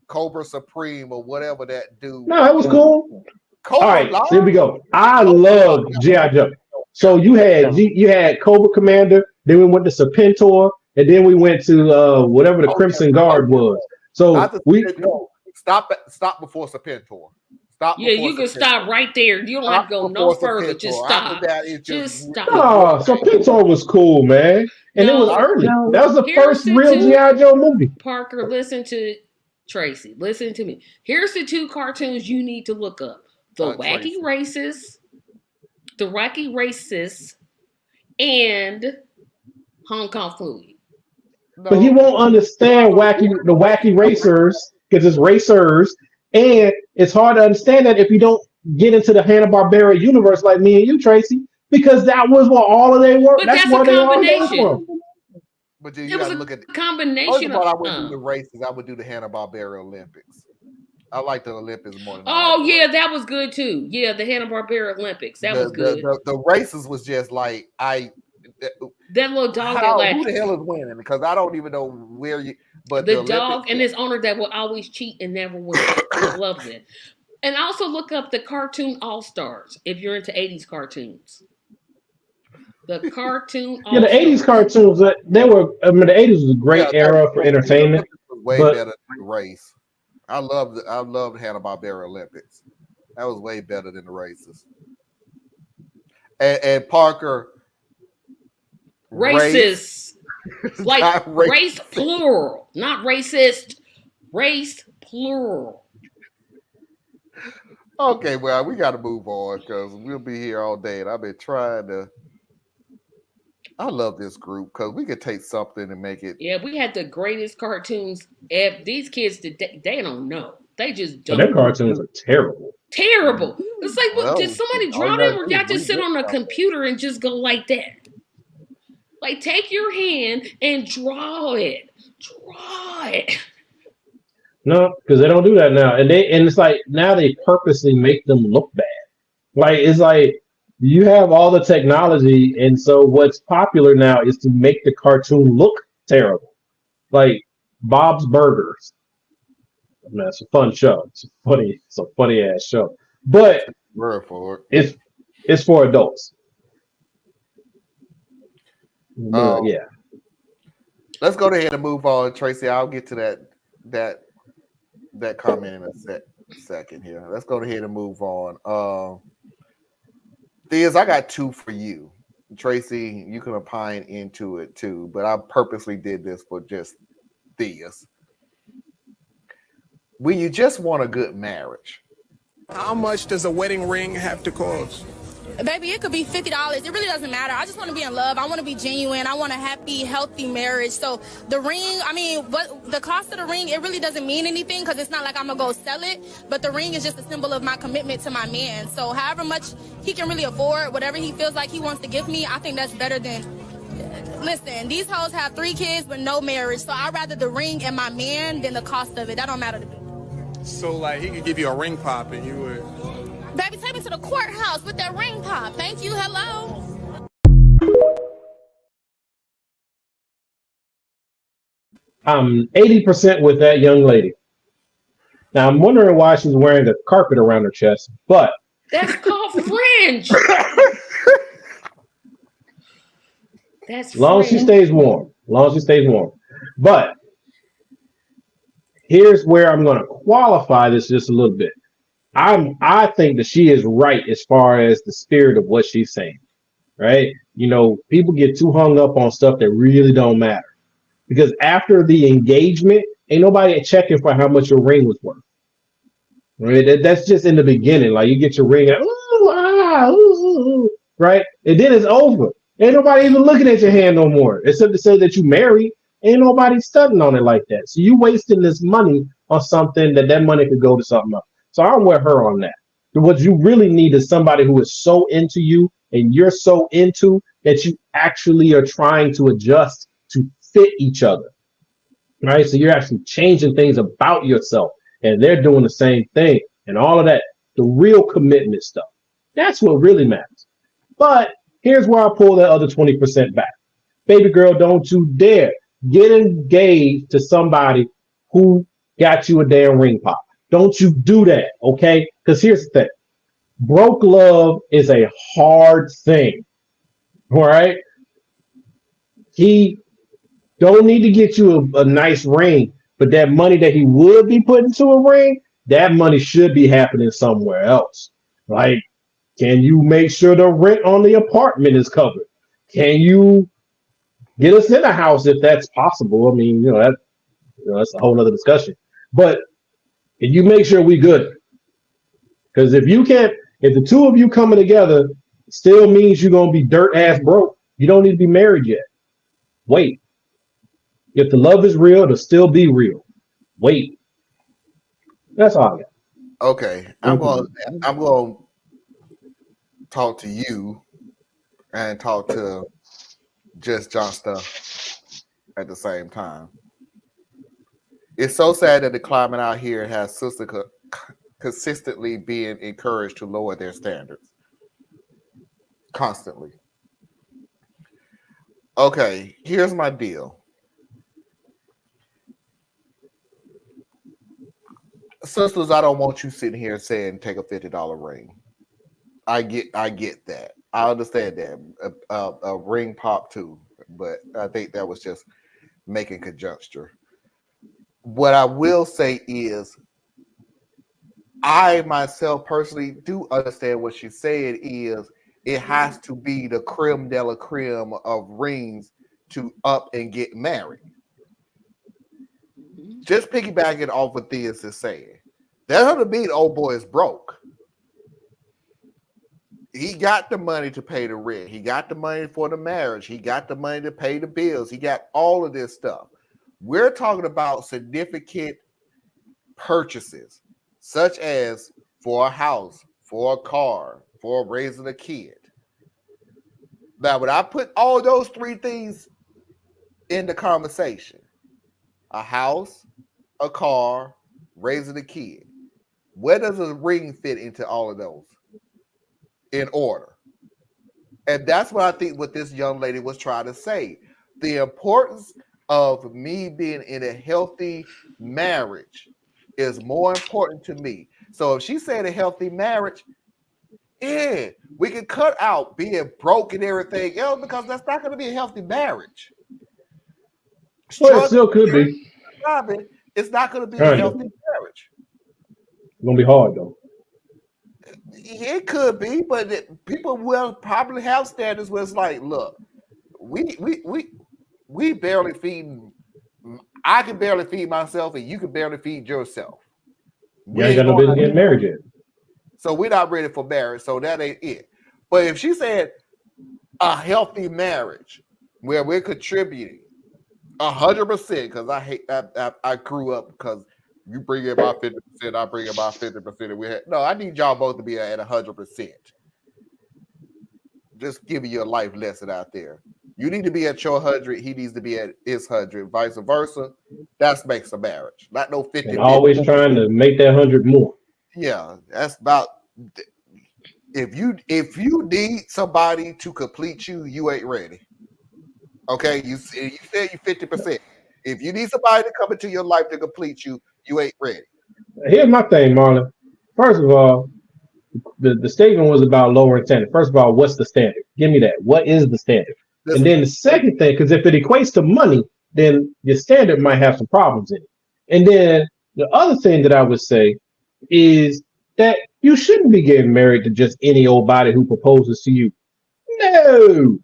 Cobra Supreme or whatever that dude. No, it was cool. Cobra All right, here we go. I love G.I. Joe. So you had Cobra Commander, then we went to Serpentor, and then we went to whatever the Crimson Guard was. So Stop before Serpentor. You can stop right there. You don't have to go no further. Just stop. Just stop. Oh, Serpentor was cool, man. And it was early. That was the first real G.I. Joe movie. Parker, listen to Tracy. Listen to me. Here's the 2 cartoons you need to look up. The Wacky Racists, and Hong Kong Phooey. But he won't understand the wacky racers because it's racers, and it's hard to understand that if you don't get into the Hanna-Barbera universe like me and you, Tracy, because that was what all of they were. But that's where a combination. But then you got to look at the combination. First of all, I wouldn't do the races. I would do the Hanna-Barbera Olympics. I like the Olympics more than that was good too. Yeah, the Hanna-Barbera Olympics. That was good. The races was just like that little dog who the hell is winning? Because I don't even know where you. But the dog and his owner that will always cheat and never win. I love it. And also look up the Cartoon All-Stars if you're into 80s cartoons. The Cartoon All-Stars. Yeah, the 80s cartoons, the 80s was a great era for entertainment. Way better than the race. I loved Hanna-Barbera Olympics. That was way better than the races. And Parker, racist, like race plural, not racist. Race plural. Okay, well, we got to move on because we'll be here all day, and I've been trying to. I love this group because we could take something and make it. Yeah, we had the greatest cartoons. If these kids today, they don't know. They just But them don't. cartoons are terrible. Terrible. It's like, what, did Well, somebody all draw you them, gotta or do y'all is just sit remix on a something. computer and just go like that? Like, take your hand and draw it. Draw it. No, because they don't do that now, and it's like now they purposely make them look bad. Like it's like you have all the technology, and so what's popular now is to make the cartoon look terrible. Like Bob's Burgers. I mean, it's a fun show. It's a funny ass show, but Word for it. it's for adults. Um, Yeah. Let's go ahead and move on, Tracy. I'll get to that comment in a second here. Let's go ahead and move on. Theas, I got two for you. Tracy, you can opine into it too, but I purposely did this for just Theas. When you just want a good marriage, how much does a wedding ring have to cost? Baby, it could be $50. It really doesn't matter. I just want to be in love. I want to be genuine. I want a happy, healthy marriage. So the ring, I mean, what the cost of the ring, it really doesn't mean anything because it's not like I'm going to go sell it. But the ring is just a symbol of my commitment to my man. So however much he can really afford, whatever he feels like he wants to give me, I think that's better than... Listen, these hoes have 3 kids but no marriage. So I'd rather the ring and my man than the cost of it. That don't matter to me. So, like, he could give you a ring pop and you would... Baby, take me to the courthouse with that ring pop. Thank you. Hello. I'm 80% with that young lady. Now I'm wondering why she's wearing a carpet around her chest, but That's called fringe. That's as long as she stays warm. But here's where I'm going to qualify this just a little bit. I think that she is right as far as the spirit of what she's saying, right? You know, people get too hung up on stuff that really don't matter because after the engagement, ain't nobody checking for how much your ring was worth. Right? That's just in the beginning. Like you get your ring, and, right? And then it's over. Ain't nobody even looking at your hand no more, except to say that you married. Ain't nobody studying on it like that. So you wasting this money on something that money could go to something else. So I'm with her on that. What you really need is somebody who is so into you and you're so into that you actually are trying to adjust to fit each other. Right? So you're actually changing things about yourself and they're doing the same thing and all of that. The real commitment stuff. That's what really matters. But here's where I pull that other 20% back. Baby girl, don't you dare get engaged to somebody who got you a damn ring pop. Don't you do that, okay? Because here's the thing. Broke love is a hard thing, all right? He don't need to get you a nice ring, but that money that he would be putting to a ring, that money should be happening somewhere else. Like, can you make sure the rent on the apartment is covered? Can you get us in a house if that's possible? I mean, that's a whole other discussion. But if you make sure we good, because if the two of you coming together still means you're gonna be dirt ass broke, you don't need to be married yet. Wait. If the love is real, it'll still be real. Wait. That's all I got. Okay, I'm going to talk to you and talk to just John stuff at the same time. It's so sad that the climate out here has sisters consistently being encouraged to lower their standards constantly. Okay, here's my deal. Sisters, I don't want you sitting here saying take a $50 ring. I get that. I understand that. A ring pop too, but I think that was just making conjecture. What I will say is I myself personally do understand what she said is it has to be the creme de la creme of rings to up and get married. Just piggybacking off what Theas is saying. That doesn't mean old boy is broke. he got the money to pay the rent. He got the money for the marriage. He got the money to pay the bills. He got all of this stuff. We're talking about significant purchases, such as for a house, for a car, for raising a kid. Now, when I put all those three things in the conversation, a house, a car, raising a kid, where does a ring fit into all of those in order? And that's what I think what this young lady was trying to say. The importance of me being in a healthy marriage is more important to me. So if she said a healthy marriage, yeah, we can cut out being broke and everything else because that's not going to be a healthy marriage. Well, it still could be. It's not going to be a healthy marriage. It's going to be hard, though. It could be, but people will probably have standards where it's like, look, we barely feed. I can barely feed myself, and you can barely feed yourself. You ain't got no business getting married yet. So we're not ready for marriage. So that ain't it. But if she said a healthy marriage where we're contributing 100%, because I grew up because you bring in about 50%, I bring in about 50%. I need y'all both to be at 100%. Just giving you a life lesson out there. You need to be at your 100. He needs to be at his 100. Vice versa. That makes a marriage. Not no 50. And always trying to make that 100 more. Yeah, that's about. If you need somebody to complete you, you ain't ready. Okay, you said you 50%. If you need somebody to come into your life to complete you, you ain't ready. Here's my thing, Marlon. First of all, the statement was about lowering standard. First of all, what's the standard? Give me that. What is the standard? And then the second thing, because if it equates to money, then your standard might have some problems in it. And then the other thing that I would say is that you shouldn't be getting married to just any old body who proposes to you. No.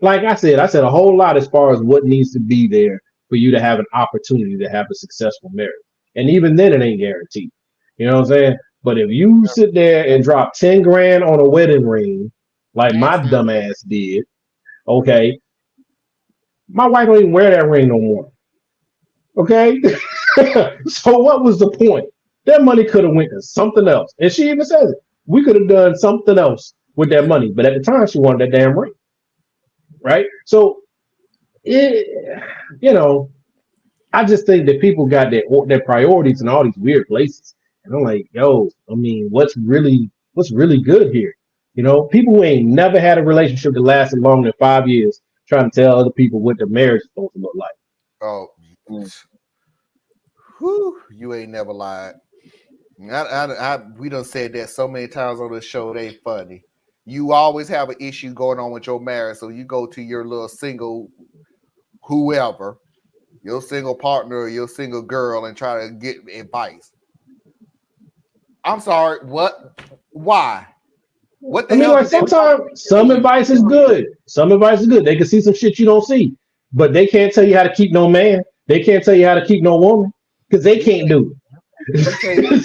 Like I said a whole lot as far as what needs to be there for you to have an opportunity to have a successful marriage. And even then, it ain't guaranteed. You know what I'm saying? But if you sit there and drop 10 grand on a wedding ring, like my dumb ass did, okay, my wife don't even wear that ring no more. Okay? So what was the point? That money could have went to something else. And she even says it. We could have done something else with that money. But at the time, she wanted that damn ring. Right? So, I just think that people got their priorities in all these weird places. And I'm like, yo, I mean, what's really good here? People who ain't never had a relationship that lasted longer than 5 years trying to tell other people what their marriage is supposed to look like. Oh, whew, you ain't never lied. We done said that so many times on the show, it ain't funny. You always have an issue going on with your marriage, so you go to your little single whoever, your single partner or your single girl, and try to get advice. I'm sorry, what? Why? What the hell? Like sometimes some advice is good. Some advice is good. They can see some shit you don't see, but they can't tell you how to keep no man. They can't tell you how to keep no woman because they can't do it. So, you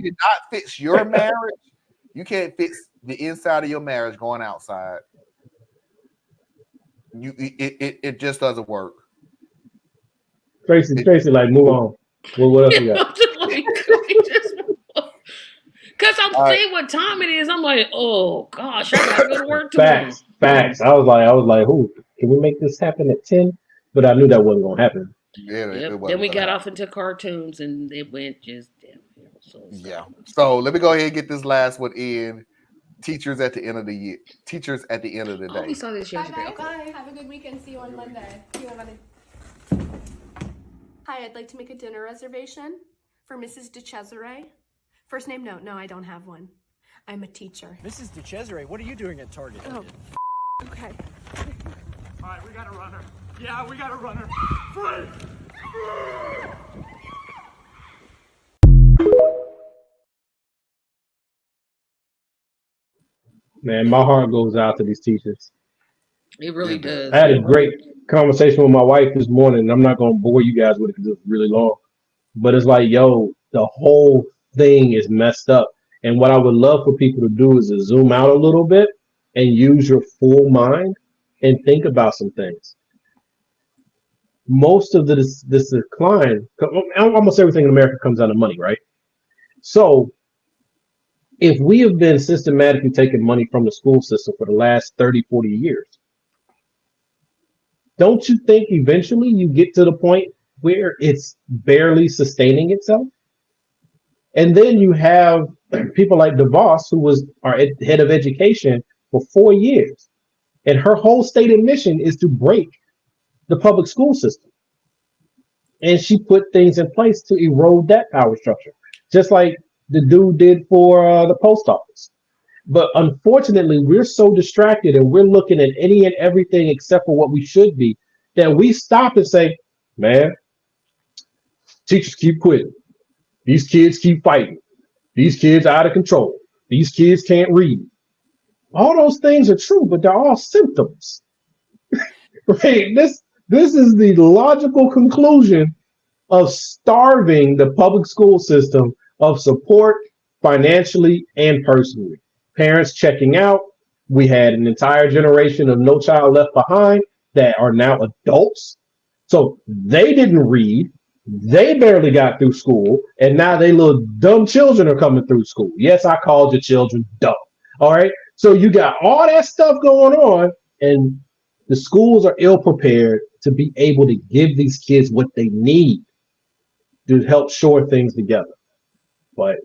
cannot fix your marriage. You can't fix the inside of your marriage going outside. It just doesn't work. Tracy, like move on. What else you got? Because I'm saying what time it is. I'm like, oh gosh, I gotta go to work tomorrow. Facts. I was like, who? Can we make this happen at 10? But I knew that wasn't gonna happen. Yeah. Then we got off into cartoons and it went just yeah. So let me go ahead and get this last one in. Teachers at the end of the year. Teachers at the end of the day. We saw this yesterday. Bye. Have a good weekend. See you on Monday. Hi, I'd like to make a dinner reservation for Mrs. DeCesare. First name, no, I don't have one. I'm a teacher. Mrs. DeCesare, what are you doing at Target? Oh, okay. All right, we got a runner. Yeah, we got a runner. Free! Man, my heart goes out to these teachers. It really does. I had a great conversation with my wife this morning, and I'm not going to bore you guys with it because it's really long. But it's like, yo, the whole thing is messed up. And what I would love for people to do is to zoom out a little bit and use your full mind and think about some things. Most of this decline, almost everything in America comes out of money, right? So if we have been systematically taking money from the school system for the last 30, 40 years, don't you think eventually you get to the point where it's barely sustaining itself? And then you have people like DeVos, who was our head of education for 4 years. And her whole stated mission is to break the public school system. And she put things in place to erode that power structure, just like the dude did for the post office. But unfortunately, we're so distracted and we're looking at any and everything except for what we should be, that we stop and say, man, teachers keep quitting. These kids keep fighting. These kids are out of control. These kids can't read. All those things are true, but they're all symptoms. Right? This is the logical conclusion of starving the public school system of support financially and personally. Parents checking out. We had an entire generation of No Child Left Behind that are now adults. So they didn't read. They barely got through school. And now they little dumb children are coming through school. Yes, I called your children dumb. All right. So you got all that stuff going on, and the schools are ill prepared to be able to give these kids what they need to help shore things together. But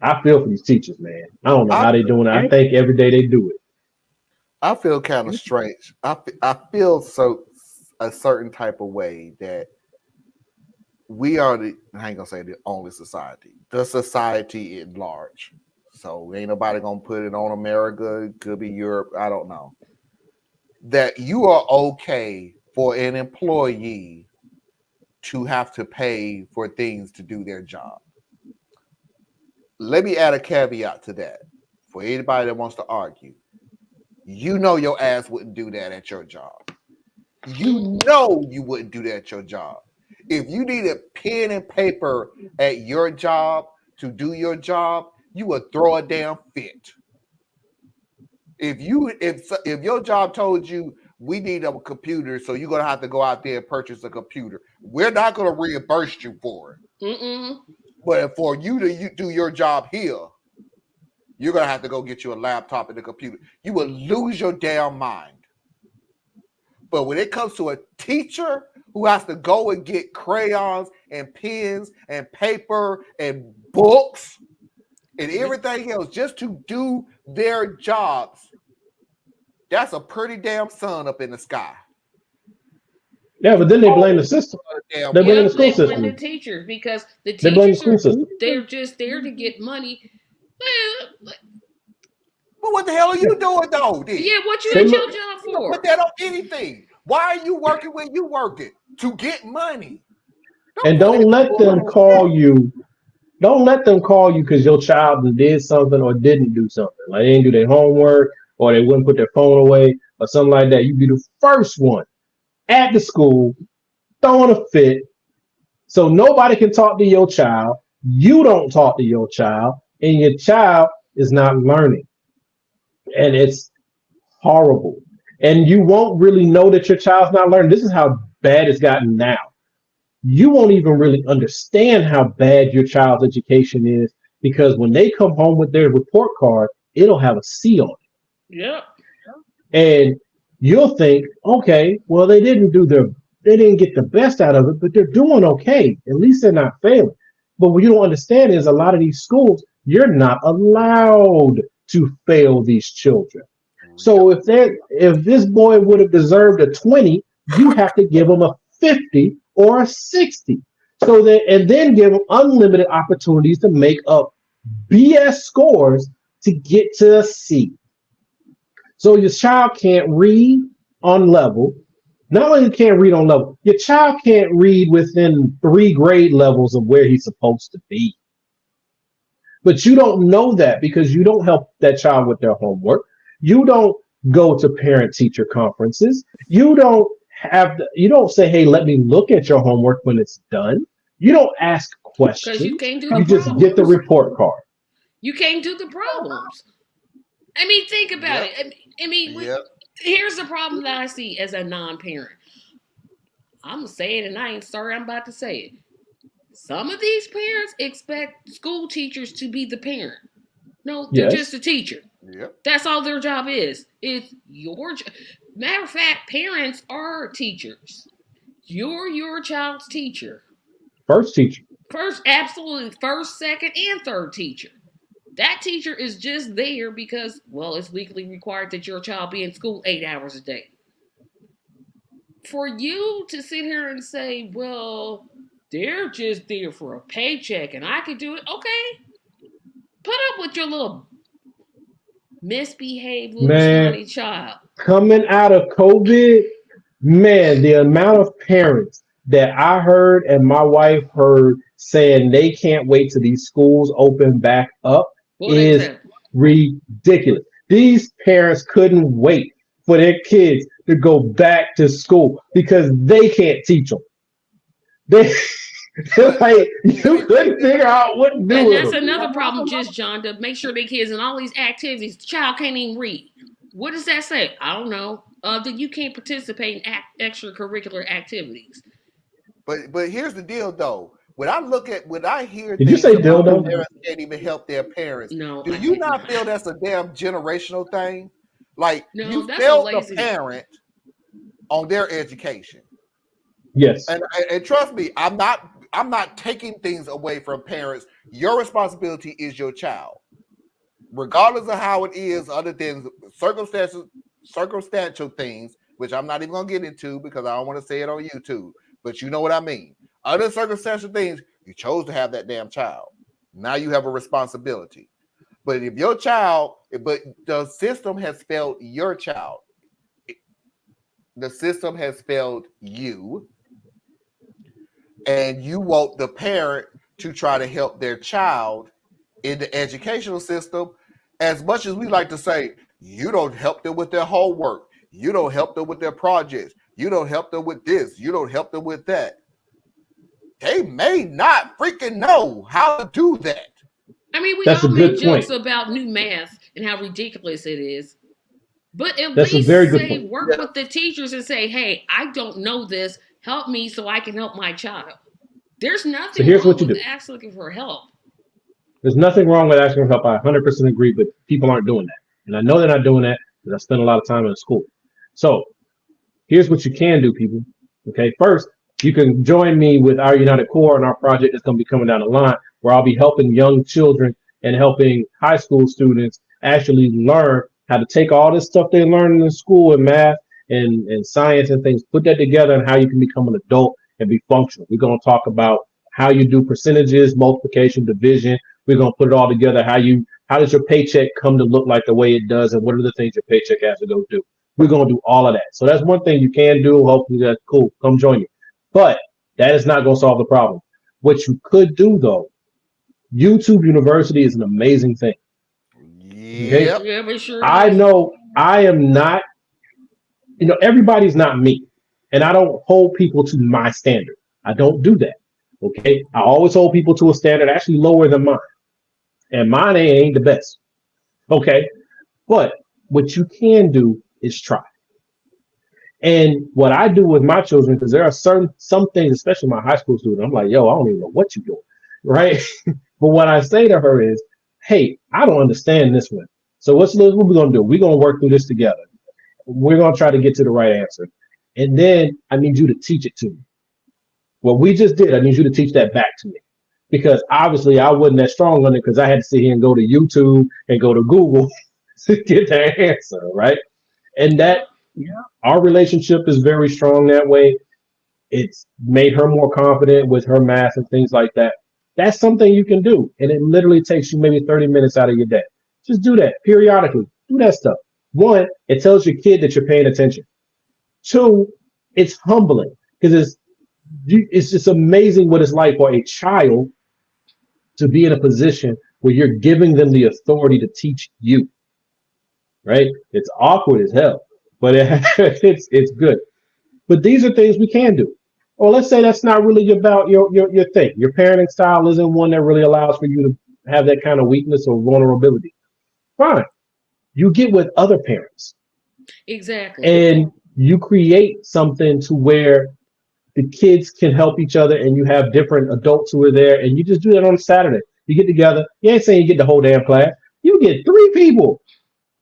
I feel for these teachers, man. I don't know how they're doing it. I think every day they do it. I feel kind of strange. I feel so a certain type of way that we are I ain't gonna say the only society, the society at large. So ain't nobody gonna put it on America. It could be Europe. I don't know. That you are okay for an employee to have to pay for things to do their job. Let me add a caveat to that for anybody that wants to argue. You know your ass wouldn't do that at your job. You know you wouldn't do that at your job. If you need a pen and paper at your job to do your job, you would throw a damn fit. If your job told you we need a computer, so you're gonna have to go out there and purchase a computer, we're not gonna reimburse you for it. But for you to do your job here, you're gonna have to go get you a laptop and a computer. You will lose your damn mind. But when it comes to a teacher who has to go and get crayons and pens and paper and books and everything else just to do their jobs, that's a pretty damn sun up in the sky. Yeah, but then they blame the system. They blame the school system. They blame the teachers because the teachers they're just there to get money. But what the hell are you doing though? Then? Yeah, what you at your job for? Put that on anything. Why are you working when you working? To get money. Don't let them call you. Don't let them call you because your child did something or didn't do something. Like they didn't do their homework or they wouldn't put their phone away or something like that. You be the first one at the school throwing a fit so nobody can talk to your child. You don't talk to your child and your child is not learning. And it's horrible. And you won't really know that your child's not learning. This is how bad it's gotten now. You won't even really understand how bad your child's education is because when they come home with their report card, it'll have a C on it. Yep. And you'll think, okay, well, they didn't get the best out of it, but they're doing okay. At least they're not failing. But what you don't understand is a lot of these schools, you're not allowed to fail these children. So if this boy would have deserved a 20, you have to give him a 50 or a 60. And then give them unlimited opportunities to make up BS scores to get to a C. So your child can't read on level. Not only can't read on level, your child can't read within 3 grade levels of where he's supposed to be. But you don't know that because you don't help that child with their homework. You don't go to parent-teacher conferences. You don't say, hey, let me look at your homework when it's done. You don't ask questions. You can't do you just get the report card. You can't do the problems. I mean, think about it. I mean, Yep. here's the problem that I see as a non-parent. I'm gonna say it, and I ain't sorry I'm about to say it. Some of these parents expect school teachers to be the parent. No, they're just a teacher. Yep. That's all their job is. It's your job. Matter of fact, parents are teachers. You're your child's teacher. First teacher. First, absolutely. First, second, and third teacher. That teacher is just there because, well, it's legally required that your child be in school 8 hours a day. For you to sit here and say, well, they're just there for a paycheck and I could do it, okay. Put up with your little misbehaved little snotty child. Coming out of COVID, man, the amount of parents that I heard and my wife heard saying they can't wait till these schools open back up is ridiculous. These parents couldn't wait for their kids to go back to school because they can't teach them. They're like, you couldn't figure out what to do. And with that's them. another problem, just John, to make sure their kids in all these activities, the child can't even read. What does that say? I don't know. That you can't participate in extracurricular activities. But here's the deal, though. When I hear Did you say dildo? Parents can't even help their parents. No, do you not feel that's a damn generational thing? Like no, you that's failed the parent on their education. Yes. And trust me, I'm not taking things away from parents. Your responsibility is your child. Regardless of how it is, other things, circumstantial things, which I'm not even gonna get into because I don't want to say it on YouTube, but you know what I mean. Other circumstantial things, you chose to have that damn child. Now you have a responsibility. But if your child, but the system has failed your child. The system has failed you. And you want the parent to try to help their child in the educational system. As much as we like to say, you don't help them with their homework. You don't help them with their projects. You don't help them with this. You don't help them with that. They may not freaking know how to do that. I mean, we all make jokes about new math and how ridiculous it is. But at least say, work with the teachers and say, hey, I don't know this. Help me so I can help my child. There's nothing wrong with asking for help. There's nothing wrong with asking for help. I 100% agree, but people aren't doing that. And I know they're not doing that because I spend a lot of time in school. So here's what you can do, people. Okay, first, you can join me with our United Core and our project that's going to be coming down the line, where I'll be helping young children and helping high school students actually learn how to take all this stuff they learn in school and math and science and things, put that together and how you can become an adult and be functional. We're going to talk about how you do percentages, multiplication, division. We're going to put it all together. How does your paycheck come to look like the way it does, and what are the things your paycheck has to go do? We're going to do all of that. So that's one thing you can do. Hopefully that's cool. Come join me. But that is not going to solve the problem. What you could do, though, YouTube University is an amazing thing. Okay? Yeah, sure. I know I am not, everybody's not me. And I don't hold people to my standard. I don't do that. Okay? I always hold people to a standard actually lower than mine. And mine ain't the best. Okay? But what you can do is try. And what I do with my children, because there are some things, especially my high school student, I'm like, yo, I don't even know what you're doing, right? But what I say to her is, hey, I don't understand this one. So what we're going to do? We're going to work through this together. We're going to try to get to the right answer. And then I need you to teach it to me. What we just did, I need you to teach that back to me. Because obviously I wasn't that strong on it because I had to sit here and go to YouTube and go to Google to get that answer, right? And our relationship is very strong that way. It's made her more confident with her math and things like that. That's something you can do. And it literally takes you maybe 30 minutes out of your day. Just do that periodically. Do that stuff. One, it tells your kid that you're paying attention. Two, it's humbling because it's just amazing what it's like for a child to be in a position where you're giving them the authority to teach you. Right? It's awkward as hell. But it's good. But these are things we can do. Or let's say that's not really about your thing. Your parenting style isn't one that really allows for you to have that kind of weakness or vulnerability. Fine. you get with other parents Exactly. and you create something to where the kids can help each other and you have different adults who are there and you just do that on a Saturday. You get together. You ain't saying you get the whole damn class. You get three people.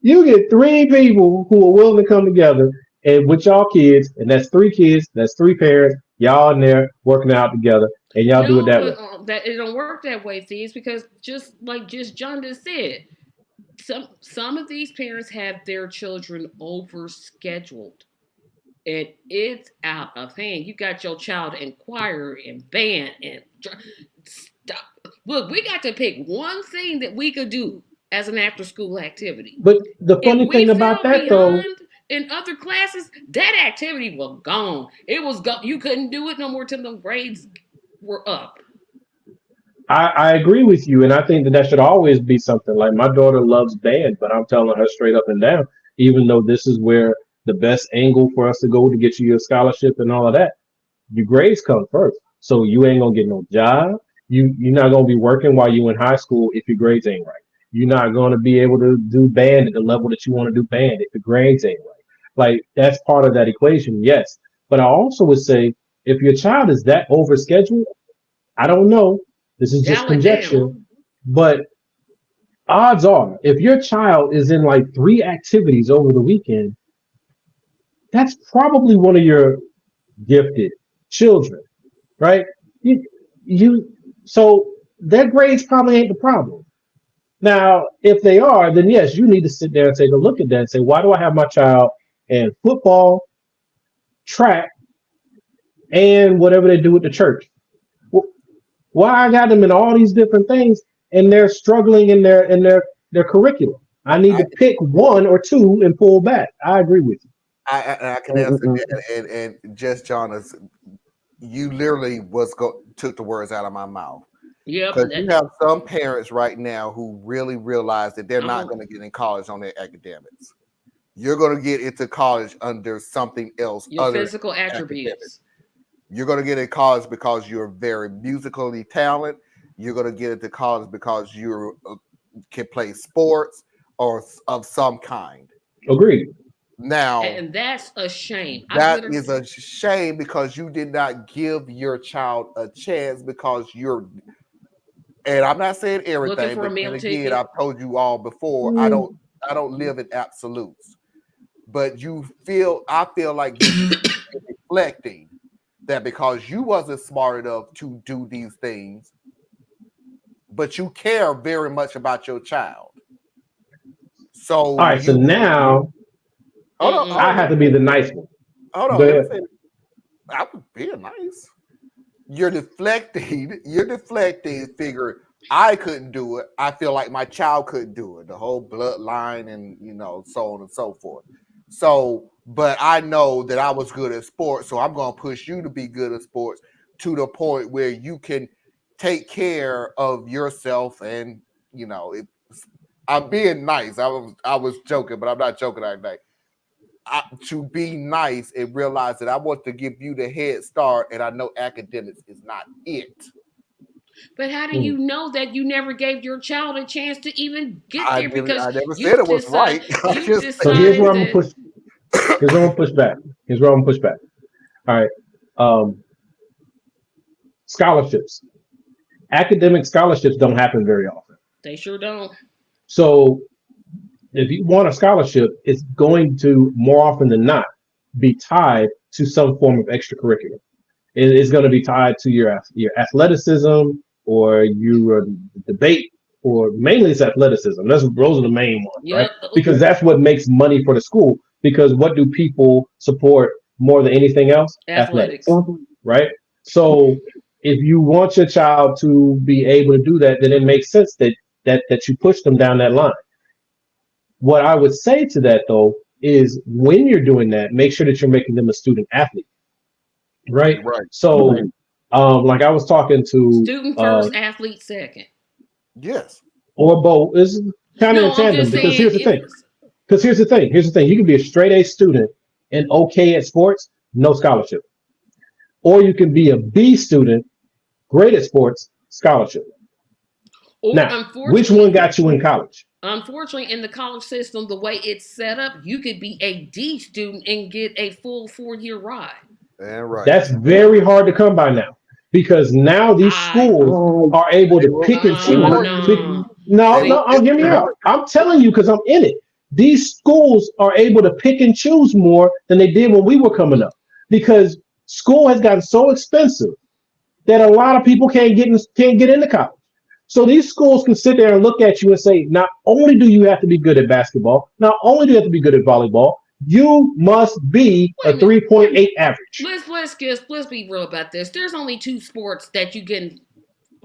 You get three people who are willing to come together and with y'all kids, and that's three kids, that's three parents, y'all in there working out together, and y'all do it No, that way. but that it don't work that way, Thieves, because just like John just said, some of these parents have their children overscheduled. And it's out of hand. You got your child in choir and band and stop. Look, we got to pick one thing that we could do as an after-school activity. But the funny If we thing about fell that though, behind in other classes, that activity was gone. It was gone. You couldn't do it no more till the grades were up. I agree with you, and I think that should always be something. Like my daughter loves band, but I'm telling her straight up and down, even though this is where the best angle for us to go to get you your scholarship and all of that, your grades come first. So you ain't gonna get no job. You're not gonna be working while you in high school if your grades ain't right. You're not gonna be able to do band at the level that you want to do band if the grades ain't right. Like that's part of that equation, yes. But I also would say if your child is that overscheduled, I don't know. This is just conjecture, but odds are, if your child is in like 3 activities over the weekend, that's probably one of your gifted children, right? So their grades probably ain't the problem. Now, if they are, then yes, you need to sit there and take a look at that and say, why do I have my child in football, track, and whatever they do at the church? Why I got them in all these different things and they're struggling in their curriculum? I need to pick one or two and pull back. I agree with you. I can answer that, and just John, you literally took the words out of my mouth. Yep. Because you have some parents right now who really realize that they're not going to get in college on their academics. You're going to get into college under something else. Your physical attributes. Academics. You're going to get in college because you're very musically talented. You're going to get into college because you can play sports or of some kind. Agreed. Now, and that's a shame. That is a shame because you did not give your child a chance because you're. And I'm not saying everything, but then again, I've told you all before. I don't live in absolutes, but I feel like you're reflecting that because you wasn't smart enough to do these things, but you care very much about your child. So all right, so now I have to be the nice one. Hold on, I was being nice. You're deflecting. Figure I couldn't do it. I feel like my child couldn't do it. The whole bloodline and so on and so forth. So, but I know that I was good at sports, so I'm going to push you to be good at sports to the point where you can take care of yourself. And I'm being nice. I was joking, but I'm not joking that night. To be nice and realize that I want to give you the head start, and I know academics is not it. But how do you know that you never gave your child a chance to even get there? Because I never said it was right. So here's where I'm gonna push. Here's where I'm gonna push back. All right. Scholarships. Academic scholarships don't happen very often. They sure don't. So if you want a scholarship, it's going to more often than not be tied to some form of extracurricular. It's going to be tied to your athleticism or your debate, or mainly it's athleticism. Those are the main ones, right? Because that's what makes money for the school. Because what do people support more than anything else? Athletics, right? So if you want your child to be able to do that, then it makes sense that you push them down that line. What I would say to that, though, is when you're doing that, make sure that you're making them a student athlete, right? So, like I was talking to student first, athlete second. Yes, or both is kind of in tandem. Because here's the thing. Here's the thing. You can be a straight A student and okay at sports, no scholarship, or you can be a B student, great at sports, scholarship. Now, which one got you in college? Unfortunately, in the college system, the way it's set up, you could be a D student and get a full 4-year ride. Right. That's very hard to come by now because now these schools are able to pick and choose. No, hear me out. I'm telling you because I'm in it. These schools are able to pick and choose more than they did when we were coming up because school has gotten so expensive that a lot of people can't get into college. So these schools can sit there and look at you and say, not only do you have to be good at basketball, not only do you have to be good at volleyball, you must be a 3.8 average. Let's be real about this. There's only 2 sports that you get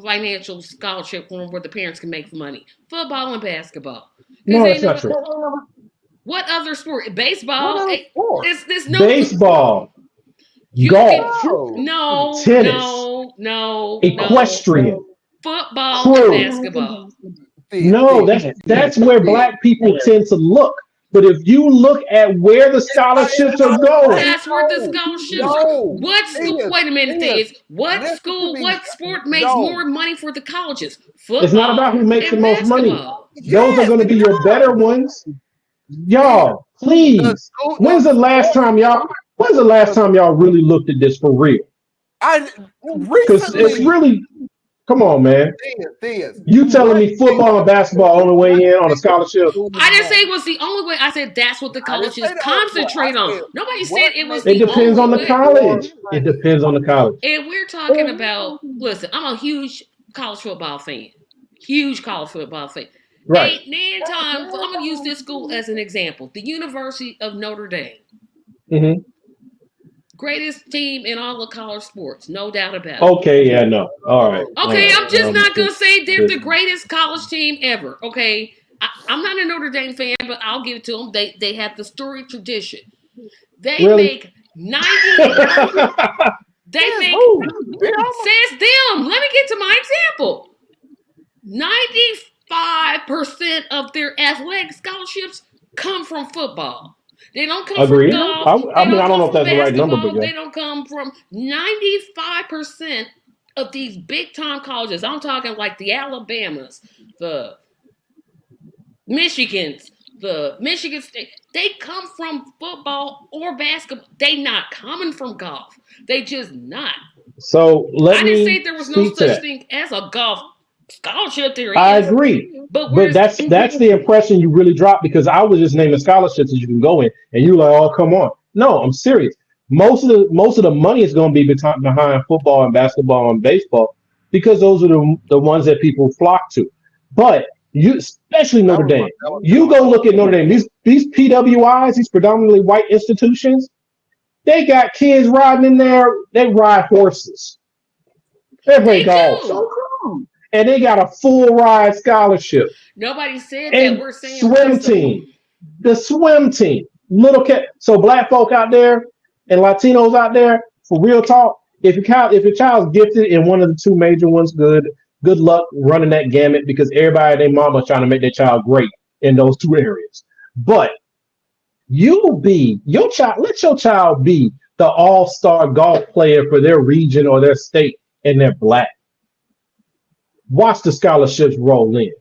financial scholarship from where the parents can make money: football and basketball. No, that's not true. What other sport? Baseball. It's this no baseball. Golf. No. Tennis. No. Equestrian. Football and basketball. No, that's where black people tend to look. But if you look at where the scholarships are going, that's where the scholarships are. What school? Wait a minute, what school? What sport makes more money for the colleges? Football. It's not about who makes the most money. Those are going to be your better ones. Y'all, please. When's the last time y'all really looked at this for real? Because it's really. Come on, man. You telling me football and basketball only way in on a scholarship? I didn't say it was the only way. I said that's what the colleges concentrate on. Nobody said it was. It depends on the college. It depends on the college. And we're talking about. Listen, I'm a huge college football fan. Right. Nine times. I'm gonna use this school as an example. The University of Notre Dame. Mm-hmm. Greatest team in all of college sports, no doubt about it. Okay, yeah, no. All right. Okay, I'm just not going to say they're the greatest college team ever, okay? I'm not a Notre Dame fan, but I'll give it to them. They have the storied tradition. They make 90... They make... Says them. Let me get to my example. 95% of their athletic scholarships come from football. They don't come from golf. I don't know if that's the right number, but yeah. They don't come from 95% of these big time colleges. I'm talking like the Alabamas, the Michigans, the Michigan State. They come from football or basketball. They not coming from golf. They just not. So I didn't say there was no such thing as a golf scholarship there. I agree, but that's the impression you really dropped because I was just naming scholarships that you can go in, and you're like, "Oh, come on!" No, I'm serious. Most of the money is going to be behind football and basketball and baseball because those are the ones that people flock to. But you, especially Notre Dame, you go look at Notre Dame. These PWIs, these predominantly white institutions, they got kids riding in there. They ride horses. They play golf. And they got a full ride scholarship. Nobody said and that. We're saying swim team. The swim team. So black folk out there and Latinos out there, for real talk, if your child's gifted in one of the 2 major ones, good luck running that gamut because everybody and their mama trying to make their child great in those 2 areas. But let your child be the all-star golf player for their region or their state and they're black. Watch the scholarships roll in.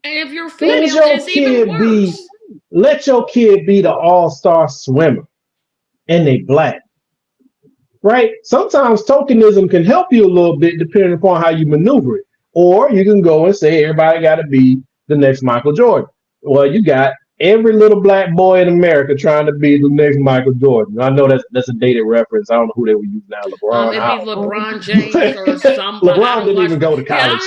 And if you're female, it's even worse. Let your kid be the all-star swimmer, and they black. Right? Sometimes tokenism can help you a little bit depending upon how you maneuver it. Or you can go and say everybody got to be the next Michael Jordan. Well, you got every little black boy in America trying to be the next Michael Jordan. I know that's a dated reference. I don't know who they would use now. LeBron. It'd be LeBron James or somebody. LeBron didn't even go to college,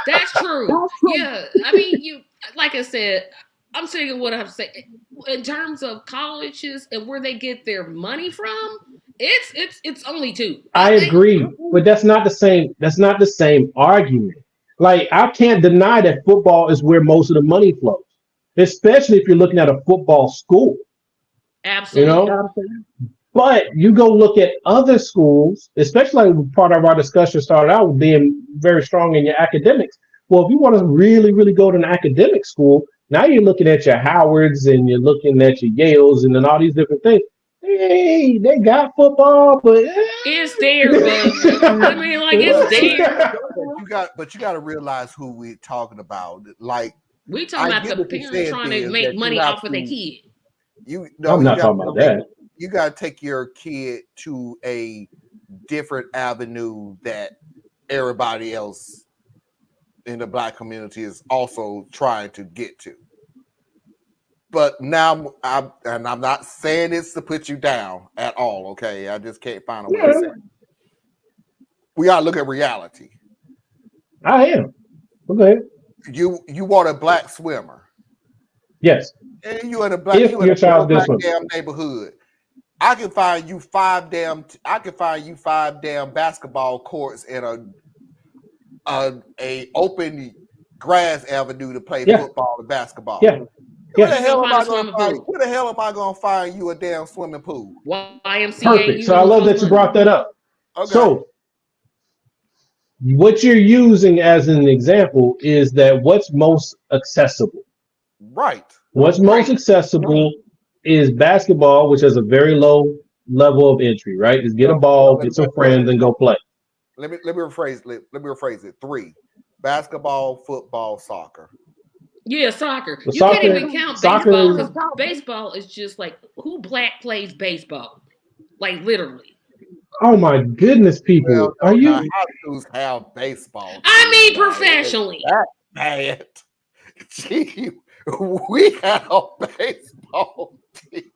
that's true. Yeah, I mean, like I said, I'm saying what I'm saying in terms of colleges and where they get their money from. It's only 2. I agree, but that's not the same. That's not the same argument. Like, I can't deny that football is where most of the money flows, especially if you're looking at a football school. Absolutely. But you go look at other schools, especially like part of our discussion started out with being very strong in your academics. Well, if you want to really, really go to an academic school, now you're looking at your Howards and you're looking at your Yales and then all these different things. Hey, they got football, but it's there, but I mean, like it's there. But you got to realize who we're talking about. Like We talking about the parent trying to make money off of their kid. I'm not talking about that. You got to take your kid to a different avenue that everybody else in the Black community is also trying to get to. But now, I'm not saying it's to put you down at all, okay? I just can't find a way to say it. We got to look at reality. I am. Okay. You want a black swimmer. Yes. And you in a black damn neighborhood. I can find you five damn basketball courts and a open grass avenue to play football and basketball. Yeah. Where the hell am I going to find you a damn swimming pool? YMCA. Perfect. So I love that you brought that up. Okay. So what you're using as an example is that what's most accessible. Right. What's most accessible is basketball, which has a very low level of entry, right? Just get a ball, get some friends, and go play. Let me rephrase it. 3: basketball, football, soccer. Yeah, soccer. Well, you soccer, can't even count baseball because baseball is just like who black plays baseball? Like literally. Oh my goodness, people! Well, are you? High schools have baseball. I mean, professionally. That's bad. Gee, we had a baseball team.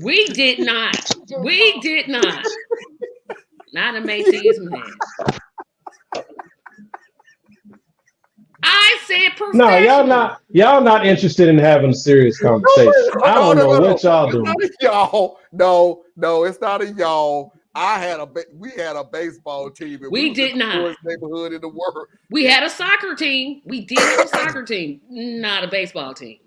We did not. We did not. Not a Macy's man. I said professional. No, y'all not interested in having a serious conversation. I don't know what y'all doing. Y'all, no, it's not a y'all. We had a baseball team. And we did not. The worst neighborhood in the world. We had a soccer team. We did have a soccer team, not a baseball team.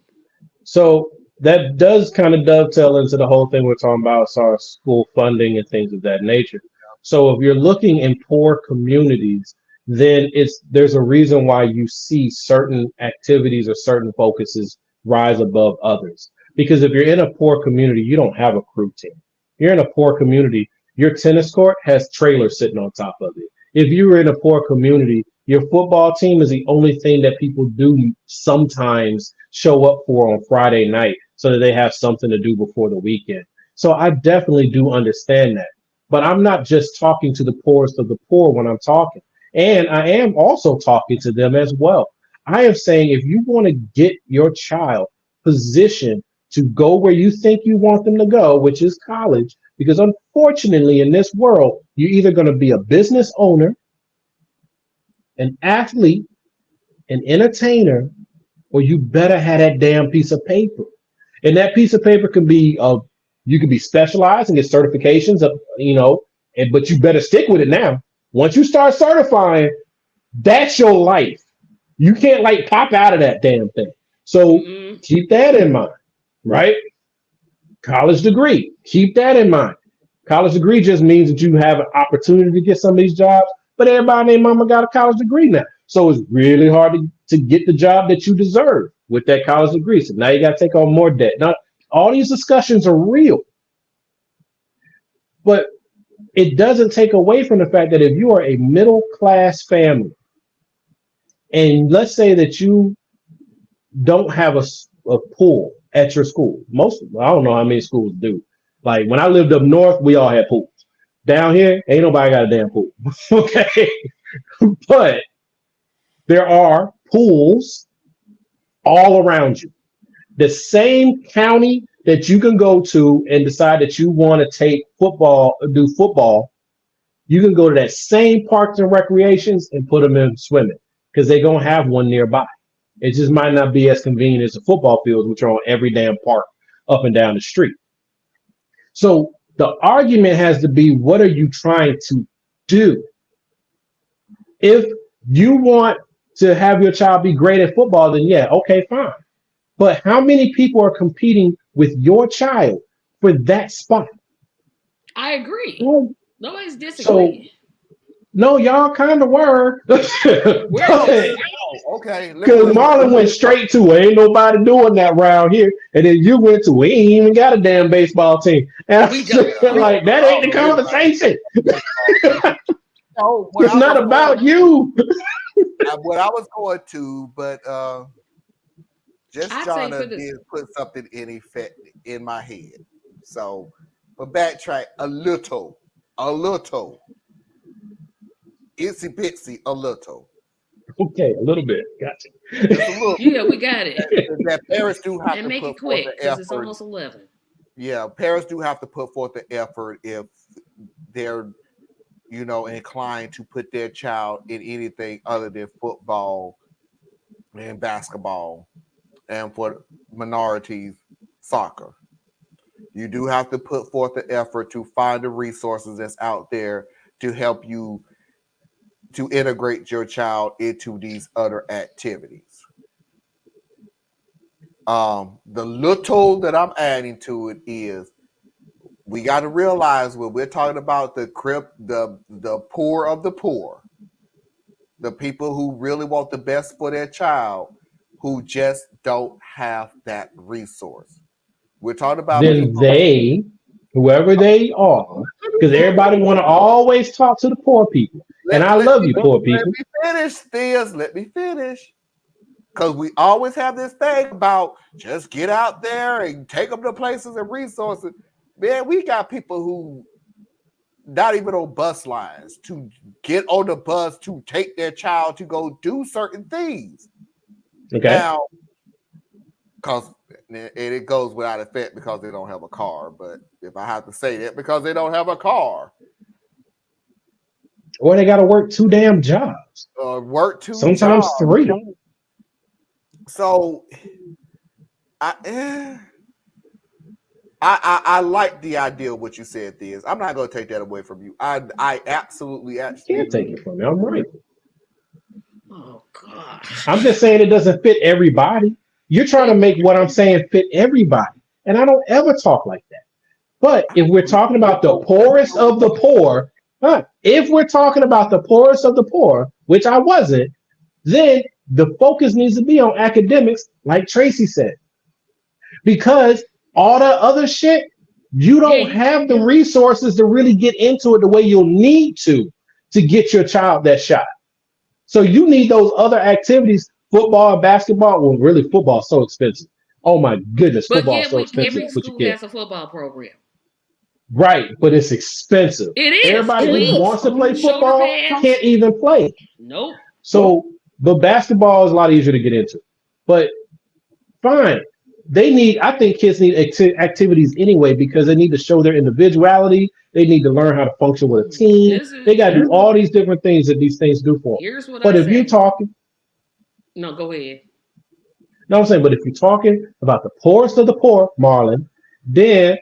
So that does kind of dovetail into the whole thing we're talking about, as far as school funding and things of that nature. So if you're looking in poor communities, then there's a reason why you see certain activities or certain focuses rise above others. Because if you're in a poor community, you don't have a crew team. You're in a poor community, your tennis court has trailers sitting on top of it. If you were in a poor community, your football team is the only thing that people do sometimes show up for on Friday night so that they have something to do before the weekend. So I definitely do understand that. But I'm not just talking to the poorest of the poor when I'm talking. And I am also talking to them as well. I am saying if you want to get your child positioned to go where you think you want them to go, which is college, because unfortunately in this world, you're either going to be a business owner, an athlete, an entertainer, or you better have that damn piece of paper. And that piece of paper can be you can be specialized and get certifications, but you better stick with it now. Once you start certifying, that's your life. You can't pop out of that damn thing. So keep that in mind, right? College degree, keep that in mind. College degree just means that you have an opportunity to get some of these jobs, but everybody and their mama got a college degree now. So it's really hard to get the job that you deserve with that college degree. So now you got to take on more debt. Now, all these discussions are real, but it doesn't take away from the fact that if you are a middle class family, and let's say that you don't have a pool at your school, I don't know how many schools do. Like when I lived up north, we all had pools. Down here, ain't nobody got a damn pool. Okay, but there are pools all around you. The same county that you can go to and decide that you want to do football, you can go to that same parks and recreations and put them in swimming because they're going to have one nearby. It just might not be as convenient as the football fields, which are on every damn park up and down the street. So the argument has to be, what are you trying to do? If you want to have your child be great at football, then yeah, okay, fine. But how many people are competing with your child for that spot? I agree. Well, nobody's disagreeing. No, y'all kind of were. Okay, Okay, Because Marlon went straight to it. Ain't nobody doing that round here. And then you went to we ain't even got a damn baseball team. And I said, like, that ain't the conversation. It's not about you. What I was going to, but just Jonna did put something in effect in my head. So, but backtrack a little. Itsy bitsy, a little. Okay, a little bit. Gotcha. Yeah, we got it. That parents do have and to make put it quick forth the because effort. it's almost 11. Yeah, parents do have to put forth the effort if they're, inclined to put their child in anything other than football and basketball, and for minorities, soccer. You do have to put forth the effort to find the resources that's out there to help you to integrate your child into these other activities. The little that I'm adding to it is we got to realize when we're talking about the poor of the poor, the people who really want the best for their child, who just don't have that resource. We're talking about Then they, whoever they are, because everybody want to always talk to the poor people. And I love you, poor people. Let me finish. Because we always have this thing about just get out there and take them to places and resources. Man, we got people who not even on bus lines to get on the bus to take their child to go do certain things. Okay. Now, because it goes without effect because they don't have a car. But if I have to say that, because they don't have a car. Or they got to work 2 damn jobs. Work 2 sometimes jobs. 3. So, I like the idea of what you said, Thiz. I'm not going to take that away from you. I absolutely Can't take it from me. I'm right. Oh God. I'm just saying it doesn't fit everybody. You're trying to make what I'm saying fit everybody. And I don't ever talk like that. But if we're talking about the poorest of the poor, which I wasn't, then the focus needs to be on academics, like Tracy said. Because all the other shit, you don't have the resources to really get into it the way you'll need to get your child that shot. So you need those other activities, football, basketball. Well, really, football is so expensive. Oh my goodness, football is so expensive. Every school has a football program. Right, but it's expensive. It is. Everybody who wants to play Shoulder football pads. can't even play. Nope. So, but basketball is a lot easier to get into. But fine. I think kids need activities anyway because they need to show their individuality. They need to learn how to function with a team. They got to do all these different things that these things do for them. Here's what But I if say. you're talking. No, go ahead. No, I'm saying, but if you're talking about the poorest of the poor, Marlon, then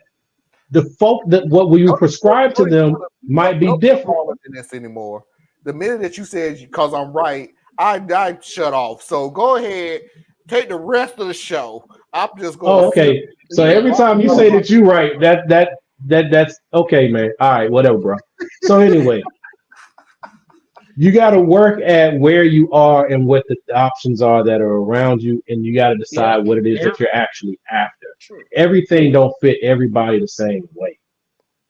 the folk that what we prescribe to them might be different. In this anymore. The minute that you said because I'm right, I shut off. So go ahead, take the rest of the show. I'm just going. Oh, okay. So every time you say that you're right, that's okay, man. All right, whatever, bro. So anyway, you got to work at where you are and what the options are that are around you, and you got to decide what it is that you're actually after. True. Everything don't fit everybody the same way.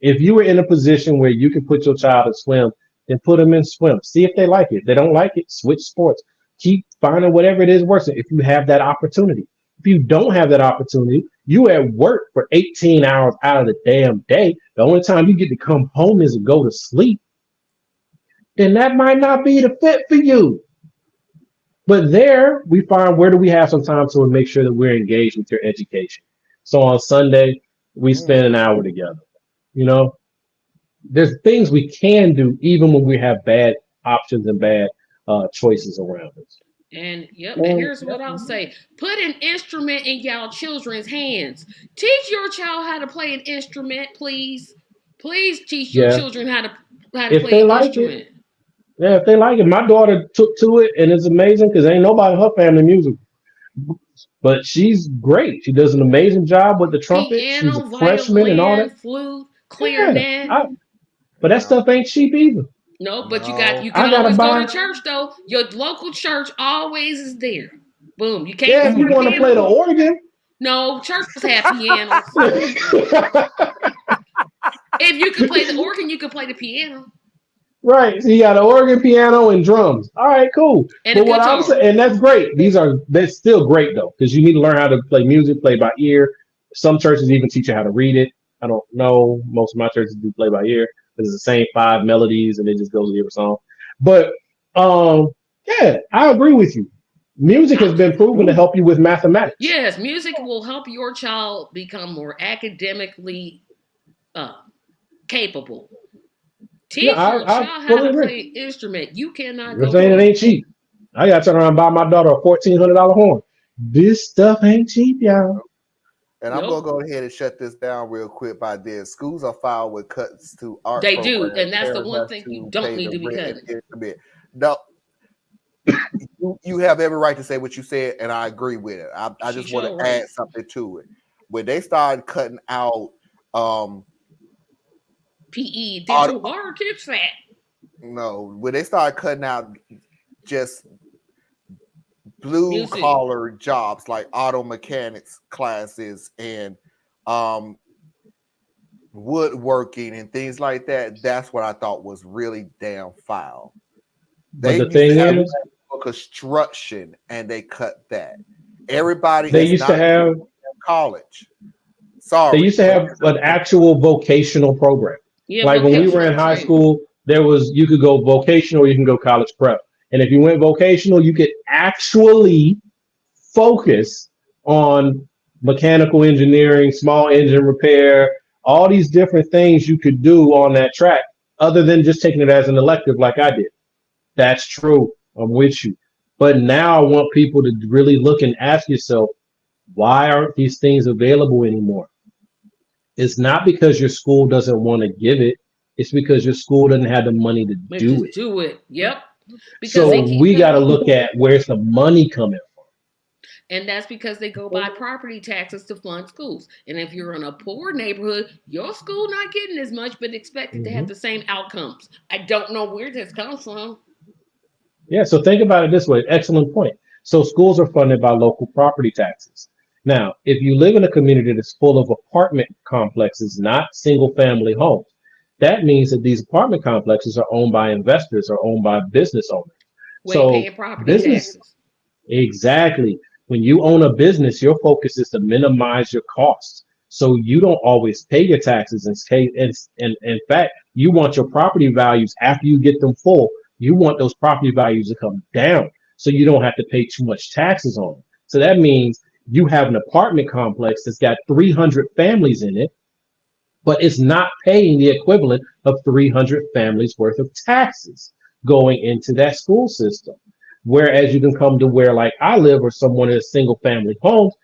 If you were in a position where you can put your child in swim, then put them in swim. See if they like it. If they don't like it, switch sports. Keep finding whatever it is working if you have that opportunity. If you don't have that opportunity, you at work for 18 hours out of the damn day. The only time you get to come home is to go to sleep. Then that might not be the fit for you. But there we find where do we have some time to make sure that we're engaged with your education. So on Sunday, we spend an hour together. You know, there's things we can do even when we have bad options and bad choices around us. And and here's what I'll say. Put an instrument in y'all children's hands. Teach your child how to play an instrument, please. Please teach your children how to play an instrument. Yeah, if they like it. My daughter took to it and it's amazing because ain't nobody in her family music. But she's great. She does an amazing job with the trumpet. Piano, she's a freshman and all that. Flute, clarinet. But that stuff ain't cheap either. No, but you No. can I gotta always go buy. to church though. Your local church always is there. Boom. You can't Yeah, if you afford a want to play the piano. organ. No, churches have pianos. If you can play the organ, you can play the piano Right. So you got an organ, piano, and drums. All right, cool. and a But what I'm guitar. saying, and that's great. That's still great though, because you need to learn how to play music, play by ear. Some churches even teach you how to read it. I don't know. Most of my churches do play by ear. It's the same 5 melodies, and it just goes with every song. But yeah, I agree with you. Music has been proven to help you with mathematics. Yes, music will help your child become more academically capable. Yeah, Teach your I child how fully to agree. play an instrument. You cannot You're go saying it wrong. ain't cheap. I got to turn around and buy my daughter a $1,400 horn. This stuff ain't cheap, y'all. And I'm gonna go ahead and shut this down real quick by this. Schools are filed with cuts to art They do, programs. and that's the Parents one have thing you to don't pay need the to be rent and cutting. instrument. No, you have every right to say what you said, and I agree with it. I just want to right. add something to it. When they started cutting out PE, digital water kids fat. no, when they started cutting out just blue Music. collar jobs like auto mechanics classes and woodworking and things like that, that's what I thought was really damn foul. But They the used to thing have is, construction and they cut that. Everybody they is used to not have college. they Sorry. used to have an actual vocational program. Yeah, Like when we were in vocational high training. school, you could go vocational, you can go college prep. And if you went vocational, you could actually focus on mechanical engineering, small engine repair, all these different things you could do on that track, other than just taking it as an elective like I did. That's true. I'm with you. But now I want people to really look and ask yourself, why aren't these things available anymore? It's not because your school doesn't want to give it. It's because your school doesn't have the money to do it. Do it. Yep. Because So we got to look at where's the money coming from. And that's because they go by property taxes to fund schools. And if you're in a poor neighborhood, your school not getting as much, but expected to have the same outcomes. I don't know where this comes from. Yeah, so think about it this way. Excellent point. So schools are funded by local property taxes. Now, if you live in a community that's full of apartment complexes, not single family homes, that means that these apartment complexes are owned by investors or owned by business owners. So Paying property business, taxes. exactly. When you own a business, your focus is to minimize your costs. So you don't always pay your taxes. And in fact, you want your property values after you get them full. You want those property values to come down so you don't have to pay too much taxes on them. So that means you have an apartment complex that's got 300 families in it, but it's not paying the equivalent of 300 families worth of taxes going into that school system. Whereas you can come to where, like I live, or someone in a single family homes,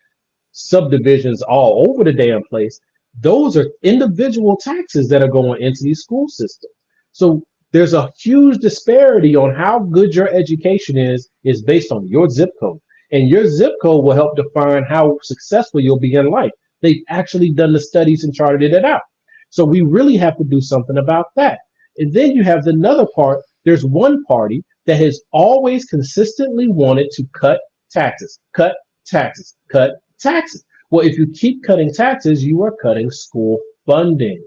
subdivisions all over the damn place. Those are individual taxes that are going into these school systems. So there's a huge disparity on how good your education is based on your zip code. And your zip code will help define how successful you'll be in life. They've actually done the studies and charted it out. So we really have to do something about that. And then you have another part. There's one party that has always consistently wanted to cut taxes, cut taxes, cut taxes. Well, if you keep cutting taxes, you are cutting school funding.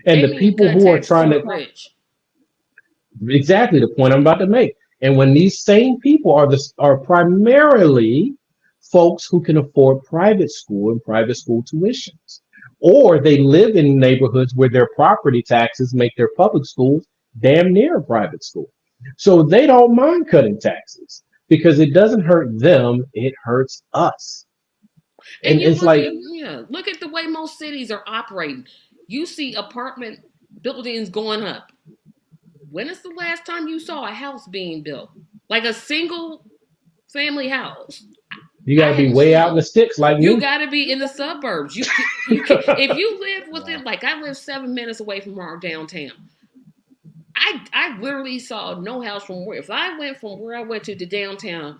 And the people who are trying to exactly the point I'm about to make. And when these same people are primarily folks who can afford private school and private school tuitions, or they live in neighborhoods where their property taxes make their public schools damn near a private school. So they don't mind cutting taxes because it doesn't hurt them, it hurts us. And it's like, look at the way most cities are operating. You see apartment buildings going up. When is the last time you saw a house being built? Like a single family house. You got to be way out in the sticks like you me. got to be in the suburbs. You can, if you live within, like I live 7 minutes away from our downtown. I literally saw no house from where. If I went from where I went to the downtown,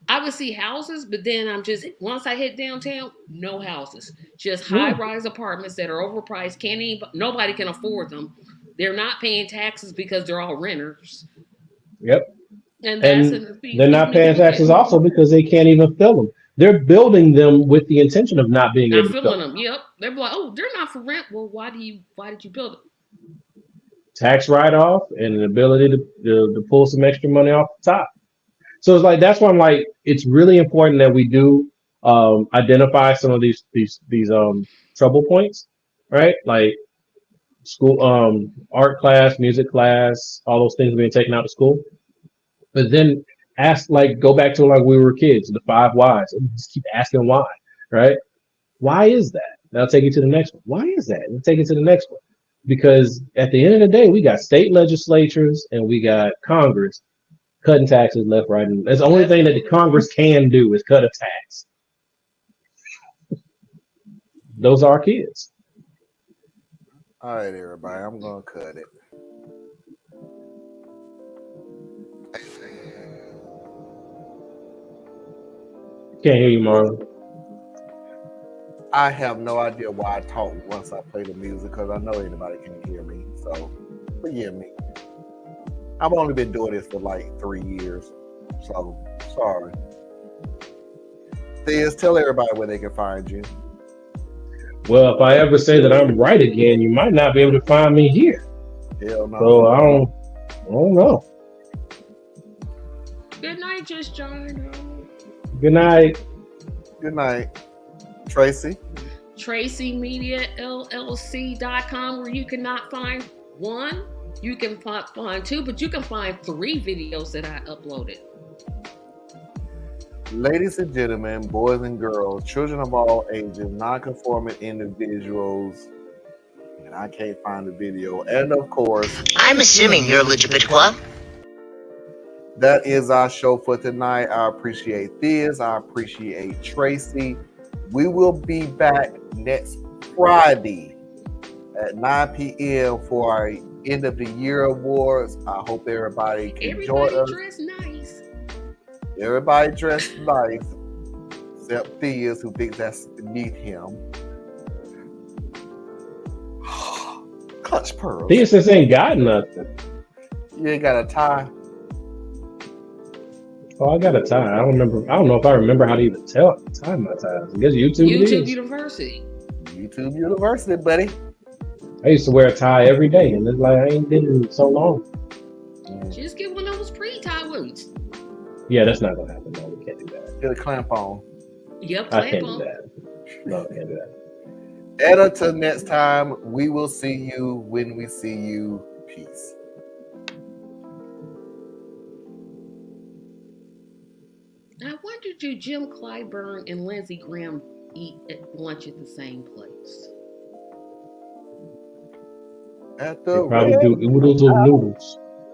I would see houses, but then once I hit downtown, no houses, just high rise apartments that are overpriced. Nobody can afford them. They're not paying taxes because they're all renters. Yep. And that's They're not paying taxes also because they can't even fill them. They're building them with the intention of not being not able to filling fill them. Yep. They're like, oh, they're not for rent. Well, why did you build it? Tax write-off and an ability to pull some extra money off the top. So it's like that's why I'm like it's really important that we do identify some of these trouble points, right? Like school art class, music class, all those things being taken out of school. But then go back to like we were kids, the 5 whys. And just keep asking why, right? Why is that? That'll take you to the next one. Why is that? And take it to the next one. Because at the end of the day, we got state legislatures and we got Congress cutting taxes left, right, and that's the only thing that the Congress can do is cut a tax. Those are our kids. All right, everybody, I'm gonna cut it. Can't hear you, Marlon. I have no idea why I talk once I play the music because I know anybody can hear me. So forgive me. I've only been doing this for like 3 years. So sorry. Theus, tell everybody where they can find you. Well, if I ever say that I'm right again, you might not be able to find me here. Hell no. So I don't know. Good night, Just John. Good night. Good night. Tracy. TracyMediaLLC.com, where you cannot find one, you can find 2, but you can find 3 videos that I uploaded. Ladies and gentlemen, boys and girls, children of all ages, non-conforming individuals, and I can't find the video. And of course, I'm assuming you're Le Québécois. That is our show for tonight. I appreciate this. I appreciate Tracy. We will be back next Friday at 9 p.m. for our end of the year awards. I hope everybody can join us. Dressed nice. Everybody dressed nice, except Theus, who thinks that's beneath him. Clutch pearls. Theus just ain't got nothing. You ain't got a tie. Oh, I got a tie. I don't know if I remember how to even tie my ties. I guess YouTube University. YouTube University, buddy. I used to wear a tie every day, and it's like I ain't did it in so long. Just get one of those pre-tie ones. Yeah, that's not gonna happen. No, we can't do that. Get a clamp on. Yep, I can't do that. No, I can't do that. And until next time, we will see you when we see you. Peace. I wonder, do Jim Clyburn and Lindsey Graham eat lunch at the same place? At the they probably do oodles of noodles.